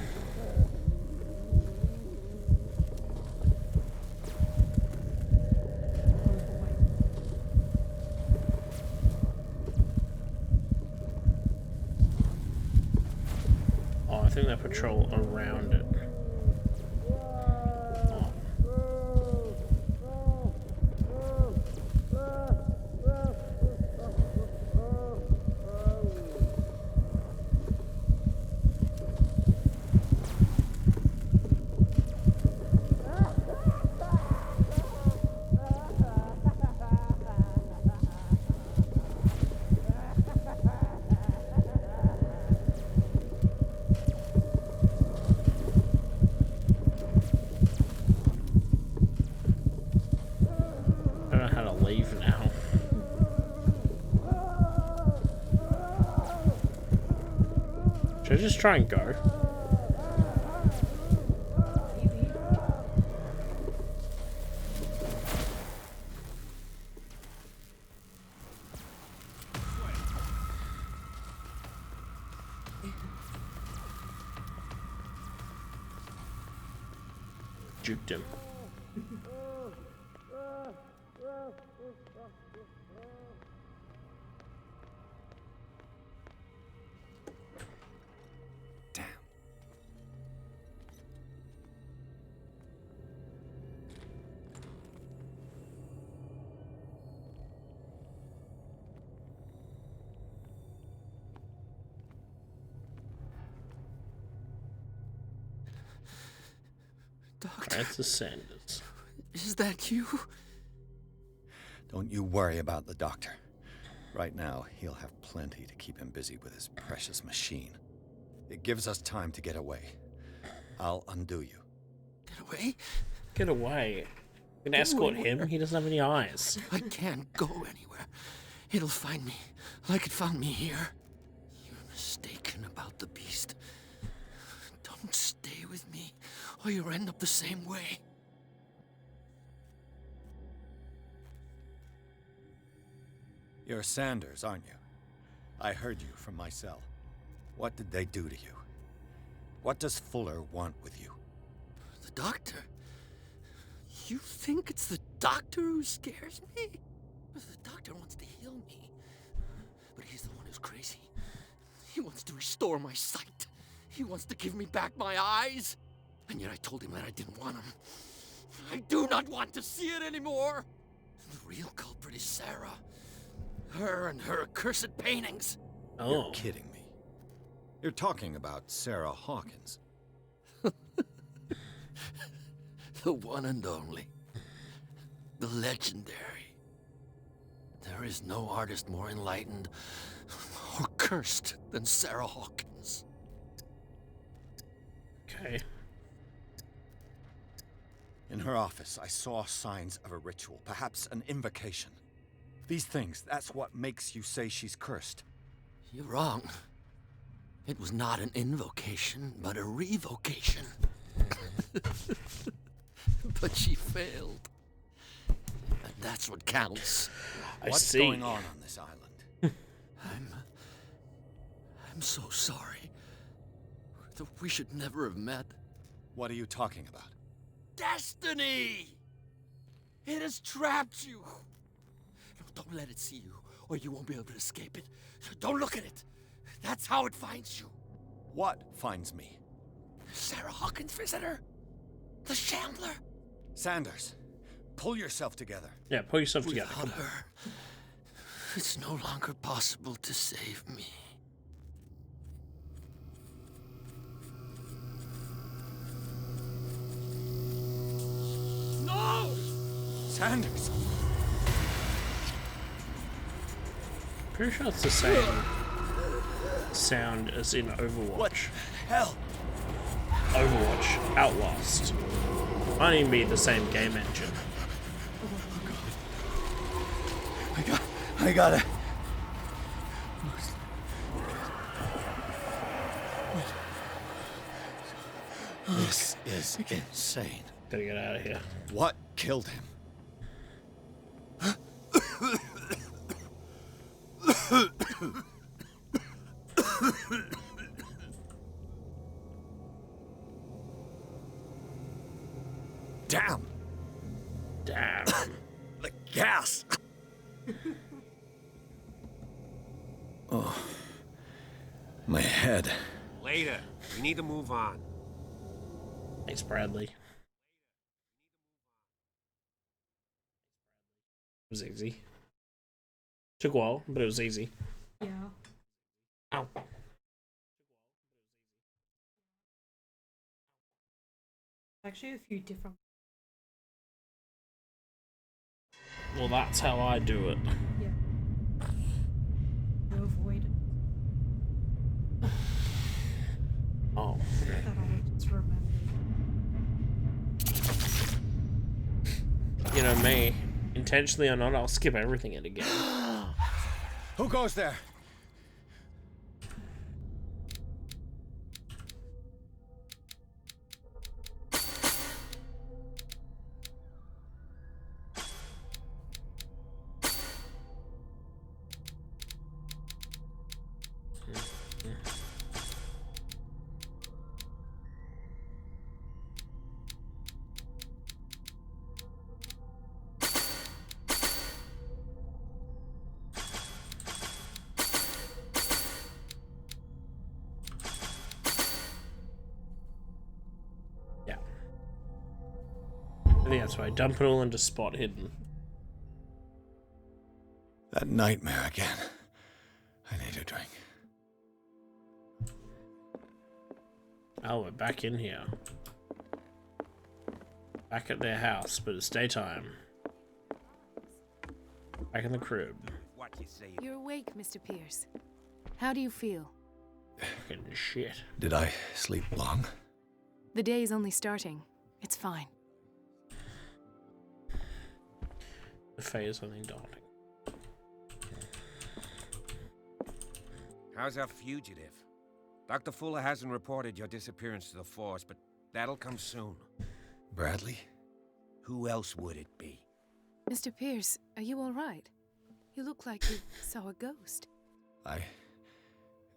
Oh, I think they patrol around it. Should I just try and go? Juked him. Damn. Doctor, Francis Sanders. is that you? Don't you worry about the doctor. Right now, he'll have plenty to keep him busy with his precious machine. It gives us time to get away. I'll undo you. Get away? Get away. You can escort him. He doesn't have any eyes. I can't go anywhere. It'll find me, like it found me here. You're mistaken about the beast. Don't stay with me, or you'll end up the same way. You're Sanders, aren't you? I heard you from my cell. What did they do to you? What does Fuller want with you? The doctor? You think it's the doctor who scares me? The doctor wants to heal me. But he's the one who's crazy. He wants to restore my sight. He wants to give me back my eyes. And yet I told him that I didn't want him. I do not want to see it anymore. The real culprit is Sarah. Her and her accursed paintings. Oh. You're kidding me. You're talking about Sarah Hawkins. The one and only. The legendary. There is no artist more enlightened or cursed than Sarah Hawkins. Okay. In her office, I saw signs of a ritual, perhaps an invocation. These things, that's what makes you say she's cursed. You're wrong. It was not an invocation, but a revocation. But she failed. And that's what counts. What's going on this island? I'm so sorry. We should never have met. What are you talking about? Destiny! It has trapped you. No, don't let it see you, or you won't be able to escape it. Don't look at it. That's how it finds you. What finds me? Sarah Hawkins' visitor. The Shambler. Sanders, pull yourself together. Yeah, pull yourself together. Without her, it's no longer possible to save me. No! Sanders! Pretty sure it's the same sound as in Overwatch. What hell? Overwatch, Outlast. Might even be the same game engine. I gotta. This is insane. Gotta get out of here. What killed him? Damn! Damn. The gas! Oh. My head. Later. We need to move on. Thanks, Bradley. It was easy. Took a while, but it was easy. Yeah. Ow. Actually, a few different. Well, that's how I do it. Yeah. To avoid it. Oh. That I just remembered. You know me. Intentionally or not, I'll skip everything in again. Who goes there? So I dump it all into spot hidden. That nightmare again. I need a drink. Oh, we're back in here. Back at their house, but it's daytime. Back in the crib. You're awake, Mr. Pierce. How do you feel? Fucking shit. Did I sleep long? The day's only starting. It's fine. The fate is only daunting. How's our fugitive? Dr. Fuller hasn't reported your disappearance to the force, but that'll come soon. Bradley? Who else would it be? Mr. Pierce, are you all right? You look like you saw a ghost.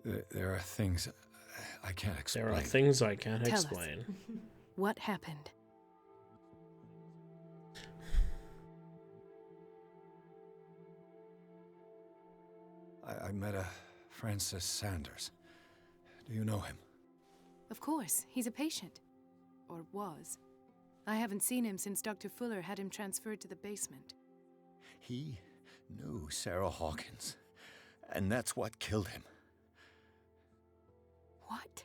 There are things I can't explain. There are things I can't Tell explain. us. What happened? I met a Francis Sanders. Do you know him? Of course, he's a patient. Or was. I haven't seen him since Dr. Fuller had him transferred to the basement. He knew Sarah Hawkins, and that's what killed him. What?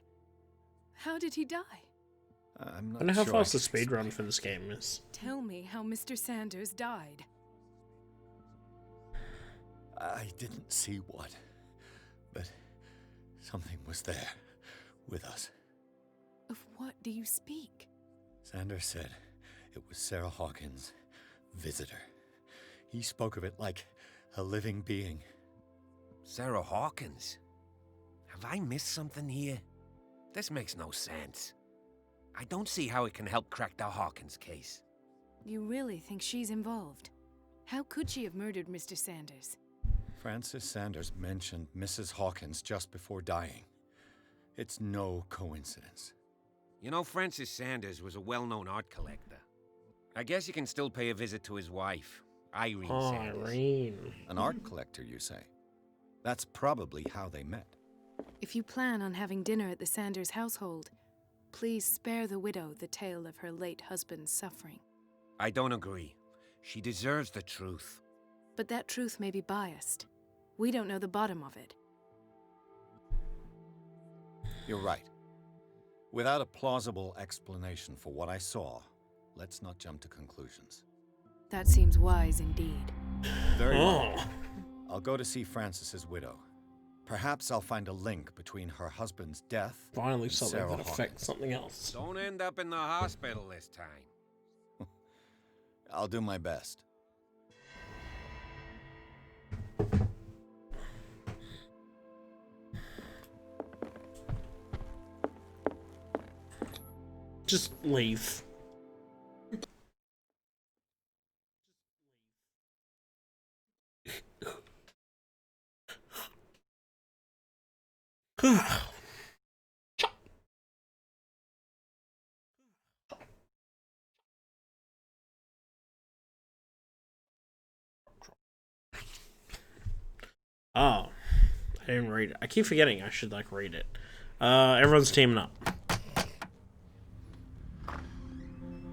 How did he die? I'm I wonder not how sure fast I the can speed run for this game is. Tell me how Mr. Sanders died. I didn't see what, but something was there with us. Of what do you speak? Sanders said it was Sarah Hawkins' visitor. He spoke of it like a living being. Sarah Hawkins? Have I missed something here? This makes no sense. I don't see how it can help crack the Hawkins case. You really think she's involved? How could she have murdered Mr. Sanders? Francis Sanders mentioned Mrs. Hawkins just before dying. It's no coincidence. You know, Francis Sanders was a well-known art collector. I guess you can still pay a visit to his wife, Irene Sanders. Irene. An art collector, you say? That's probably how they met. If you plan on having dinner at the Sanders household, please spare the widow the tale of her late husband's suffering. I don't agree. She deserves the truth. But that truth may be biased. We don't know the bottom of it. You're right. Without a plausible explanation for what I saw, let's not jump to conclusions. That seems wise indeed. Very well. I'll go to see Francis's widow. Perhaps I'll find a link between her husband's death Finally and something Sarah that Hawkins. affects something else. Don't end up in the hospital this time. I'll do my best. Just leave. Oh, I didn't read it. I keep forgetting I should like read it. Everyone's teaming up.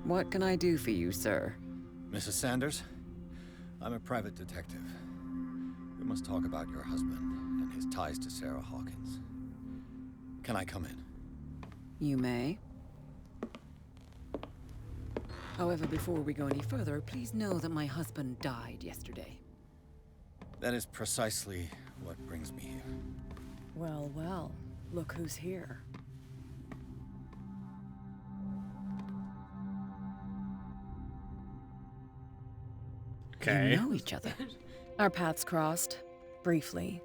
What can I do for you, sir? Mrs. Sanders, I'm a private detective. We must talk about your husband and his ties to Sarah Hawkins. Can I come in? You may. However, before we go any further, please know that my husband died yesterday. That is precisely what brings me here. Well, well, look who's here. Okay. You know each other. Our paths crossed, briefly.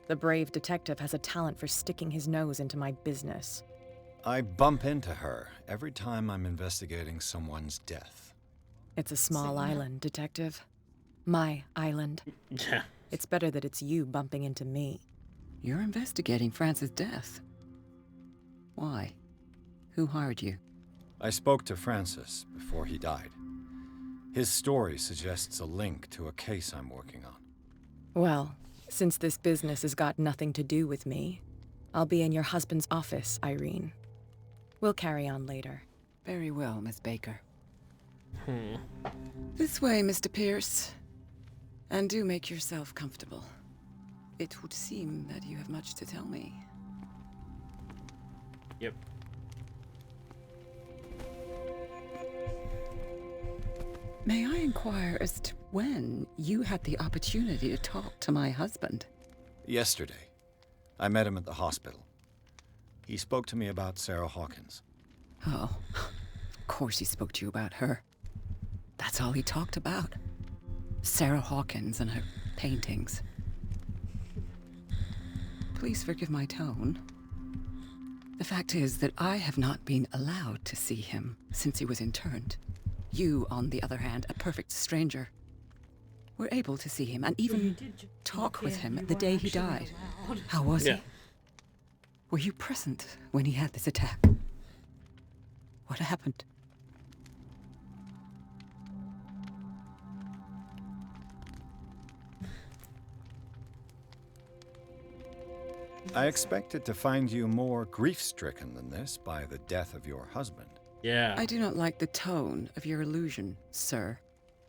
The brave detective has a talent for sticking his nose into my business. I bump into her every time I'm investigating someone's death. It's a small island, detective. My island. Yeah. It's better that it's you bumping into me. You're investigating Francis' death. Why? Who hired you? I spoke to Francis before he died. His story suggests a link to a case I'm working on. Well, since this business has got nothing to do with me, I'll be in your husband's office, Irene. We'll carry on later. Very well, Miss Baker. This way, Mr. Pierce. And do make yourself comfortable. It would seem that you have much to tell me. Yep. May I inquire as to when you had the opportunity to talk to my husband? Yesterday. I met him at the hospital. He spoke to me about Sarah Hawkins. Oh, of course he spoke to you about her. That's all he talked about. Sarah Hawkins and her paintings. Please forgive my tone. The fact is that I have not been allowed to see him since he was interned. You, on the other hand, a perfect stranger, were able to see him and even talk with him the day he died. How was he? Were you present when he had this attack? What happened? I expected to find you more grief-stricken than this by the death of your husband. Yeah. I do not like the tone of your allusion, sir.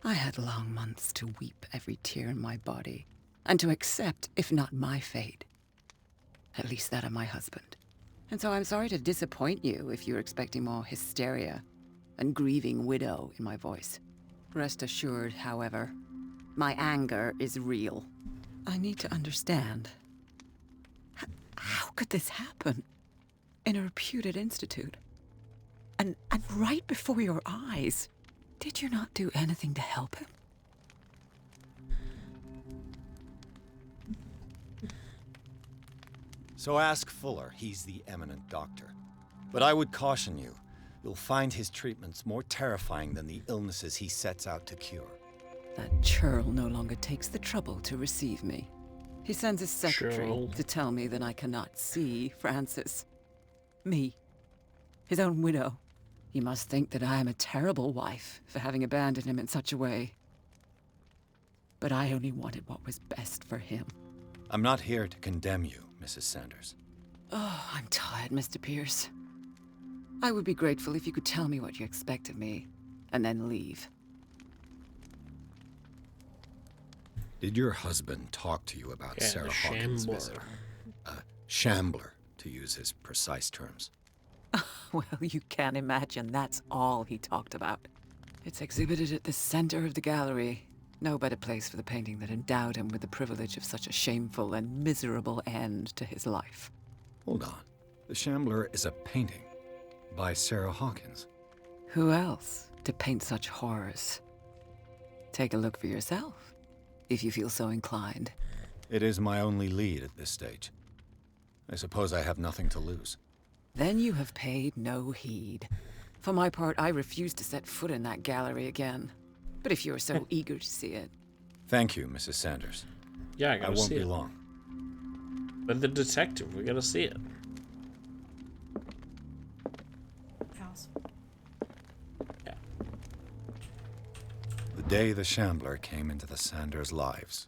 I had long months to weep every tear in my body, and to accept, if not my fate, at least that of my husband. And so I'm sorry to disappoint you if you're expecting more hysteria and grieving widow in my voice. Rest assured, however, my anger is real. I need to understand. How could this happen? In a reputed institute? And right before your eyes? Did you not do anything to help him? So ask Fuller, he's the eminent doctor. But I would caution you, you'll find his treatments more terrifying than the illnesses he sets out to cure. That churl no longer takes the trouble to receive me. He sends his secretary Churl. to tell me that I cannot see Francis. Me. His own widow. He must think that I am a terrible wife for having abandoned him in such a way. But I only wanted what was best for him. I'm not here to condemn you, Mrs. Sanders. Oh, I'm tired, Mr. Pierce. I would be grateful if you could tell me what you expect of me, and then leave. Did your husband talk to you about Yeah, Sarah the Hawkins' shambler. visit? A shambler, to use his precise terms. Well, you can imagine that's all he talked about. It's exhibited at the center of the gallery. No better place for the painting that endowed him with the privilege of such a shameful and miserable end to his life. Hold on. The Shambler is a painting by Sarah Hawkins. Who else to paint such horrors? Take a look for yourself, if you feel so inclined. It is my only lead at this stage. I suppose I have nothing to lose. Then you have paid no heed. For my part, I refuse to set foot in that gallery again. But if you're so eager to see it... Thank you, Mrs. Sanders. Yeah, I gotta won't see be it. long. But the detective, we gotta see it. House. Yeah. The day the Shambler came into the Sanders' lives.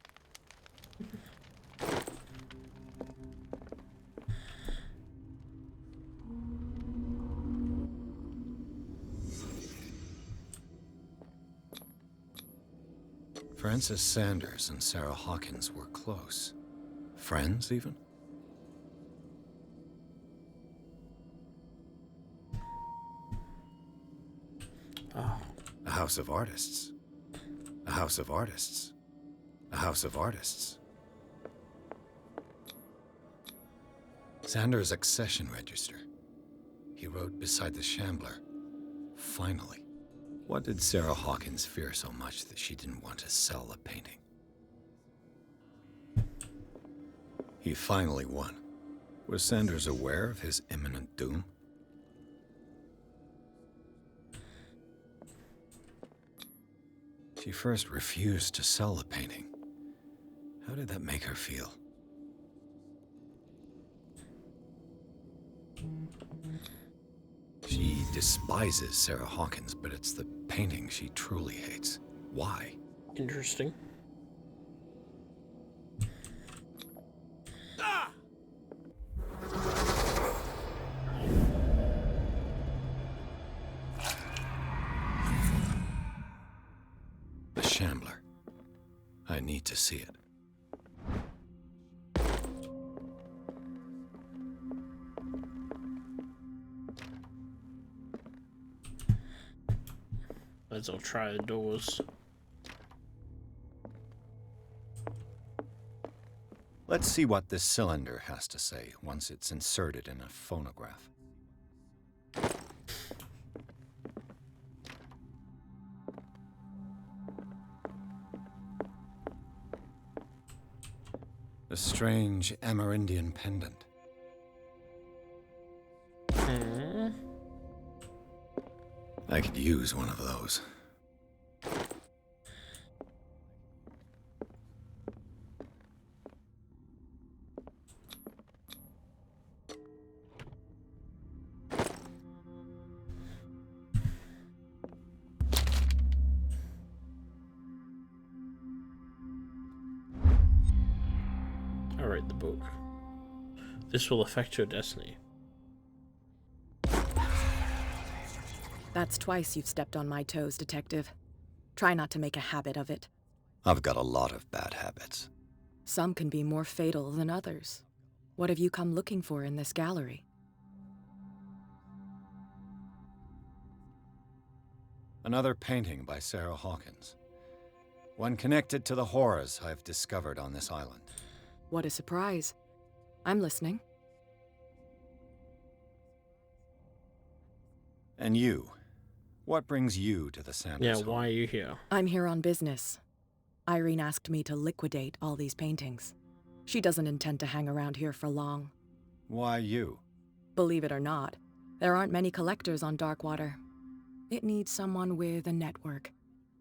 Francis Sanders and Sarah Hawkins were close. Friends, even? Oh. A house of artists. A house of artists. A house of artists. Sanders' accession register. He wrote beside the Shambler, "Finally." What did Sarah Hawkins fear so much that she didn't want to sell the painting? He finally won. Was Sanders aware of his imminent doom? She first refused to sell the painting. How did that make her feel? She despises Sarah Hawkins, but it's the painting she truly hates. Why? Interesting. I need to see it. Let's all try the doors. Let's see what this cylinder has to say once it's inserted in a phonograph. A strange Amerindian pendant. I could use one of those. I read the book. This will affect your destiny. That's twice you've stepped on my toes, Detective. Try not to make a habit of it. I've got a lot of bad habits. Some can be more fatal than others. What have you come looking for in this gallery? Another painting by Sarah Hawkins. One connected to the horrors I've discovered on this island. What a surprise. I'm listening. And you? What brings you to the Sanders home? Why are you here? I'm here on business. Irene asked me to liquidate all these paintings. She doesn't intend to hang around here for long. Why you? Believe it or not, there aren't many collectors on Darkwater. It needs someone with a network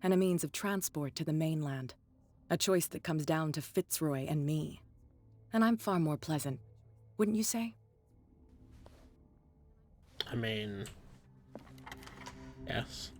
and a means of transport to the mainland. A choice that comes down to Fitzroy and me. And I'm far more pleasant, wouldn't you say? I mean, yes.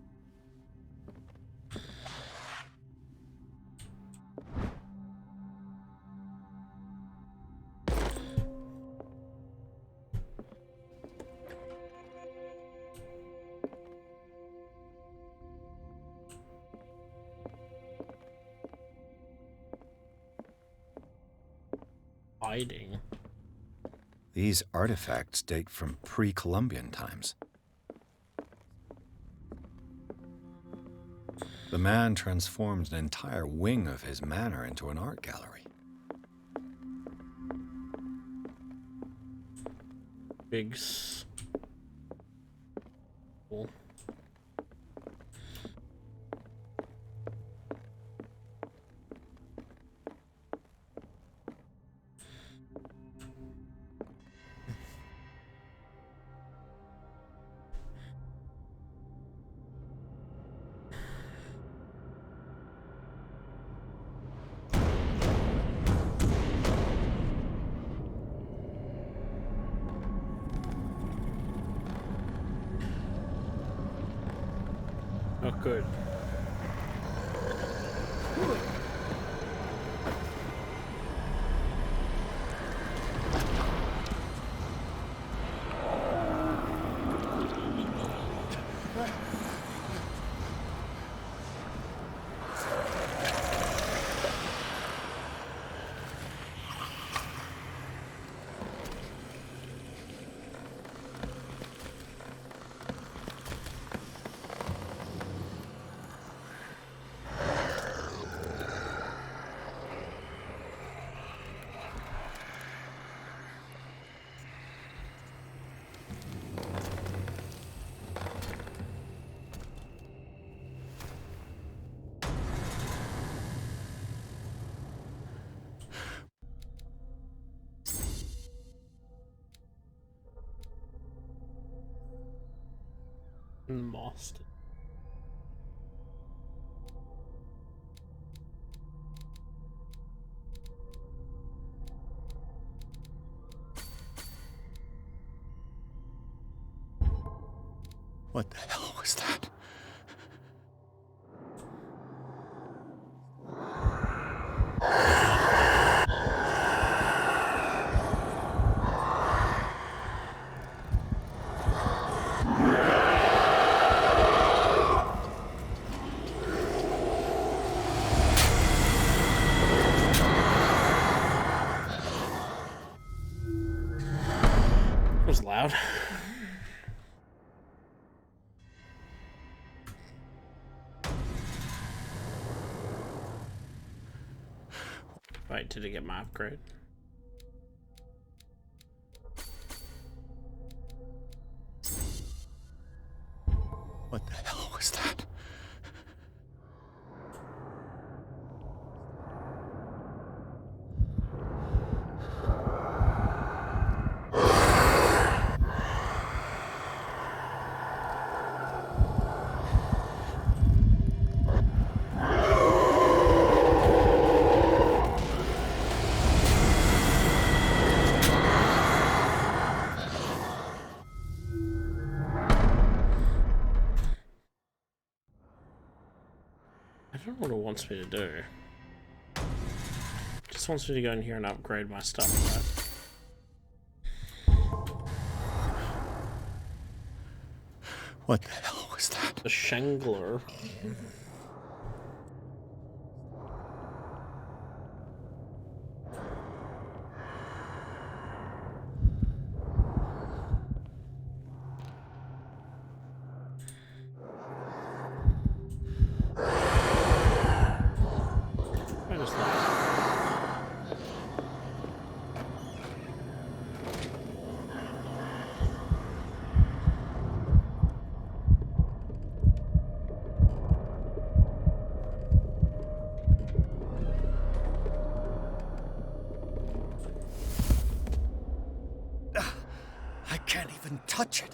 Hiding. These artifacts date from pre-Columbian times. The man transformed an entire wing of his manor into an art gallery. Biggs. Cool. Oh, good. Lost. What the hell was that? was loud. Wait, did I get my upgrade? What the hell was that? I don't know what it wants me to do. It just wants me to go in here and upgrade my stuff, right? What the hell was that? The Shangler. What is that? I can't even touch it.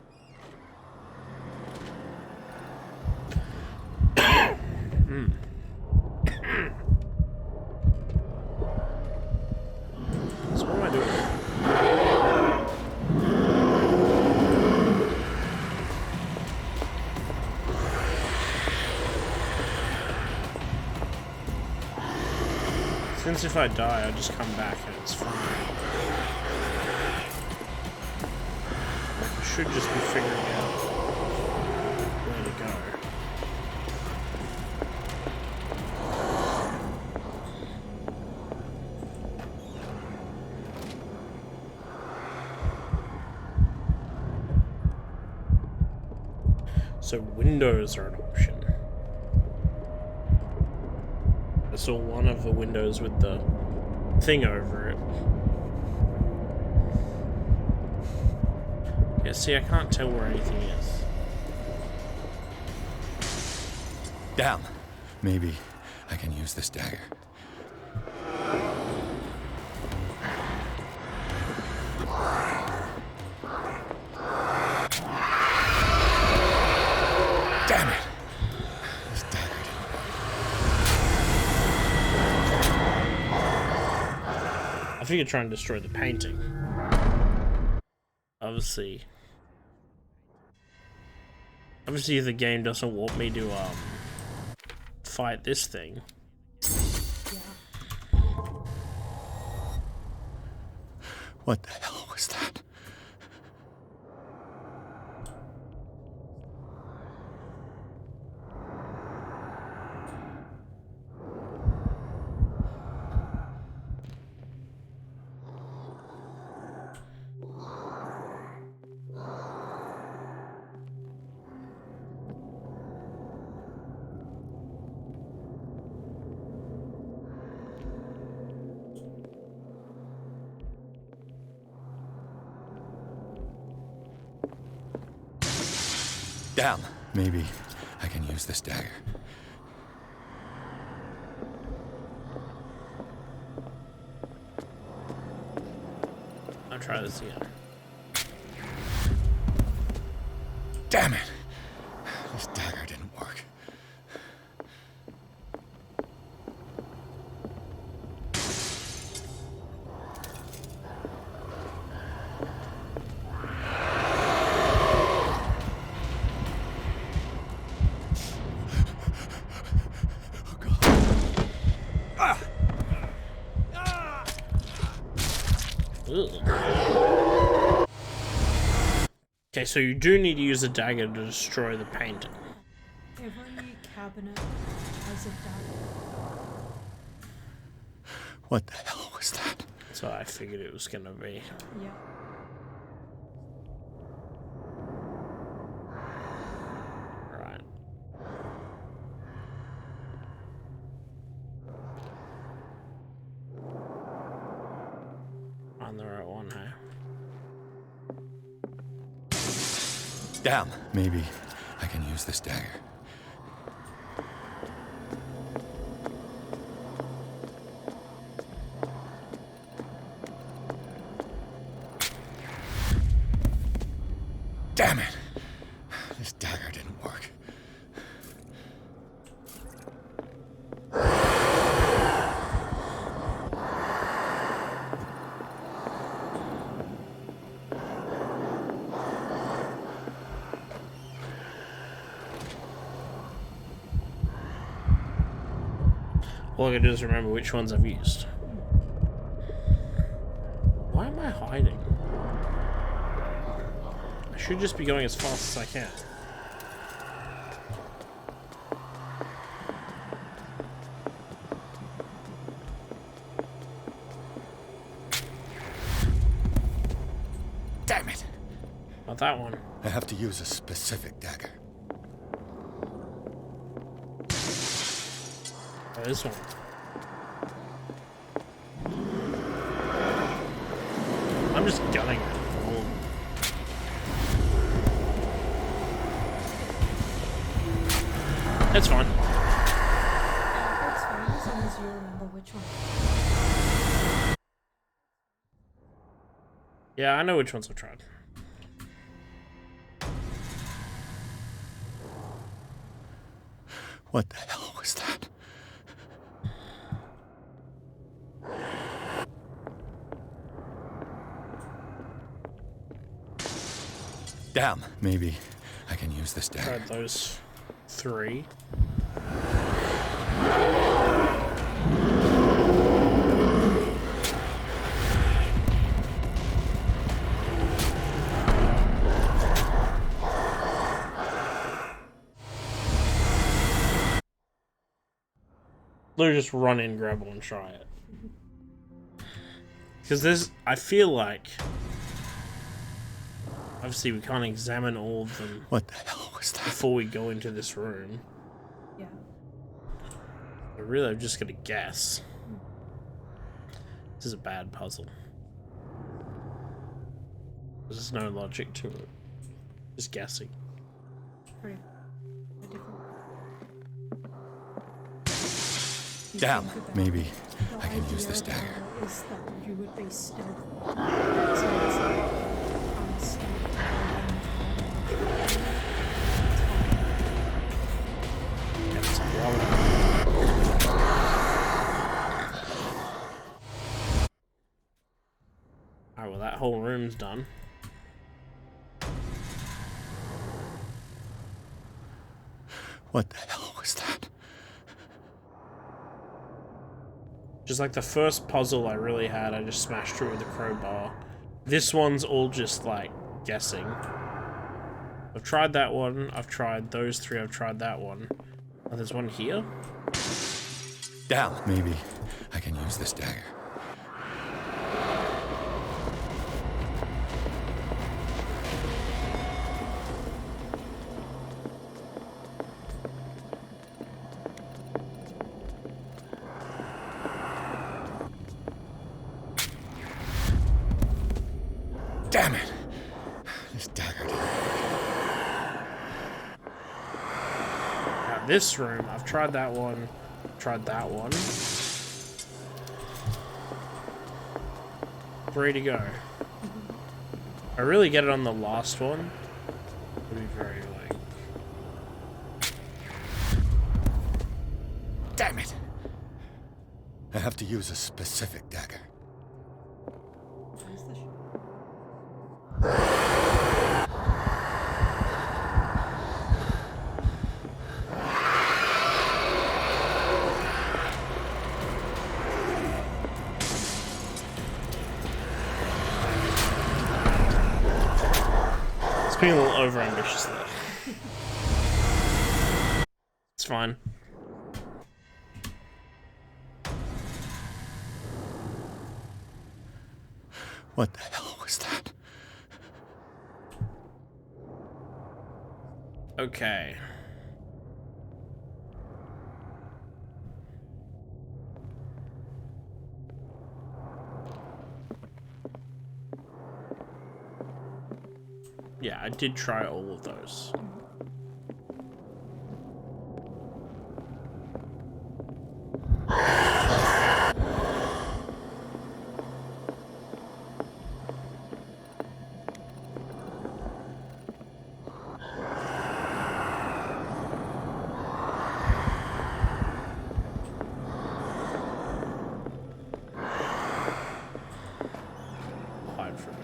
So what am I doing? Since if I die, I just come back and it's fine. I should just be figuring out where to go. So windows are an option. I saw one of the windows with the thing over it. Yeah, see, I can't tell where anything is. Damn. Maybe I can use this dagger. Damn it! This dagger didn't work. I figured trying to destroy the painting. Obviously, the game doesn't want me to fight this thing. What the hell was that? Damn. Maybe I can use this dagger. I'll try this again. Damn it! This dagger didn't work. Okay, so you do need to use a dagger to destroy the painting. Every cabinet has a dagger. What the hell was that? So I figured it was gonna be. Yeah. Find the right one, hey? Damn. Maybe I can use this dagger. Damn it! This dagger didn't work. All I can do is remember which ones I've used. Why am I hiding? I should just be going as fast as I can. Damn it! Not that one. I have to use a specific dagger. Oh, this one. I'm just gunning it. That's fine. That's fine as long as you remember which one. Yeah, I know which ones I've tried. What the hell was that? Damn. Maybe I can use this dagger. Tried those 3. Literally just run in, grab one, and try it. Because there's, I feel like, obviously we can't examine all of them. What the hell was that? Before we go into this room. Yeah. I really, I'm just gonna guess. This is a bad puzzle. There's no logic to it. Just guessing. Pretty different. Damn. Maybe I can use this dagger. Is that you would be stealthy. So it's like Alright, well that whole room's done. What the hell was that? Just like the first puzzle I really had, I just smashed through with a crowbar. This one's all just like guessing. I've tried that one, I've tried those 3, I've tried that one. Oh, there's one here? Damn. Maybe I can use this dagger. Damn it! This dagger didn't work. Now this room, I've tried that one, tried that one. 3 to go. If I really get it on the last one, it'll be very like... Damn it! I have to use a specific dagger. It's being a little over-ambitious there. It's fine. What the hell was that? Okay. Yeah, I did try all of those. Hide from it.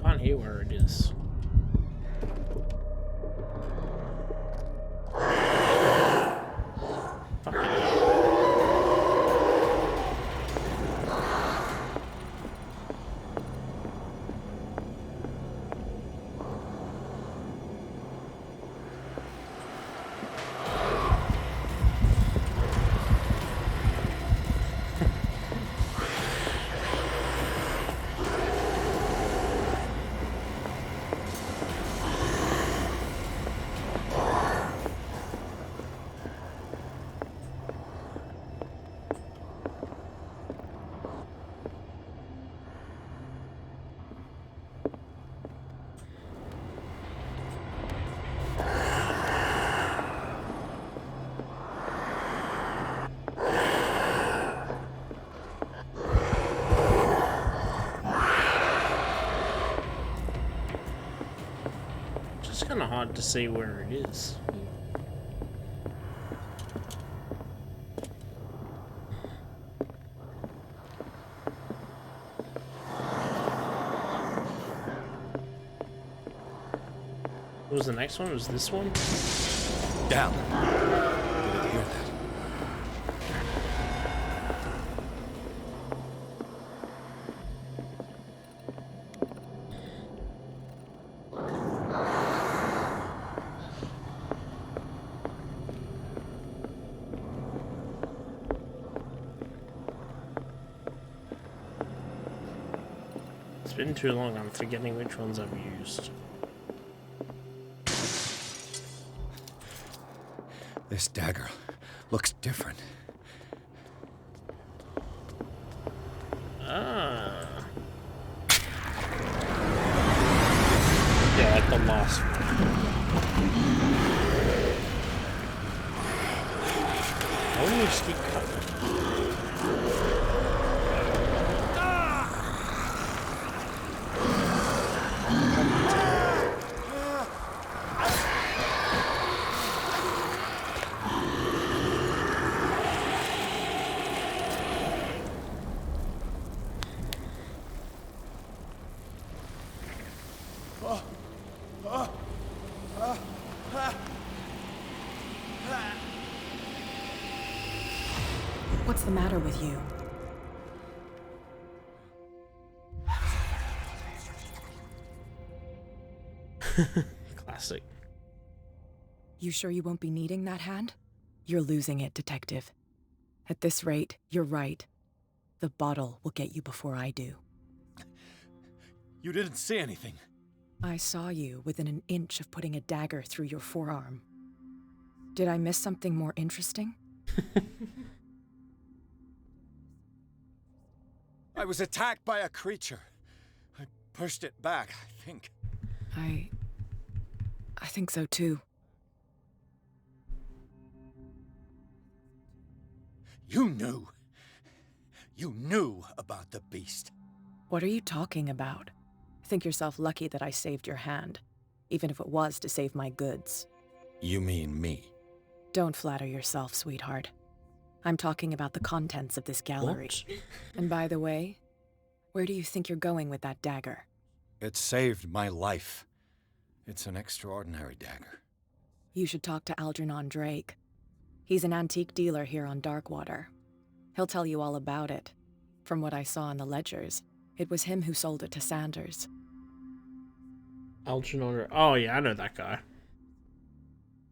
Can't hear where it is. Fucking hell. It's kind of hard to see where it is. What was the next one? Was this one? Down. Did it hear that? It's been too long, I'm forgetting which ones I've used. This dagger looks different. Ah. Yeah, like the last one. I wonder if she cut it. What's the matter with you? Classic. You sure you won't be needing that hand? You're losing it, Detective. At this rate, you're right. The bottle will get you before I do. You didn't see anything. I saw you within an inch of putting a dagger through your forearm. Did I miss something more interesting? I was attacked by a creature. I pushed it back, I think. I think so too. You knew. You knew about the beast. What are you talking about? Think yourself lucky that I saved your hand, even if it was to save my goods. You mean me? Don't flatter yourself, sweetheart. I'm talking about the contents of this gallery. What? And by the way, where do you think you're going with that dagger? It saved my life. It's an extraordinary dagger. You should talk to Algernon Drake. He's an antique dealer here on Darkwater. He'll tell you all about it. From what I saw in the ledgers, it was him who sold it to Sanders. Algernon. Oh yeah, I know that guy.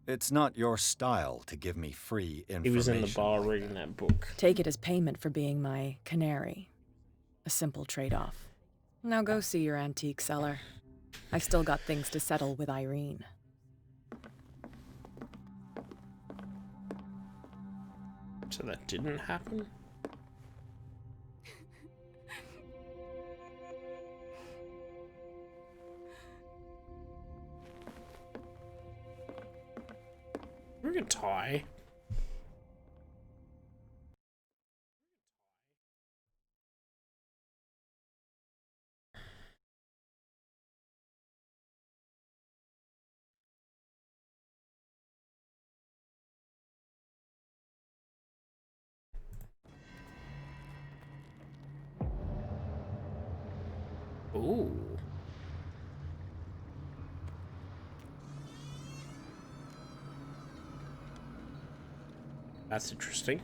It's not your style to give me free information. He was in the bar reading that book. Take it as payment for being my canary. A simple trade-off. Now go see your antique seller. I've still got things to settle with Irene. So that didn't happen? We're gonna tie. Ooh. That's interesting.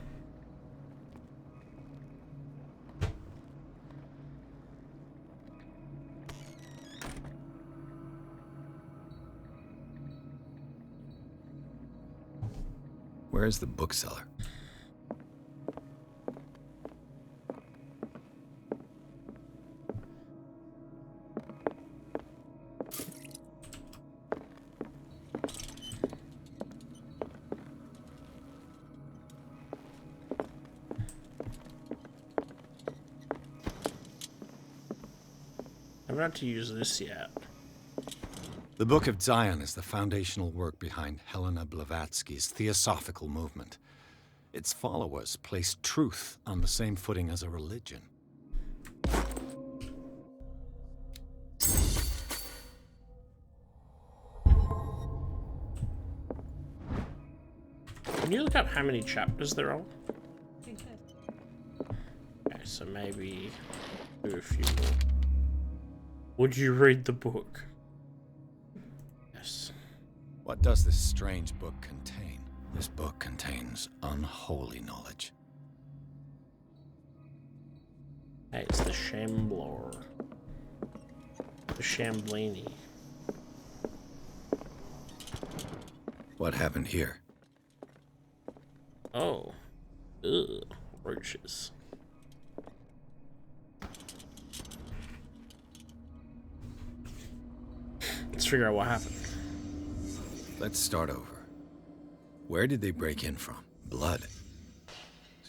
Where's the bookseller? I'm not to use this yet. The Book of Zion is the foundational work behind Helena Blavatsky's Theosophical movement. Its followers place truth on the same footing as a religion. Can you look up how many chapters there are? Okay, so maybe do a few more. Would you read the book? Yes. What does this strange book contain? This book contains unholy knowledge. Hey, it's the Shambler. The Shamblini. What happened here? Oh. Ugh. Roaches. Let's figure out what happened. Let's start over. Where did they break in from? Blood.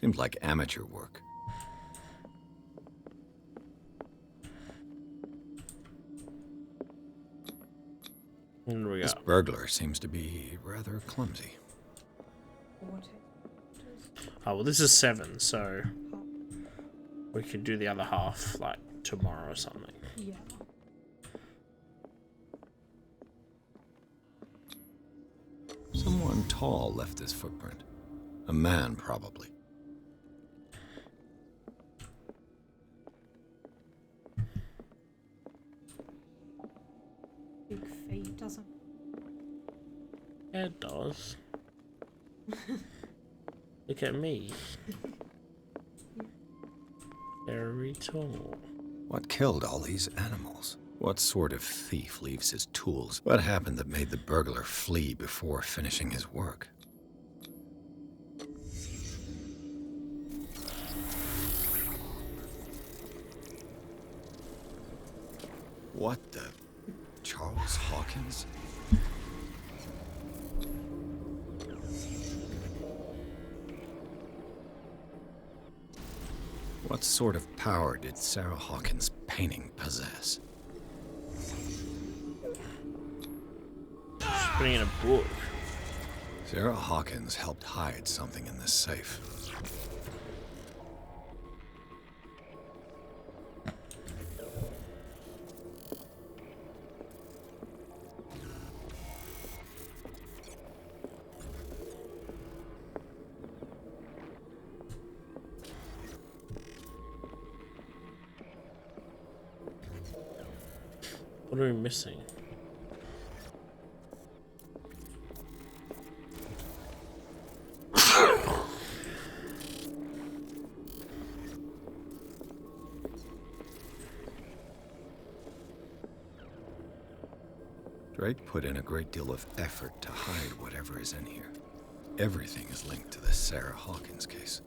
Seems like amateur work. This burglar seems to be rather clumsy. Oh, well, this is 7, so we could do the other half, like, tomorrow or something. Yeah. Someone tall left this footprint. A man, probably. Big feet, doesn't Yeah, it does. Look at me. Very tall. What killed all these animals? What sort of thief leaves his tools? What happened that made the burglar flee before finishing his work? What the... Charles Hawkins? What sort of power did Sarah Hawkins' painting possess? Putting in a book. Sarah Hawkins helped hide something in this safe. What are we missing? Drake put in a great deal of effort to hide whatever is in here. Everything is linked to the Sarah Hawkins case.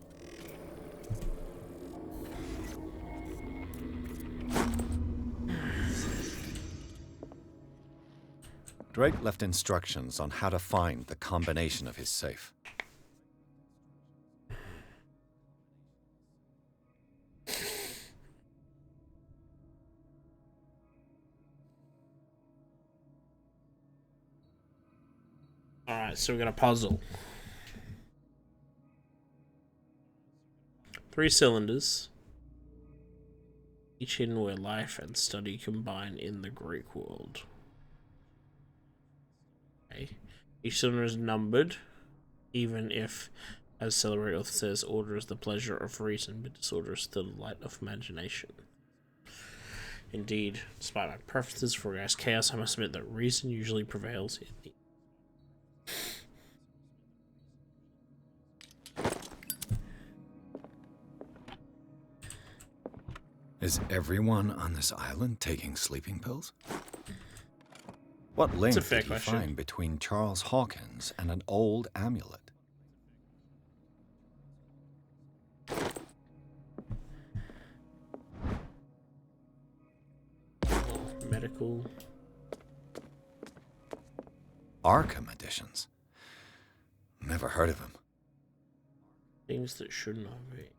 Drake left instructions on how to find the combination of his safe. Alright, so we got a puzzle. 3 cylinders, each hidden where life and study combine in the Greek world. Okay. Each cylinder is numbered, even if, as Celebrate Author says, order is the pleasure of reason, but disorder is still the light of imagination. Indeed, despite my preferences for organized chaos, I must admit that reason usually prevails in the Is everyone on this island taking sleeping pills? What link did you find between Charles Hawkins and an old amulet? medical. Arkham editions. Never heard of him. Things that should not be.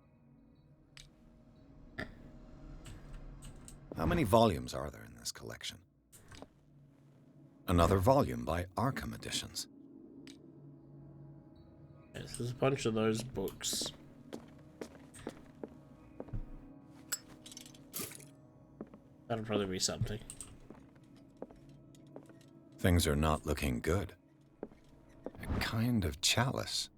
How many volumes are there in this collection? Another volume by Arkham Editions. Yes, there's a bunch of those books. That'll probably be something. Things are not looking good. A kind of chalice.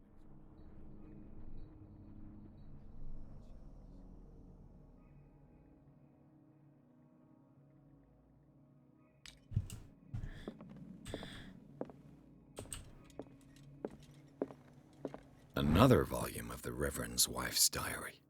Another volume of the Reverend's wife's diary.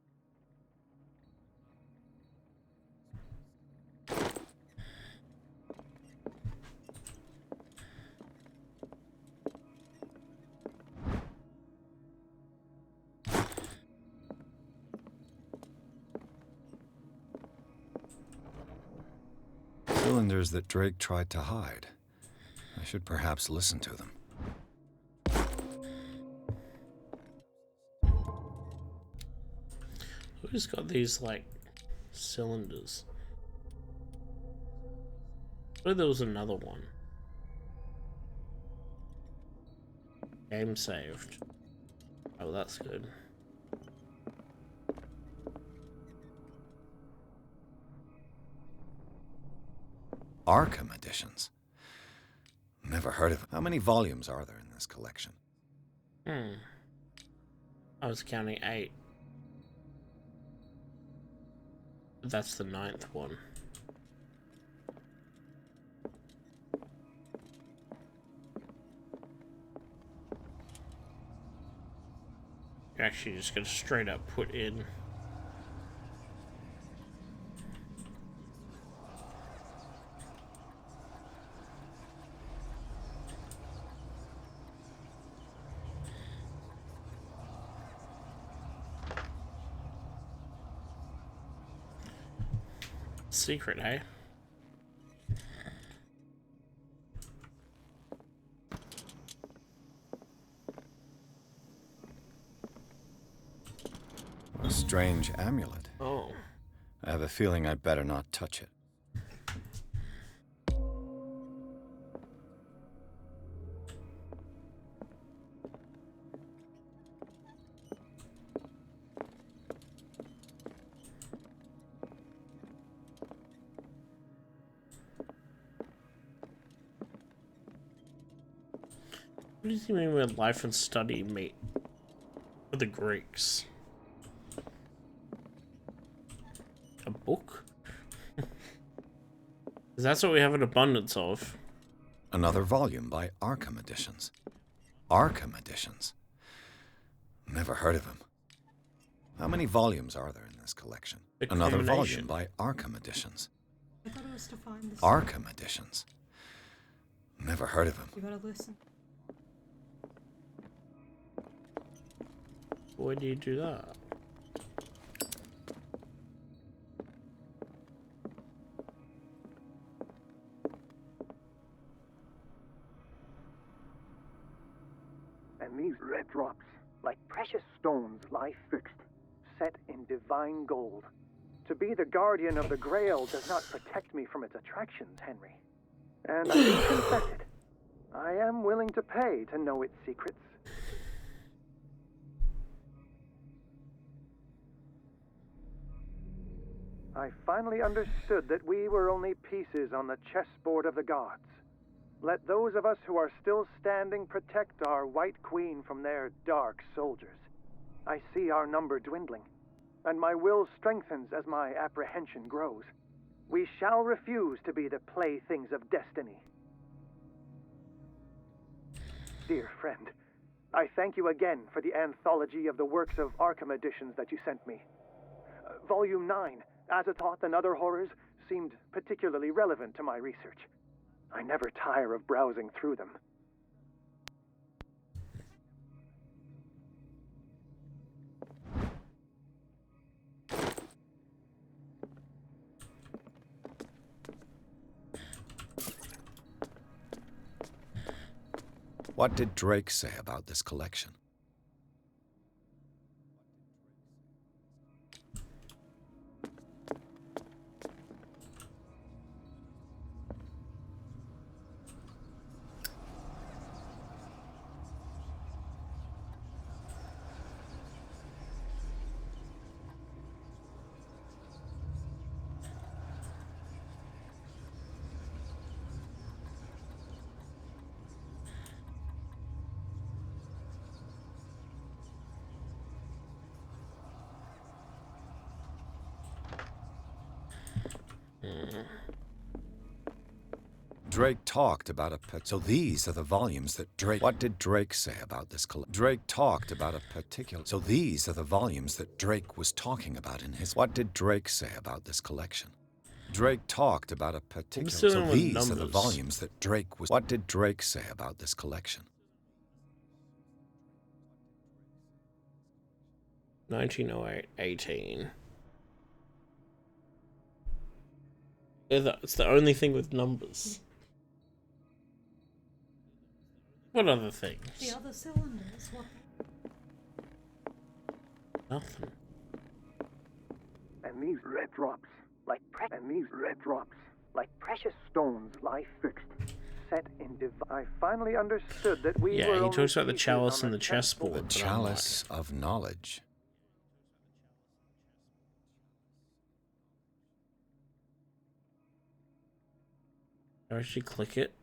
Cylinders that Drake tried to hide. I should perhaps listen to them. Who's got these, like, cylinders? Oh, there was another one. Game saved. Oh, that's good. Arkham Editions. Never heard of them. How many volumes are there in this collection? I was counting 8. That's the 9th one. You're actually just gonna straight up put in secret, eh? A strange amulet. Oh. I have a feeling I'd better not touch it. What does he mean when life and study meet with the Greeks? A book? That's what we have an abundance of. Another volume by Arkham Editions. Arkham Editions. Never heard of him. How many volumes are there in this collection? Another volume by Arkham Editions. I thought it was to find this. Arkham Editions. Never heard of him. You gotta listen. Why do you do that? stones lie fixed, set in divine gold. To be the guardian of the Grail does not protect me from its attractions, Henry. And I do confess it. I am willing to pay to know its secrets. I finally understood that we were only pieces on the chessboard of the gods. Let those of us who are still standing protect our White Queen from their dark soldiers. I see our number dwindling, and my will strengthens as my apprehension grows. We shall refuse to be the playthings of destiny. Dear friend, I thank you again for the anthology of the works of Arkham editions that you sent me. Volume 9, Azathoth and Other Horrors, seemed particularly relevant to my research. I never tire of browsing through them. What did Drake say about this collection? Drake talked about a so these are the volumes that Drake. What did Drake say about this collection? Drake talked about a particular. So these are the volumes that Drake was talking about in his. What did Drake say about this collection? Drake talked about a particular. So these are the volumes that Drake was. What did Drake say about this collection? 1908-18. It's the only thing with numbers. What other things? The other cylinders, what? Nothing. And these red drops, like precious stones, lie fixed, set in I finally understood that we were. Yeah, he talks about the chalice and the chessboard. The chalice of knowledge. How does she click it?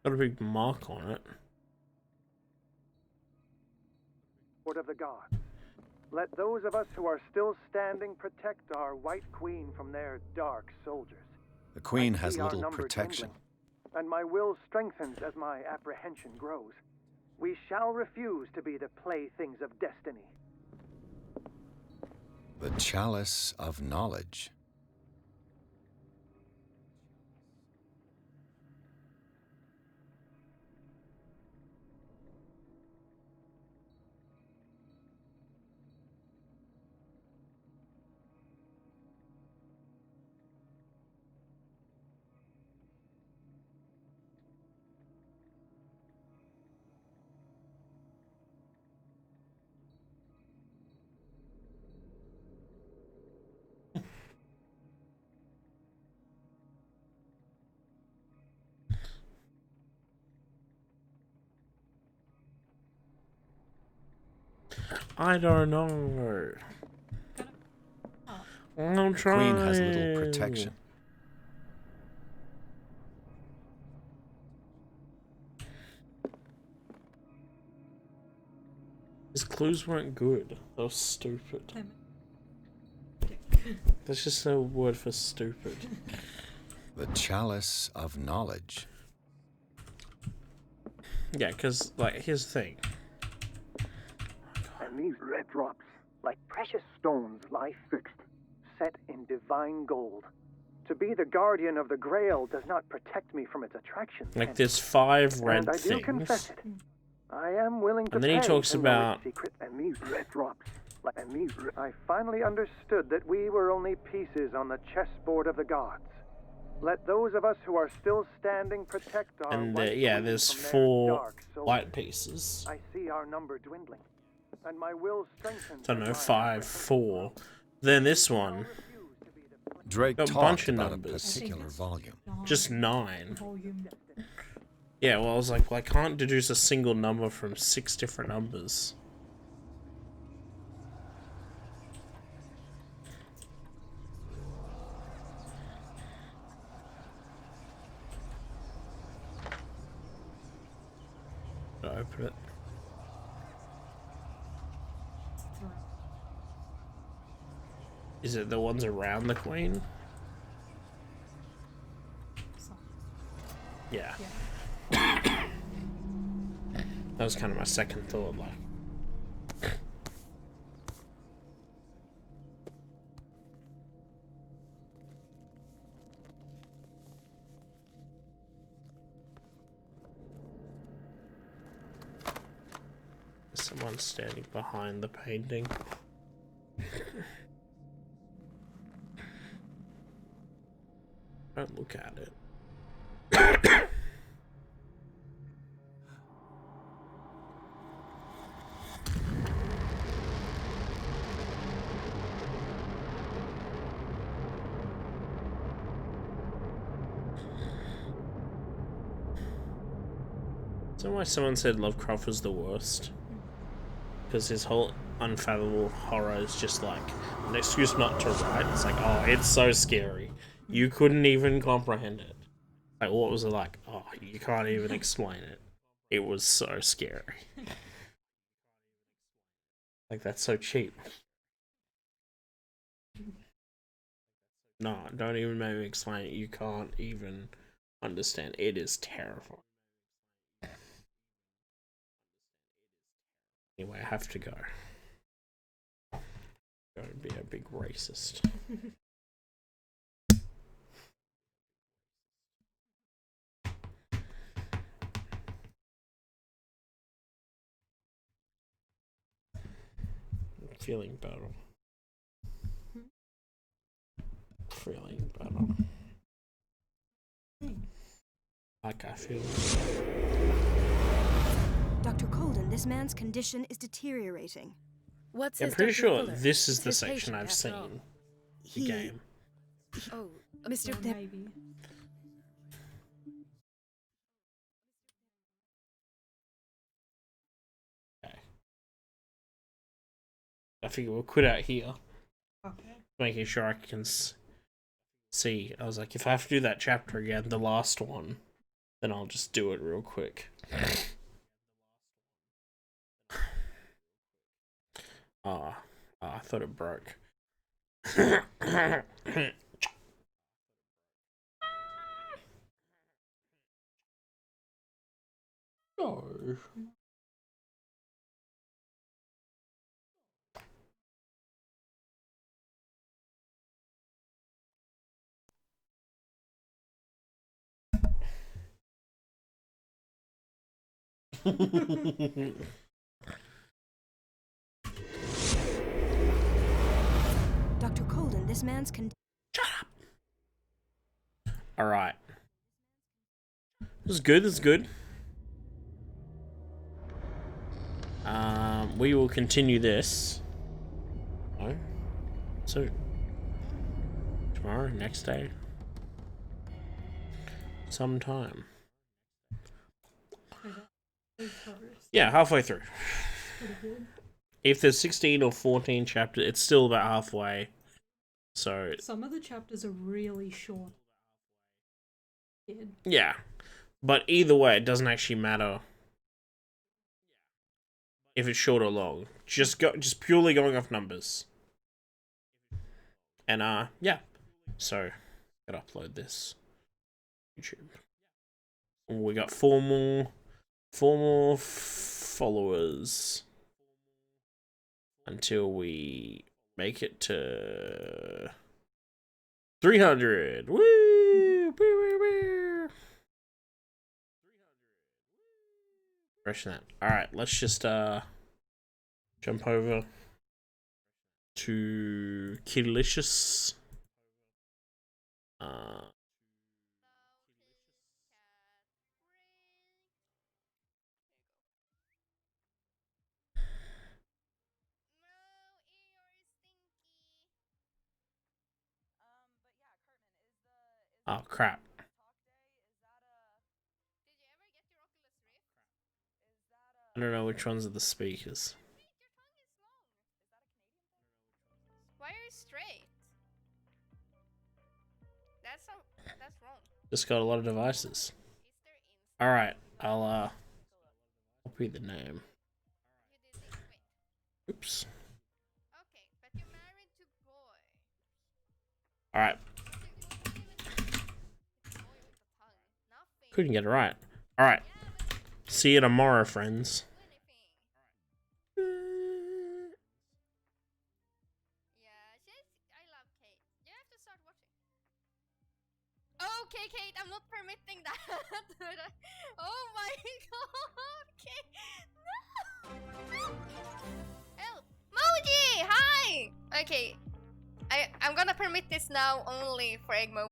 Got a big mark on it. Lord of the gods, let those of us who are still standing protect our White Queen from their dark soldiers. The Queen has little protection. And my will strengthens as my apprehension grows. We shall refuse to be the playthings of destiny. The chalice of knowledge. I don't know. I'm trying. The Queen has little protection. His clues weren't good. They were stupid. That's just a word for stupid. The chalice of knowledge. Yeah, because, like, here's the thing. And these red drops, like precious stones, lie fixed, set in divine gold. To be the guardian of the Grail does not protect me from its attractions. Like, there's 5 red and I do things. confess it. I am willing to And then he pay talks to know about its secret, and these red drops, I finally understood that we were only pieces on the chessboard of the gods. Let those of us who are still standing protect our And white yeah, queen there's from their 4 dark white soldiers. pieces. I see our number dwindling, and my will strengthens. I don't know, 5, 4. Then this one. Drake Got a talked bunch of about numbers. a particular volume. Just 9. Yeah, well, I was like, well, I can't deduce a single number from 6 different numbers. Open it. Is it the ones around the queen? Yeah. That was kind of my second thought, like. Someone standing behind the painting. Don't look at it. Is that why someone said Lovecraft was the worst? Because his whole unfathomable horror is just like an excuse not to write. It's like, oh, it's so scary. You couldn't even comprehend it. Like, what was it like? Oh, you can't even explain it. It was so scary. Like, that's so cheap. No, don't even make me explain it. You can't even understand. It is terrifying. Anyway, I have to go. Don't be a big racist. I'm feeling better. Feeling better. Like I feel. Dr. Colden, this man's condition is deteriorating. What's I'm his pretty Dr. sure Fuller? this is the His section patient, I've after all. seen. The game. Oh, Mr. Maybe. Okay. I figure we'll quit out here. Okay. Making sure I can see. I was like, if I have to do that chapter again, the last one, then I'll just do it real quick. I thought it broke. No. Dr. Colden, this man's Alright. This is good, this is good. We will continue this. No? So tomorrow, next day. Sometime. Yeah, halfway through. Pretty good. If there's 16 or 14 chapters, it's still about halfway. So Some of the chapters are really short. yeah. But either way, it doesn't actually matter if it's short or long. Just purely going off numbers. And yeah. So gotta upload this. YouTube. We got four more followers until we make it to 300. Woo! Woo, woo, woo. Fresh that. All right, let's just jump over to Kilicious. Oh crap. I don't know which ones are the speakers. Why are you straight? That's wrong. Just got a lot of devices. Alright, I'll copy the name. Oops. Okay, but you're married to boy. Alright. Couldn't get it right. Alright. See you tomorrow, friends. Okay, Kate, I'm not permitting that. Oh my god, Kate, no! Help! Moji, hi! Okay, I'm gonna permit this now only for Egg Mo.